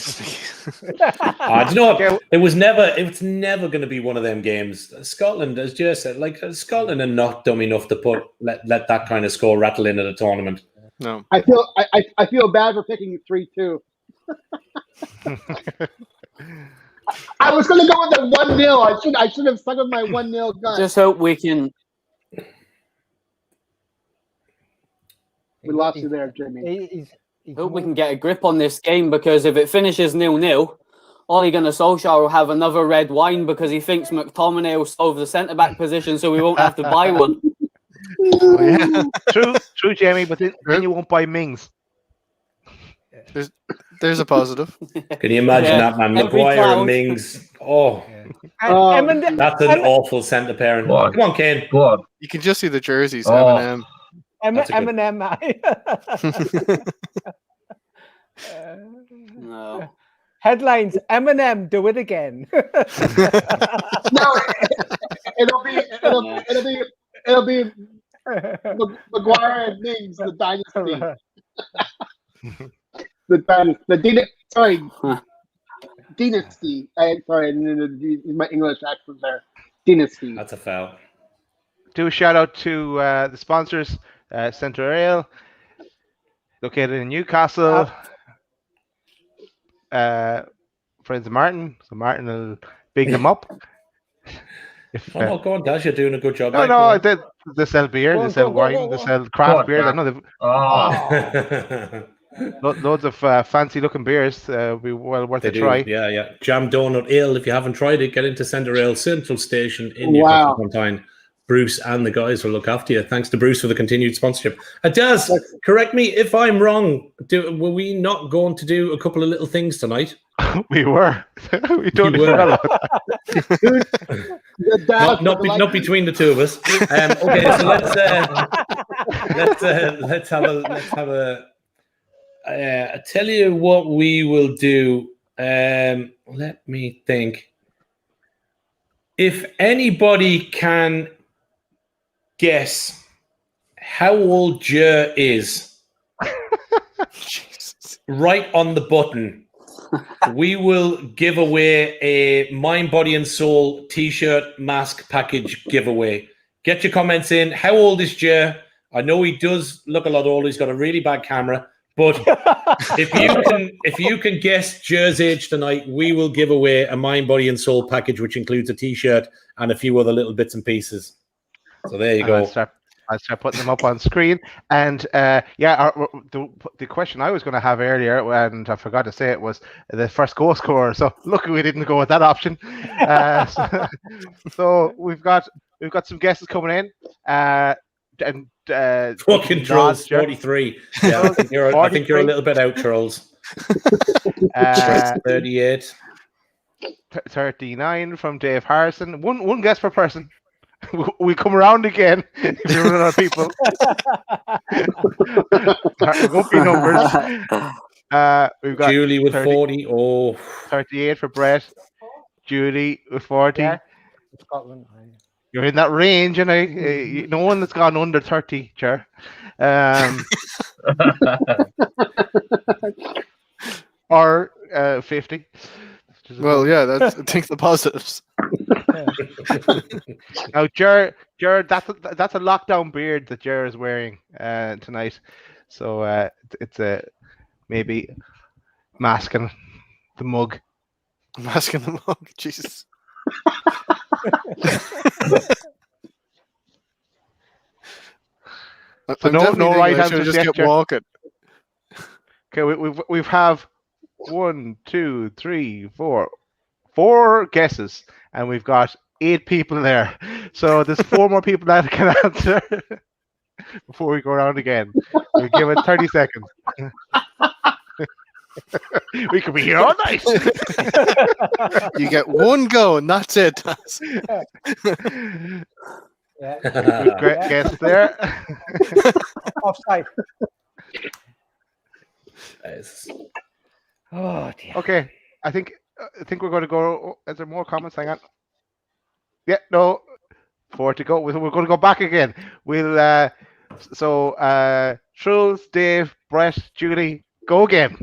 you know what? It's never going to be one of them games. Scotland, as Jer said, Scotland are not dumb enough to let that kind of score rattle in at a tournament. No. I feel bad for picking 3-2. I was gonna go with the 1-0. I should have stuck with my 1-0 gun. Just hope we can. We lost you there, Jimmy. He's Hope we can get a grip on this game, because if it finishes 0-0, Ole Gunnar Solskjaer will have another red wine because he thinks McTominay will solve the centre back position, so we won't have to buy one. Oh, yeah. True, Jamie, but then you won't buy Mings. There's a positive. Can you imagine that, man? Every Maguire cloud. and Mings. Oh, Eminem. that's an awful centre pairing. Go on. Come on, Kane. Go on. You can just see the jerseys. Oh. Eminem. That's a good- Eminem. No. Headlines: Eminem, do it again. No, it'll be Maguire and Mings, the dynasty. Dynasty. Sorry, my English accent there. Dynasty. That's a foul. Do a shout out to the sponsors, Centre Ale, located in Newcastle. Friends of Martin, so Martin will big them up. Oh, go on, Daz. You're doing a good job. No, they sell beer, they sell wine, they sell craft beer. I know they've Oh, loads of fancy looking beers. Be well worth They a do. try. Yeah. Jam Donut Ale. If you haven't tried it, get into Centre Ale Central Station in Wow. Newcastle upon Tyne. Bruce and the guys will look after you. Thanks to Bruce for the continued sponsorship. Daz, correct me if I'm wrong. Were we not going to do a couple of little things tonight? We were. We totally were. forgot about that. Not between the two of us. Okay, so let's have a. I tell you what we will do. Let me think. If anybody can guess how old Jer is, right on the button, we will give away a Mind, Body and Soul t-shirt mask package giveaway. Get your comments in. How old is Jer? I know he does look a lot older. He's got a really bad camera. But if you can guess Jer's age tonight, we will give away a Mind, Body, and Soul package, which includes a T-shirt and a few other little bits and pieces. So there you go. I'll start putting them up on screen. And the question I was going to have earlier, and I forgot to say it, was the first goal scorer. So lucky we didn't go with that option. So we've got some guesses coming in. Fucking Trolls 43. Yeah, I think you're a little bit out, Trolls. 38. 39 from Dave Harrison. One guess per person. We come around again if you run out of people. It won't be numbers. We've got Julie with 40. 38 for Brett. Julie with 40. Yeah. Scotland. You're in that range, and no one that's gone under 30, Cher. Or 50. Well, yeah, I think the positives. Now, Ger, that's a lockdown beard that Ger is wearing tonight. So it's maybe masking the mug. Masking the mug, Jesus. So no right answer. Just kept walking. Okay, we have 1, 2, 3, 4 guesses, and we've got 8 people there. So there's 4 more people that can answer before we go around again. We give it 30 seconds. We could be here all night. You get one go, and that's it. Good guess there. Offside. Oh dear. Okay, I think we're going to go. Is there more comments? Hang on. Yeah, no, 4 to go. We're going to go back again. We'll Truls, Dave, Brett, Julie, go again.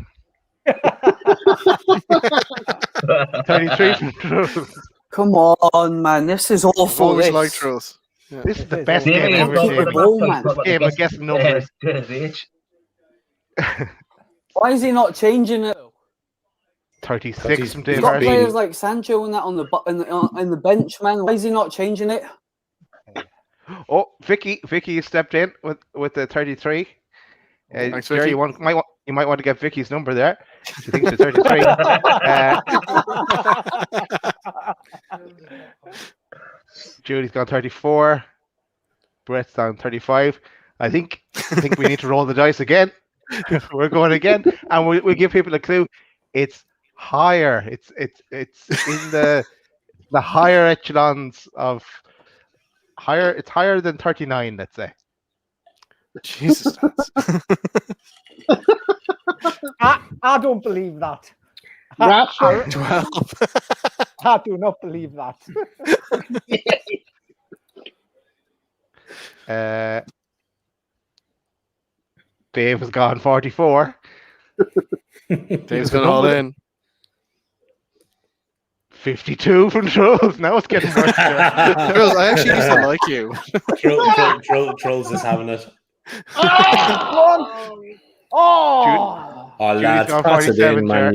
33 from Truls. Come on, man. This is awful. Always like Truls. Yeah. This is the best game ever. Game of guessing numbers. Why is he not changing it? 36 from He's Dave got Hardy. players like Sancho and that on the bench, man. Why is he not changing it? Oh, Vicky stepped in with the 33. Thanks, Jerry, Vicky. you might want to get Vicky's number there. She thinks it's 33. Julie's gone 34. Brett's down 35. I think we need to roll the dice again. We're going again, and we give people a clue. It's higher. It's in the higher echelons of higher. It's higher than 39. Let's say. Jesus. I don't believe that. Rapture. 12. I do not believe that. Dave has gone 44. Dave's going all in. 52 from Trolls. Now it's getting worse. Trolls, I actually used to like you. Trolls is having it. Oh, lads, gone pass it 47, in, man.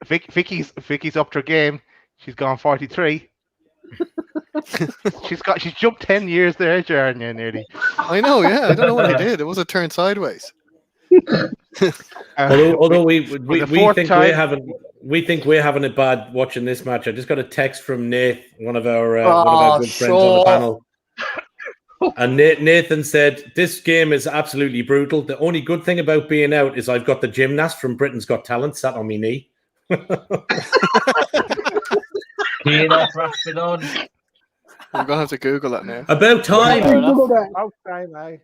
Vicky's upped her game. She's gone 43. She's jumped 10 years there, Jeremy, nearly. I know, yeah. I don't know what I did. It was a turn sideways. Although we think we're having it bad watching this match. I just got a text from Nate, one of our good friends on the panel. And Nathan said, this game is absolutely brutal. The only good thing about being out is I've got the gymnast from Britain's Got Talent sat on my knee. I'm going to have to Google that now. About time. aye.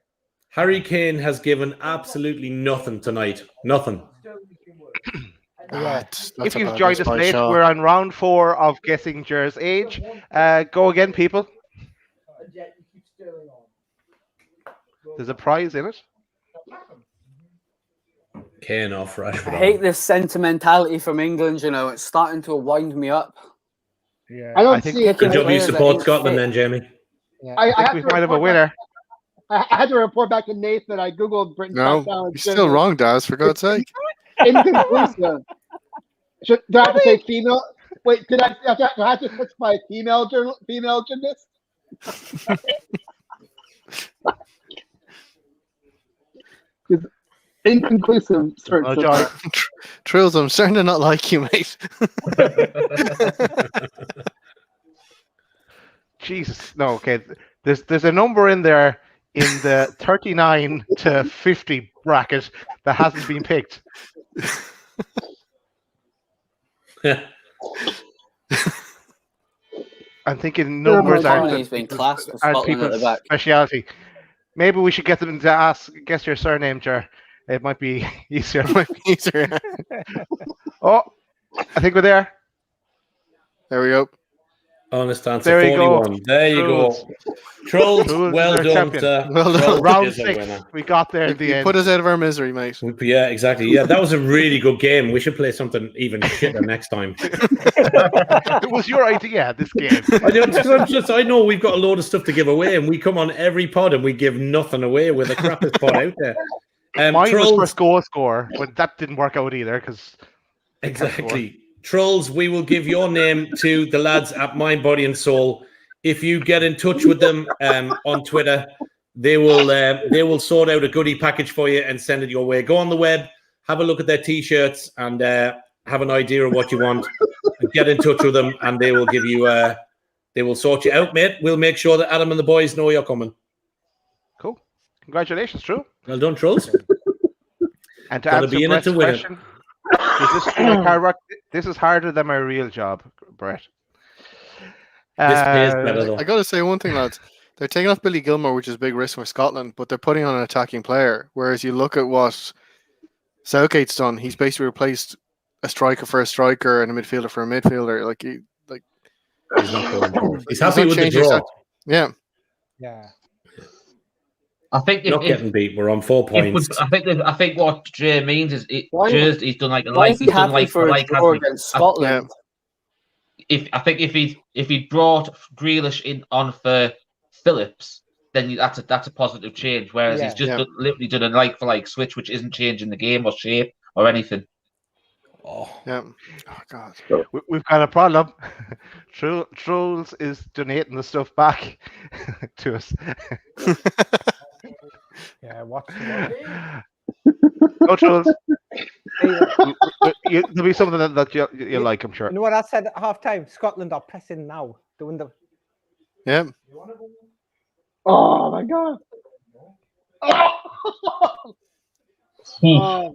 Harry Kane has given absolutely nothing tonight. Nothing. If you've joined us late, we're on round 4 of guessing Jer's age. Go again, people. There's a prize in it. Kane off Rashford. I hate this sentimentality from England. You know, it's starting to wind me up. Yeah, I don't see it. Good job you support Scotland then, Jamie. Yeah. I think we might have a winner. I had to report back to Nathan. I googled Britain. No, you're still wrong, Daz. For God's sake. Inconclusive. Do I have to say female? Wait, do I have to specify female gymnast? Inconclusive search. Oh, John. Trills, I'm starting to not like you, mate. Jesus, no. Okay, there's a number in there in the 39 to 50 bracket that hasn't been picked. I'm thinking numbers He's been classed for aren't Scotland at the people's back. speciality. Maybe we should get them to guess your surname, Jar. It might be easier. Oh, I think we're there. There we go. Honest answer, There you go. 41. There you Trolls. go. Trolls, Trolls well are done, champion. sir. Well done. Trolls Round is a 6. winner. We got there at the You end. put us out of our misery, mate. Yeah, exactly. Yeah, that was a really good game. We should play something even shitter next time. It was your idea, this game. I know we've got a load of stuff to give away, and we come on every pod and we give nothing away with the crappiest pod out there. Mine Trolls, was for score, but that didn't work out either because exactly. Trolls, we will give your name to the lads at Mind, Body and Soul. If you get in touch with them on Twitter, they will sort out a goodie package for you and send it your way. Go on the web, have a look at their t-shirts, and have an idea of what you want. Get in touch with them, and they will give you. They will sort you out, mate. We'll make sure that Adam and the boys know you're coming. cool. Congratulations, Drew. Well done, Trolls. And to Gotta answer be in it Brett's to win it. question, does this feel like hard work? This is harder than my real job, Brett. This pays better though. I got to say one thing, lads. They're taking off Billy Gilmore, which is a big risk for Scotland, but they're putting on an attacking player. Whereas you look at what Southgate's done, he's basically replaced a striker for a striker and a midfielder for a midfielder. He's not going for it. He's happy with the changing draw. Yeah. Yeah. I think Not getting beat. We're on 4 points. I think what Jay means is Why- he's done like a Why like is he he's done happy like for a like draw hasn't he? against Scotland? If he brought Grealish in on for Phillips, then that's a positive change. Whereas he's just literally done a like for like switch, which isn't changing the game or shape or anything. Oh. Yeah. Oh, God. We've got a problem. Trolls is donating the stuff back to us. Yeah, what's Go Trolls. There'll be something that you like, I'm sure. You know what I said at half time? Scotland are pressing now, doing the. Yeah. Oh my god. Oh,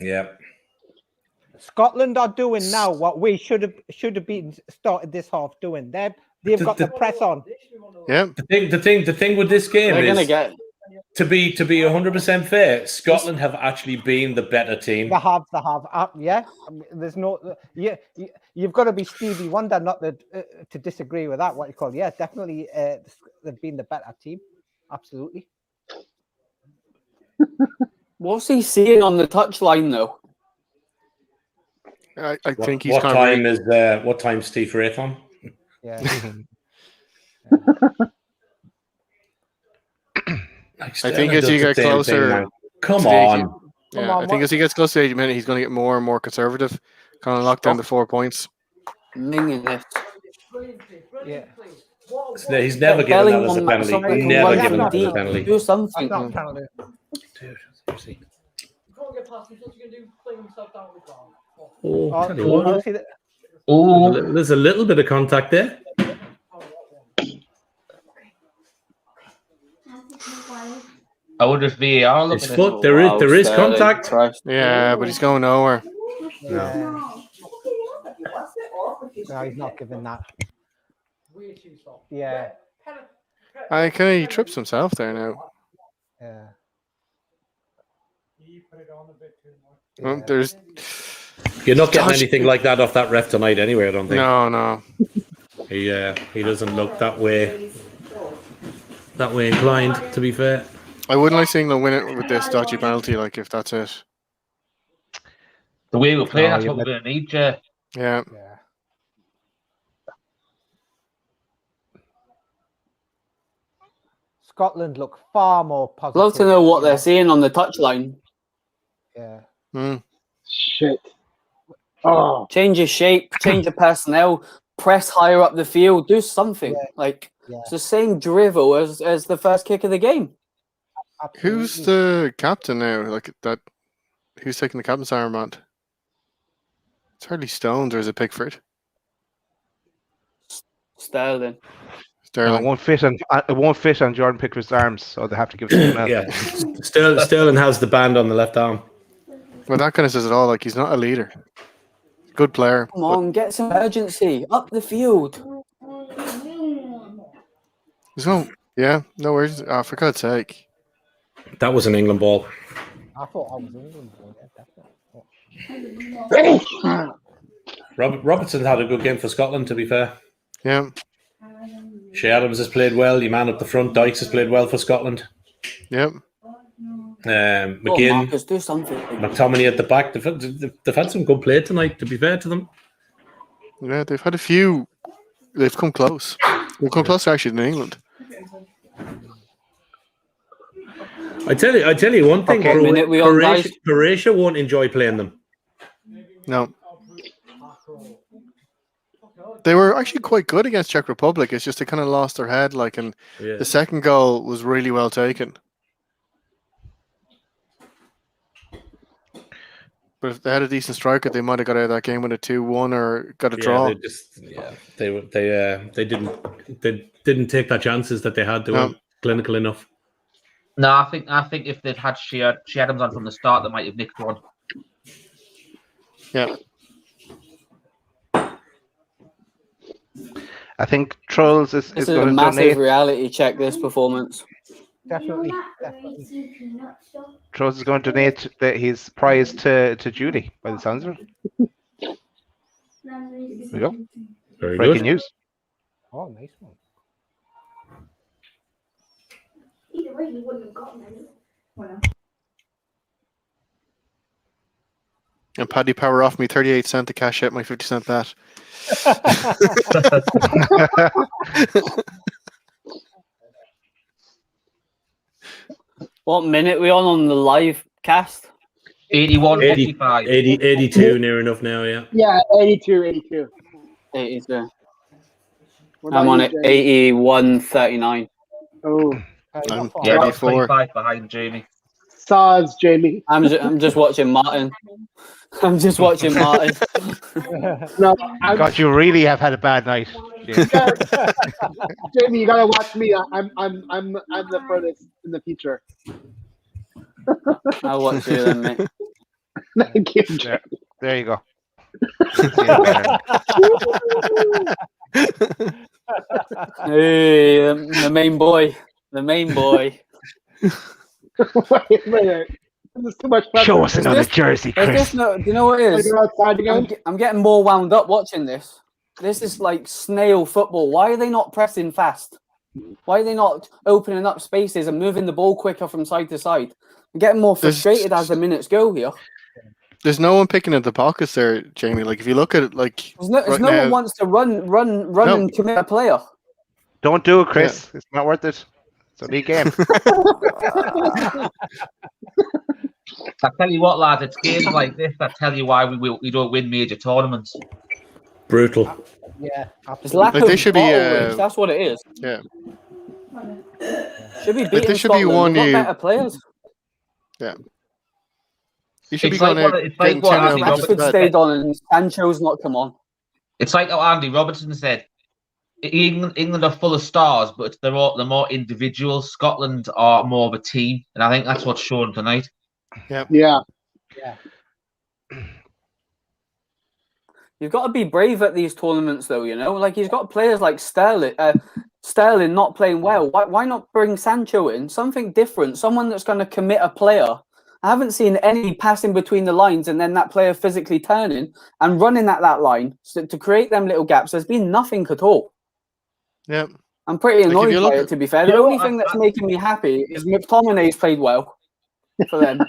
Yeah. Scotland are doing now what we should have been started this half doing. They've got the press on. Yeah. The thing with this game They're is gonna get. to be 100% fair. Scotland have actually been the better team. They have. Yeah, I mean, there's no. Yeah, you've got to be Stevie Wonder not to disagree with that. What you call? Yeah, definitely. They've been the better team. Absolutely. What's he seeing on the touchline though? I think he's What kind time of. is what time's Steve Wraith on? Yeah. I think as you get closer, Come to on. the- Come yeah, on, I think as he gets closer to 80 minutes, he's going to get more and more conservative. Kind of lock down the 4 points. Minging it. Yeah. He's never given that as a penalty. Never given that as a Do penalty. something. That's not a penalty. Oh, tell you what. Honestly, Oh, There's a little bit of contact there. I wonder if VAR His looking at foot. There is contact. Yeah, but he's going nowhere. no, he's not giving that. Yeah. I kind he trips himself there now. Yeah. Well, there's You're not getting anything like that off that ref tonight, anyway. I don't think. no. He doesn't look that way inclined. To be fair. I wouldn't like seeing them win it with this dodgy penalty. Like if that's it. the way we're playing. No, That's you what we're going to need, Jay. Yeah. Yeah. Scotland look far more positive. Love to know what they're seeing on the touchline. Yeah. Shit. Oh, Change your shape, change your personnel, press higher up the field, do something. It's the same drivel as the first kick of the game. Who's the captain now? Like that? Who's taking the captain's armband? It's hardly Stones, or is it Pickford? Sterling. Sterling. It won't fit on Jordan Pickford's arms, so they have to give it to someone else. Yeah, Sterling has the band on the left arm. Well, that kind of says it all. Like, he's not a leader. Good player. Come on, get some urgency up the field. There's no worries. Oh, for God's sake. That was an England ball. I thought I was England. Yeah, Robertson had a good game for Scotland, to be fair. Yeah. Shea Adams has played well. Your man up the front, Dykes, has played well for Scotland. Yep. McGinn, Marcus, do something. McTominay at the back. They've had some good play tonight, to be fair to them. Yeah, they've had a few. They've come close. They've come closer actually than England. I tell you one thing. Croatia won't enjoy playing them. No. They were actually quite good against Czech Republic. It's just they kind of lost their head, and the second goal was really well taken. But if they had a decent striker, they might have got out of that game with a 2-1 or got a draw. They didn't take their chances that they had. They weren't clinical enough. No, I think if they'd had Shea Adams on from the start, they might have nicked one. Yeah. I think Trolls is This is going a to massive donate. reality check, this performance. Definitely. Trolls is going to donate his prize to Judy, by the sounds of it. There we go. Very Breaking good. news. Oh, nice one. Either way, he wouldn't have gotten any. Well, And Paddy Power off me 38 cent to cash out my 50 cent bet. What minute we on the live cast? 81, 55. 82 near enough now, yeah. yeah, 82. 82. What I'm about on you, it. Jamie? 81.39. Oh, I'm Yeah, about 34. 25 behind Jamie. Soz, Jamie. I'm just watching Martin. I'm just watching Martin. No, God, you really have had a bad night. James. Jamie, you gotta watch me. I'm the furthest in the future. I'll watch you then, mate. Thank you, Jamie. There you go. Hey, the main boy. The main boy. Wait a minute. This is too much pressure. Show us another jersey, There's Chris. this do you know what it Wanna is? go outside again? I'm getting more wound up watching this. This is like snail football. Why are they not pressing fast? Why are they not opening up spaces and moving the ball quicker from side to side? I'm getting more frustrated as the minutes go here. There's no one picking at the pockets there, Jamie. Like, if you look at it, like, There's no right no now- one wants to run No. and commit a player. Don't do it, Chris. It's not worth it. It's a big game. I tell you what, lads, it's games like this that tell you why we don't win major tournaments. Brutal. Yeah, It's lack Like, of they should be, bottle reach, that's what it is. yeah. Should be Like, they beating should be Scotland. one We've got you- better players. You should It's be like going out what- it's like getting what 10 Andy out of Rashford bed. stayed on and Sancho's not come on. It's like how Andy Robertson said. England are full of stars, but they're more individuals. Scotland are more of a team, and I think that's what's shown tonight. Yeah. You've got to be brave at these tournaments, though. You know, like he's got players like Sterling. Sterling not playing well. Why not bring Sancho in? Something different. Someone that's going to commit a player. I haven't seen any passing between the lines and then that player physically turning and running at that line to create them little gaps. There's been nothing at all. Yeah. I'm pretty Like, if annoyed you by look it, at- to be fair. The only thing that's making me happy is McTominay's played well for them.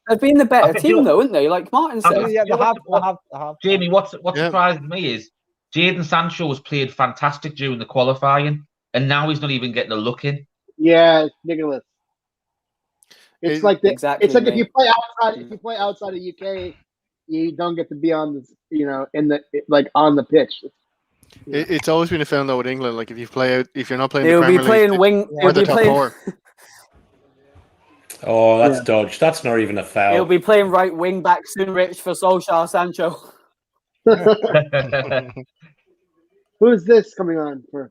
They've been the better team, though, haven't they? Like Martin said. yeah, they have. Jamie, what Yeah. surprised me is Jadon Sancho was played fantastic during the qualifying, and now he's not even getting a look in. Yeah, it's ridiculous. It's like exactly, it's like if mate. you play outside of UK, you don't get to be on this, in the on the pitch. It's always been a film though with England. Like if you're not playing the He'll be Premier playing League, wing. or He'll the be top playing. four. Oh, that's dodge. That's not even a foul. He'll be playing right wing back soon, Rich, for Solskjaer Sancho. Who's this coming on for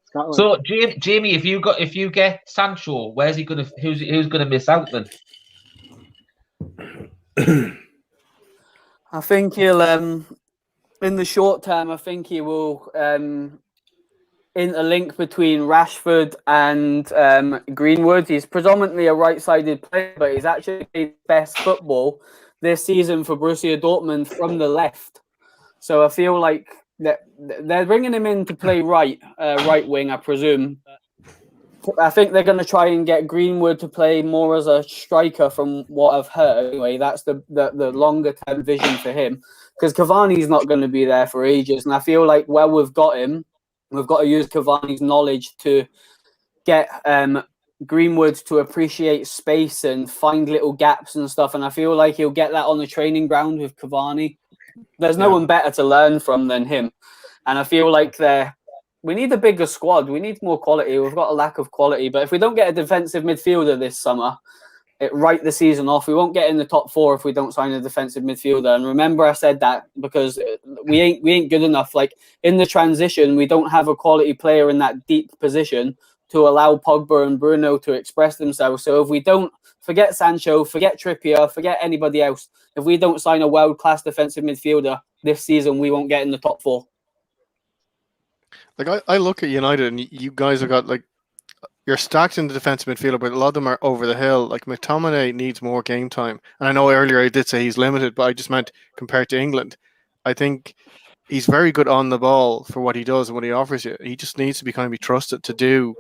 Scotland? So, Jamie, if you get Sancho, where's he gonna? Who's gonna miss out then? I think he'll, in the short term, I think he will interlink between Rashford and Greenwood. He's predominantly a right-sided player, but he's actually played best football this season for Borussia Dortmund from the left. So I feel like they're bringing him in to play right wing, I presume. I think they're going to try and get Greenwood to play more as a striker, from what I've heard. Anyway, that's the longer term vision for him, because Cavani's not going to be there for ages, and I feel like we've got him, we've got to use Cavani's knowledge to get Greenwood to appreciate space and find little gaps and stuff. And I feel like he'll get that on the training ground with Cavani. There's no one better to learn from than him, and I feel like we need a bigger squad. We need more quality. We've got a lack of quality. But if we don't get a defensive midfielder this summer, write the season off. We won't get in the top four if we don't sign a defensive midfielder. And remember, I said that because we ain't good enough. Like in the transition, we don't have a quality player in that deep position to allow Pogba and Bruno to express themselves. So if we don't, forget Sancho, forget Trippier, forget anybody else, if we don't sign a world-class defensive midfielder this season, we won't get in the top four. Like I look at United and you guys have got you're stacked in the defensive midfielder, but a lot of them are over the hill. Like McTominay needs more game time. And I know earlier I did say he's limited, but I just meant compared to England. I think he's very good on the ball for what he does and what he offers you. He just needs to be trusted to do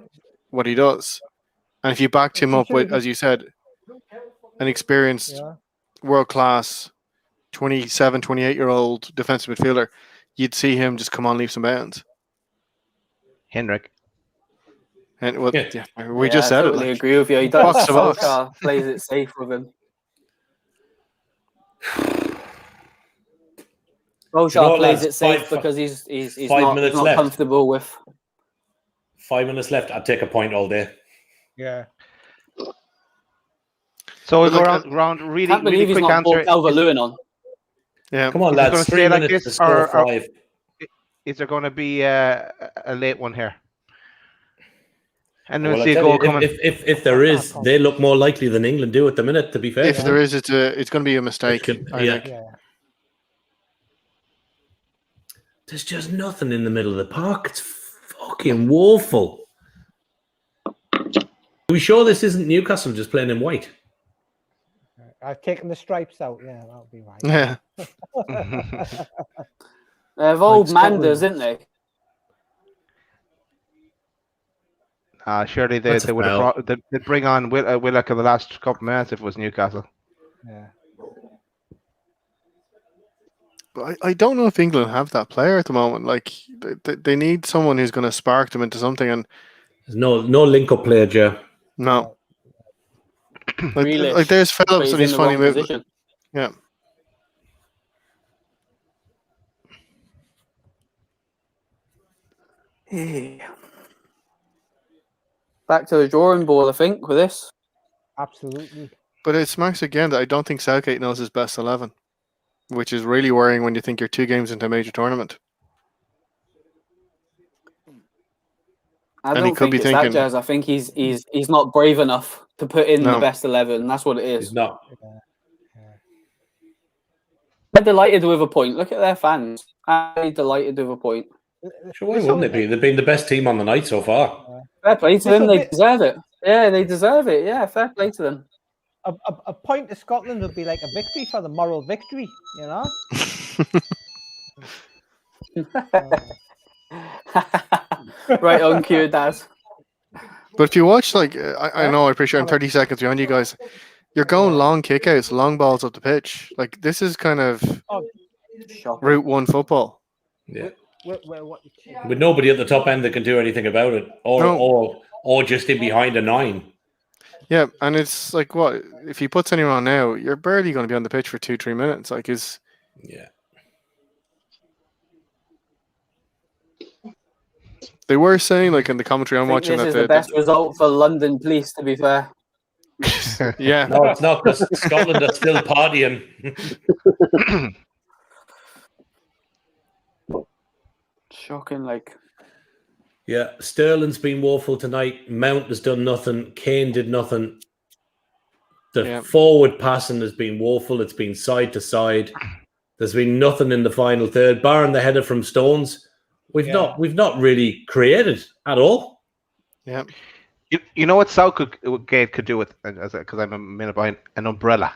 what he does. And if you backed him up with, as you said, an experienced world-class 27, 28-year-old defensive midfielder, you'd see him just come on leaps and bounds. Henrik. And we just said I it. totally agree with you. He does. Box to box. Solskjaer plays it safe with him. Solskjaer plays it safe because he's not comfortable with. 5 minutes left. I'd take a point all day. Yeah. So we'll go around really quick answer. Calvert-Lewin on. Yeah. Come on, lads. 3 minutes to score 5. Is there going to be a late one here? And we'll Well, see a goal coming. If there is, they look more likely than England do at the minute, to be fair. If there is, it's going to be a mistake. I think. There's just nothing in the middle of the park. It's fucking woeful. Are we sure this isn't Newcastle just playing in white? I've taken the stripes out. Yeah, that'll be right. Yeah. They've old Manders, isn't they? Surely they would have they'd bring on Willock in the last couple of minutes if it was Newcastle. Yeah. But I don't know if England have that player at the moment. Like they need someone who's going to spark them into something. And there's no link-up player, Joe. No. like there's Phillips and he's funny moving. Yeah. Back to the drawing board, I think, with this. Absolutely. But it smacks again that I don't think Southgate knows his best 11, which is really worrying when you think you're 2 games into a major tournament. I don't think it's that, Jazz. I think he's not brave enough to put in the best 11. That's what it is. He's not. They're delighted with a point. Look at their fans. I'm delighted with a point. Sure, why wouldn't they be? They've been the best team on the night so far. Fair play to them. They deserve it. Yeah, they deserve it. Yeah, fair play to them. A point to Scotland would be like a victory for the moral victory, you know? Right on cue, Daz. But if you watch, I know, I appreciate I'm 30 seconds behind you guys. You're going long kickouts, long balls up the pitch. Like, this is kind of Route 1 football. Yeah. With nobody at the top end that can do anything about it, or just in behind a 9. Yeah, and it's like, what if he puts anyone on now? You're barely going to be on the pitch for 2-3 minutes. Like, yeah. They were saying, like, in the commentary I'm watching, this that is the best result for London Police, to be fair. Yeah. No, it's not, because Scotland are still partying. Shocking, like. Yeah, Sterling's been woeful tonight. Mount has done nothing. Kane did nothing. The forward passing has been woeful. It's been side to side. There's been nothing in the final third, barring the header from Stones. We've not really created at all. Yeah. You know what Southgate could do with, because I'm a minute behind, an umbrella.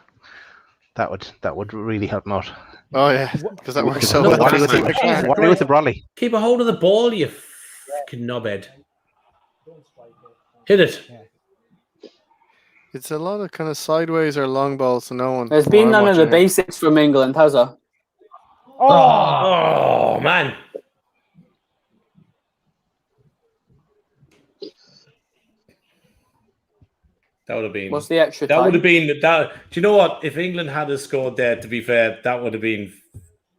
That would really help him out. Oh yeah, because that works so What well. do you with the Bradley? Keep a hold of the ball, you fucking knobhead. Hit it. It's a lot of kind of sideways or long balls to no one. There's been none of the basics from England, has there? Oh man. That would have been. What's the extra time? That would have been that. Do you know what? If England had scored there, to be fair, that would have been.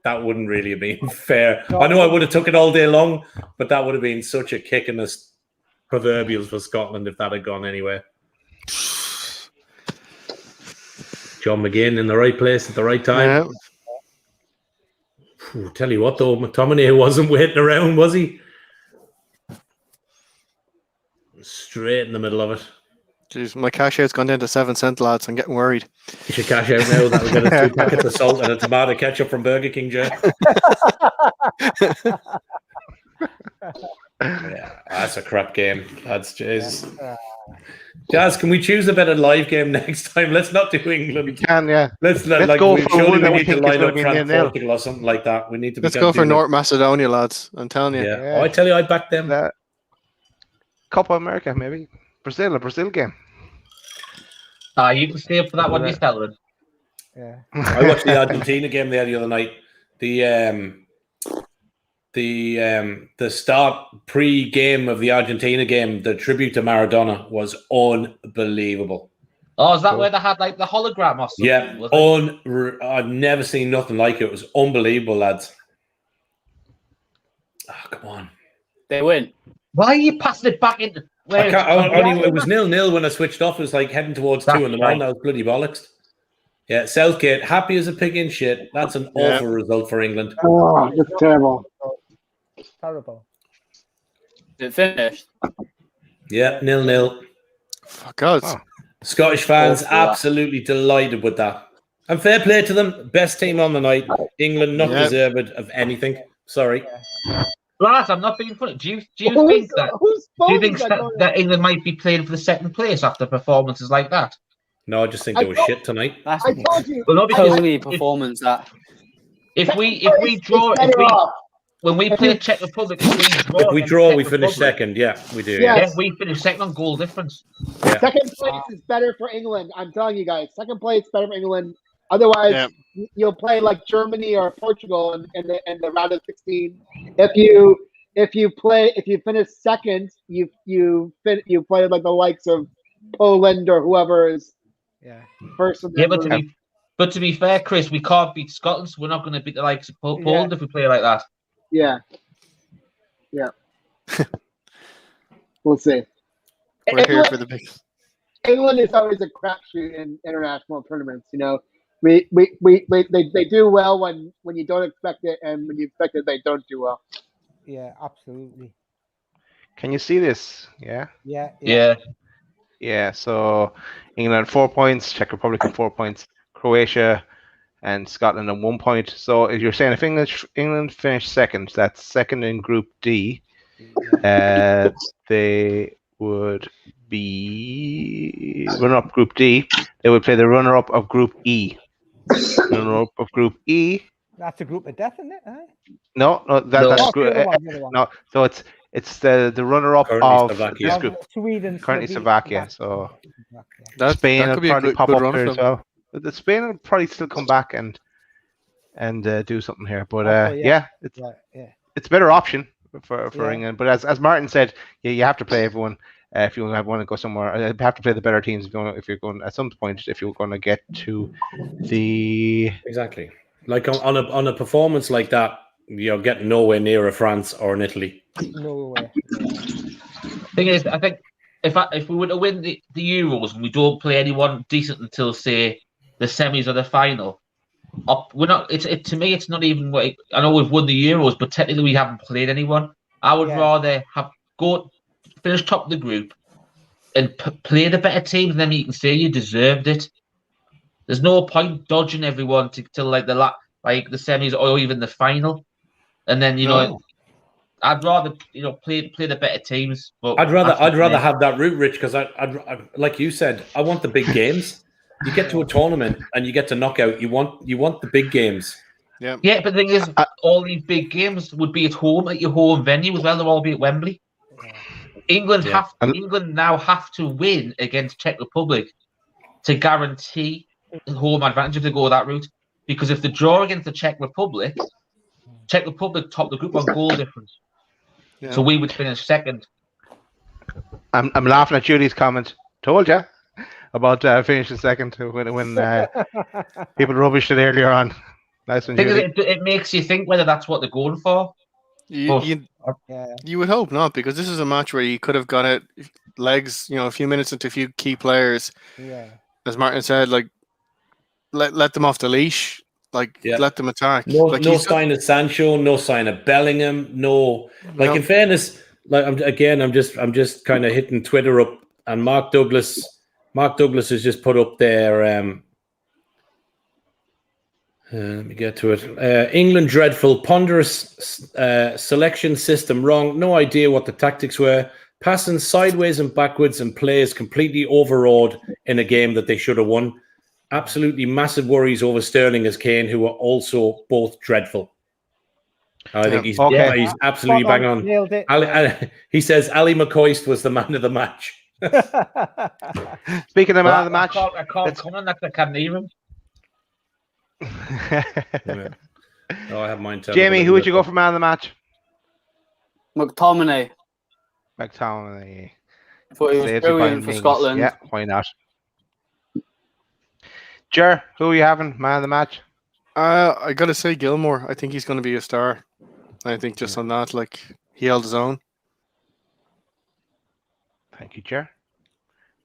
That wouldn't really have been fair. I know I would have took it all day long, but that would have been such a kick in the proverbials for Scotland if that had gone anywhere. John McGinn in the right place at the right time. Yeah. Tell you what, though, McTominay wasn't waiting around, was he? Straight in the middle of it. Jeez, my cash out's gone down to 7 cents, lads. I'm getting worried. You should cash out now. That will get us 2 packets of salt and a tomato ketchup from Burger King, Joe. Yeah, that's a crap game. That's Jesus. Jazz, can we choose a better live game next time? Let's not do England. We can, yeah. Let's go for one that we need to think line is up going to be Portugal or something like that. We need to. Let's go for North Macedonia, lads. I'm telling you. Yeah. Oh, I tell you, I back them. Copa America, maybe. A Brazil game. You can stay up for that one yourself. Yeah. I watched the Argentina game there the other night. The start pre-game of the Argentina game, the tribute to Maradona was unbelievable. Oh, is that where they had like the hologram or something? Yeah, I've never seen nothing like it. It was unbelievable, lads. Oh, come on. They win. Why are you passing it back into? It was 0-0 when I switched off. It was like heading towards 2 in the morning. That was bloody bollocks. Yeah, Southgate, happy as a pig in shit. That's an awful result for England. Oh, it's terrible. Terrible. Is it finished? Yeah, 0-0. Fuck God. Scottish fans absolutely delighted with that. And fair play to them. Best team on the night. England not deserved of anything. Sorry. Lads, I'm not being funny. Do you think that England might be playing for the second place after performances like that? No, I just think they were shit tonight. That's I told you. Well, no, because totally performance that. If we draw, when we play Czech Republic, if we draw, we finish second. Yeah, we do. Yes. Yeah, we finish second on goal difference. Yeah. Second place is better for England. I'm telling you guys, second place is better for England. Otherwise, you'll play like Germany or Portugal in the round of 16. If you finish second, you play like the likes of Poland or whoever is first. But to be fair, Chris, we can't beat Scotland, so we're not going to beat the likes of Poland if we play like that. Yeah. We'll see. We're here for the big. England is always a crapshoot in international tournaments. You know, they do well when you don't expect it, and when you expect it, they don't do well. Yeah, absolutely. Can you see this? Yeah. Yeah. So England 4 points, Czech Republic 4 points, Croatia and Scotland on 1 point. So if you're saying if England finished second, that's second in Group D. They would be runner-up Group D. They would play the runner-up of Group E. Runner-up of Group E. That's a group of death, isn't it? No, that's group. No, so it's the runner-up of this group. Sweden, currently Slovakia. So that Spain will could be a probably good pop up run here for as them. well. But the Spain will probably still come back and do something here. But it's a better option for Yeah. England. But as Martin said, you have to play everyone if you want to go somewhere. You have to play the better teams if you're going at some point if you're going to get to the Exactly. Like on a performance like that, you're getting nowhere near a France or an Italy. No way. Thing is, I think if we were to win the Euros and we don't play anyone decent until say the semis or the final, we're not. To me, it's not even. I know we've won the Euros, but technically we haven't played anyone. I would rather finish top of the group and play the better teams, and then you can say you deserved it. There's no point dodging everyone till like the semis or even the final, and then I'd rather play the better teams. But I'd rather have that route, Rich, because I like you said, I want the big games. You get to a tournament and you get to knockout. You want the big games. Yeah. Yeah, but the thing is, all these big games would be at home at your home venue as well. They'll all be at Wembley. England now have to win against Czech Republic to guarantee home advantage if they go that route. Because if they draw against the Czech Republic top the group on goal difference. Yeah. So we would finish second. I'm laughing at Julie's comment. Told you about finishing second when people rubbished it earlier on. Nice one, Julie. It makes you think whether that's what they're going for. You would hope not, because this is a match where you could have got it legs, a few minutes into a few key players. Yeah. As Martin said, like let them off the leash. Let them attack. No sign of Sancho, no sign of Bellingham, in fairness, I'm just kind of hitting Twitter up, and Mark Douglas has just put up there. Let me get to it. England dreadful, ponderous selection system wrong. No idea what the tactics were. Passing sideways and backwards, and players completely overawed in a game that they should have won. Absolutely massive worries over Sterling as Kane, who are also both dreadful. I think he's absolutely bang on. Nailed it. He says Ali McCoist was the man of the match. Speaking of man of the match, I can't comment that I can't hear him. I have mine. Jamie, who would you go for man of the match? McTominay. I thought he was brilliant for Scotland. Yeah, why not? Jer, who are you having man of the match? I gotta say Gilmore. I think he's going to be a star. I think just on that, he held his own. Thank you, Jer.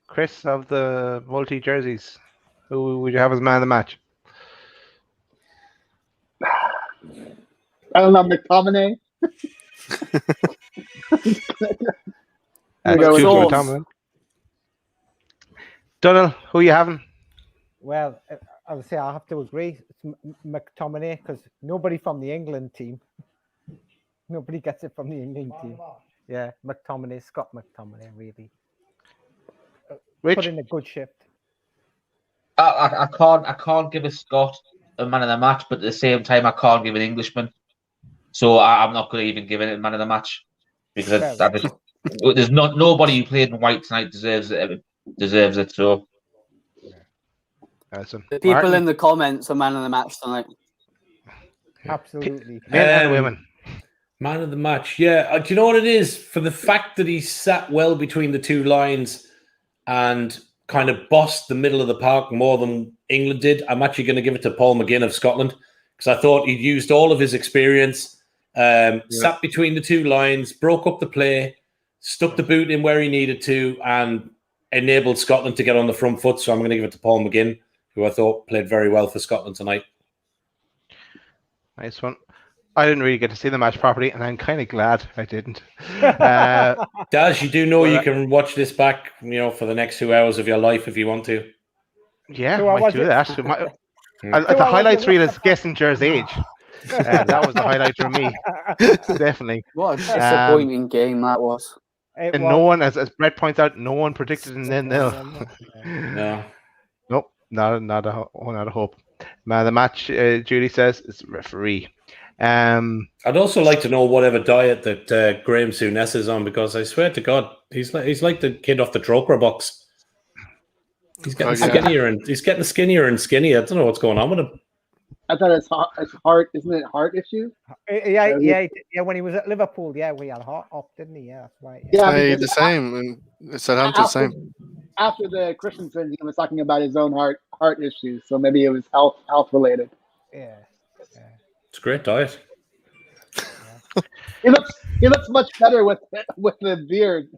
Chris, of the multi jerseys, who would you have as man of the match? I don't know, McTominay. Donald, who are you having? Well, I would say I have to agree. It's McTominay, because nobody from the England team. Nobody gets it from the England team. Yeah, McTominay, Scott McTominay, really. Rich? Put in a good shift. I can't give a Scot a man of the match, but at the same time, I can't give an Englishman. So I'm not going to even give it a man of the match, because there's nobody who played in white tonight deserves it. So. The people in the comments are man of the match tonight. Absolutely. Men and women. Man of the match. Yeah. Do you know what it is? For the fact that he sat well between the two lines and kind of bossed the middle of the park more than England did, I'm actually going to give it to Paul McGinn of Scotland, because I thought he'd used all of his experience, sat between the two lines, broke up the play, stuck the boot in where he needed to, and enabled Scotland to get on the front foot. So I'm going to give it to Paul McGinn, who I thought played very well for Scotland tonight. Nice one. I didn't really get to see the match properly, and I'm kind of glad I didn't. Daz, you do know you can watch this back, for the next 2 hours of your life if you want to. Yeah, I might do that. The highlights reel is guessing Jer's age. That was the highlight for me. Definitely. What a disappointing game that was. And no one, as Brett points out, no one predicted an 0-0. No. Nope, not a hope. Man of the match, Julie says, is referee. I'd also like to know whatever diet that Graham Souness is on, because I swear to God, he's like the kid off the Troker box. He's getting skinnier and skinnier. I don't know what's going on with him. I thought it's heart. Isn't it heart issue? Yeah. When he was at Liverpool, we had heart op, didn't he? Yeah, that's right. Yeah, Hey, because the same. And Southampton, the same. after the Christensen, he was talking about his own heart issues. So maybe it was health related. Yeah. It's a great diet. He looks much better with the beard.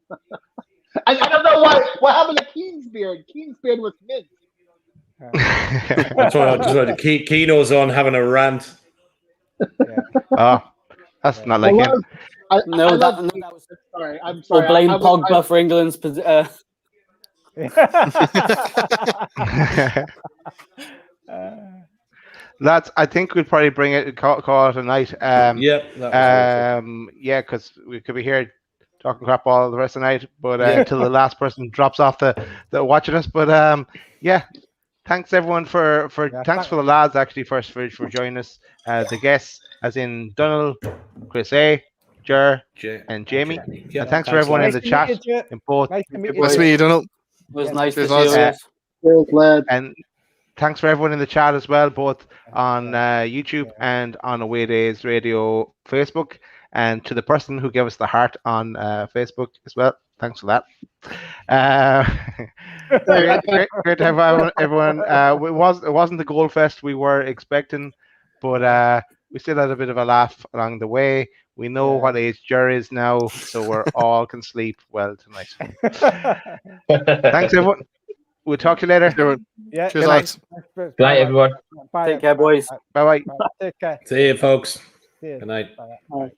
I don't know what happened to Keane's beard. Keane's beard was mint. That's what Keno's on having a rant. Oh, that's not like him. That was. Sorry, I'm We'll sorry. blame Pogba for England's. Lads, I think we'll probably bring it call it a night. Yep. Because we could be here talking crap all the rest of the night, but until the last person drops off the watching us. But thanks everyone for thanks for the lads actually first for joining us. The guests, as in Donald, Chris A, Jer, and Jamie. Yeah, and thanks for everyone in the chat in both. Nice to meet you. Nice to meet you, Donald. It was nice to Cheers, see lads. you. And thanks for everyone in the chat as well, both on YouTube and on Away Days Radio Facebook. And to the person who gave us the heart on Facebook as well, thanks for that. Great to have everyone. It wasn't the goal fest we were expecting, but we still had a bit of a laugh along the way. We know what age Jer is now, so we're all can sleep well tonight. Thanks everyone. We'll talk to you later. Yeah. Cheers, lads. Good night, everyone. Bye. Take care, boys. Bye bye. Take care. See you, folks. See you. Good night. Bye. All right.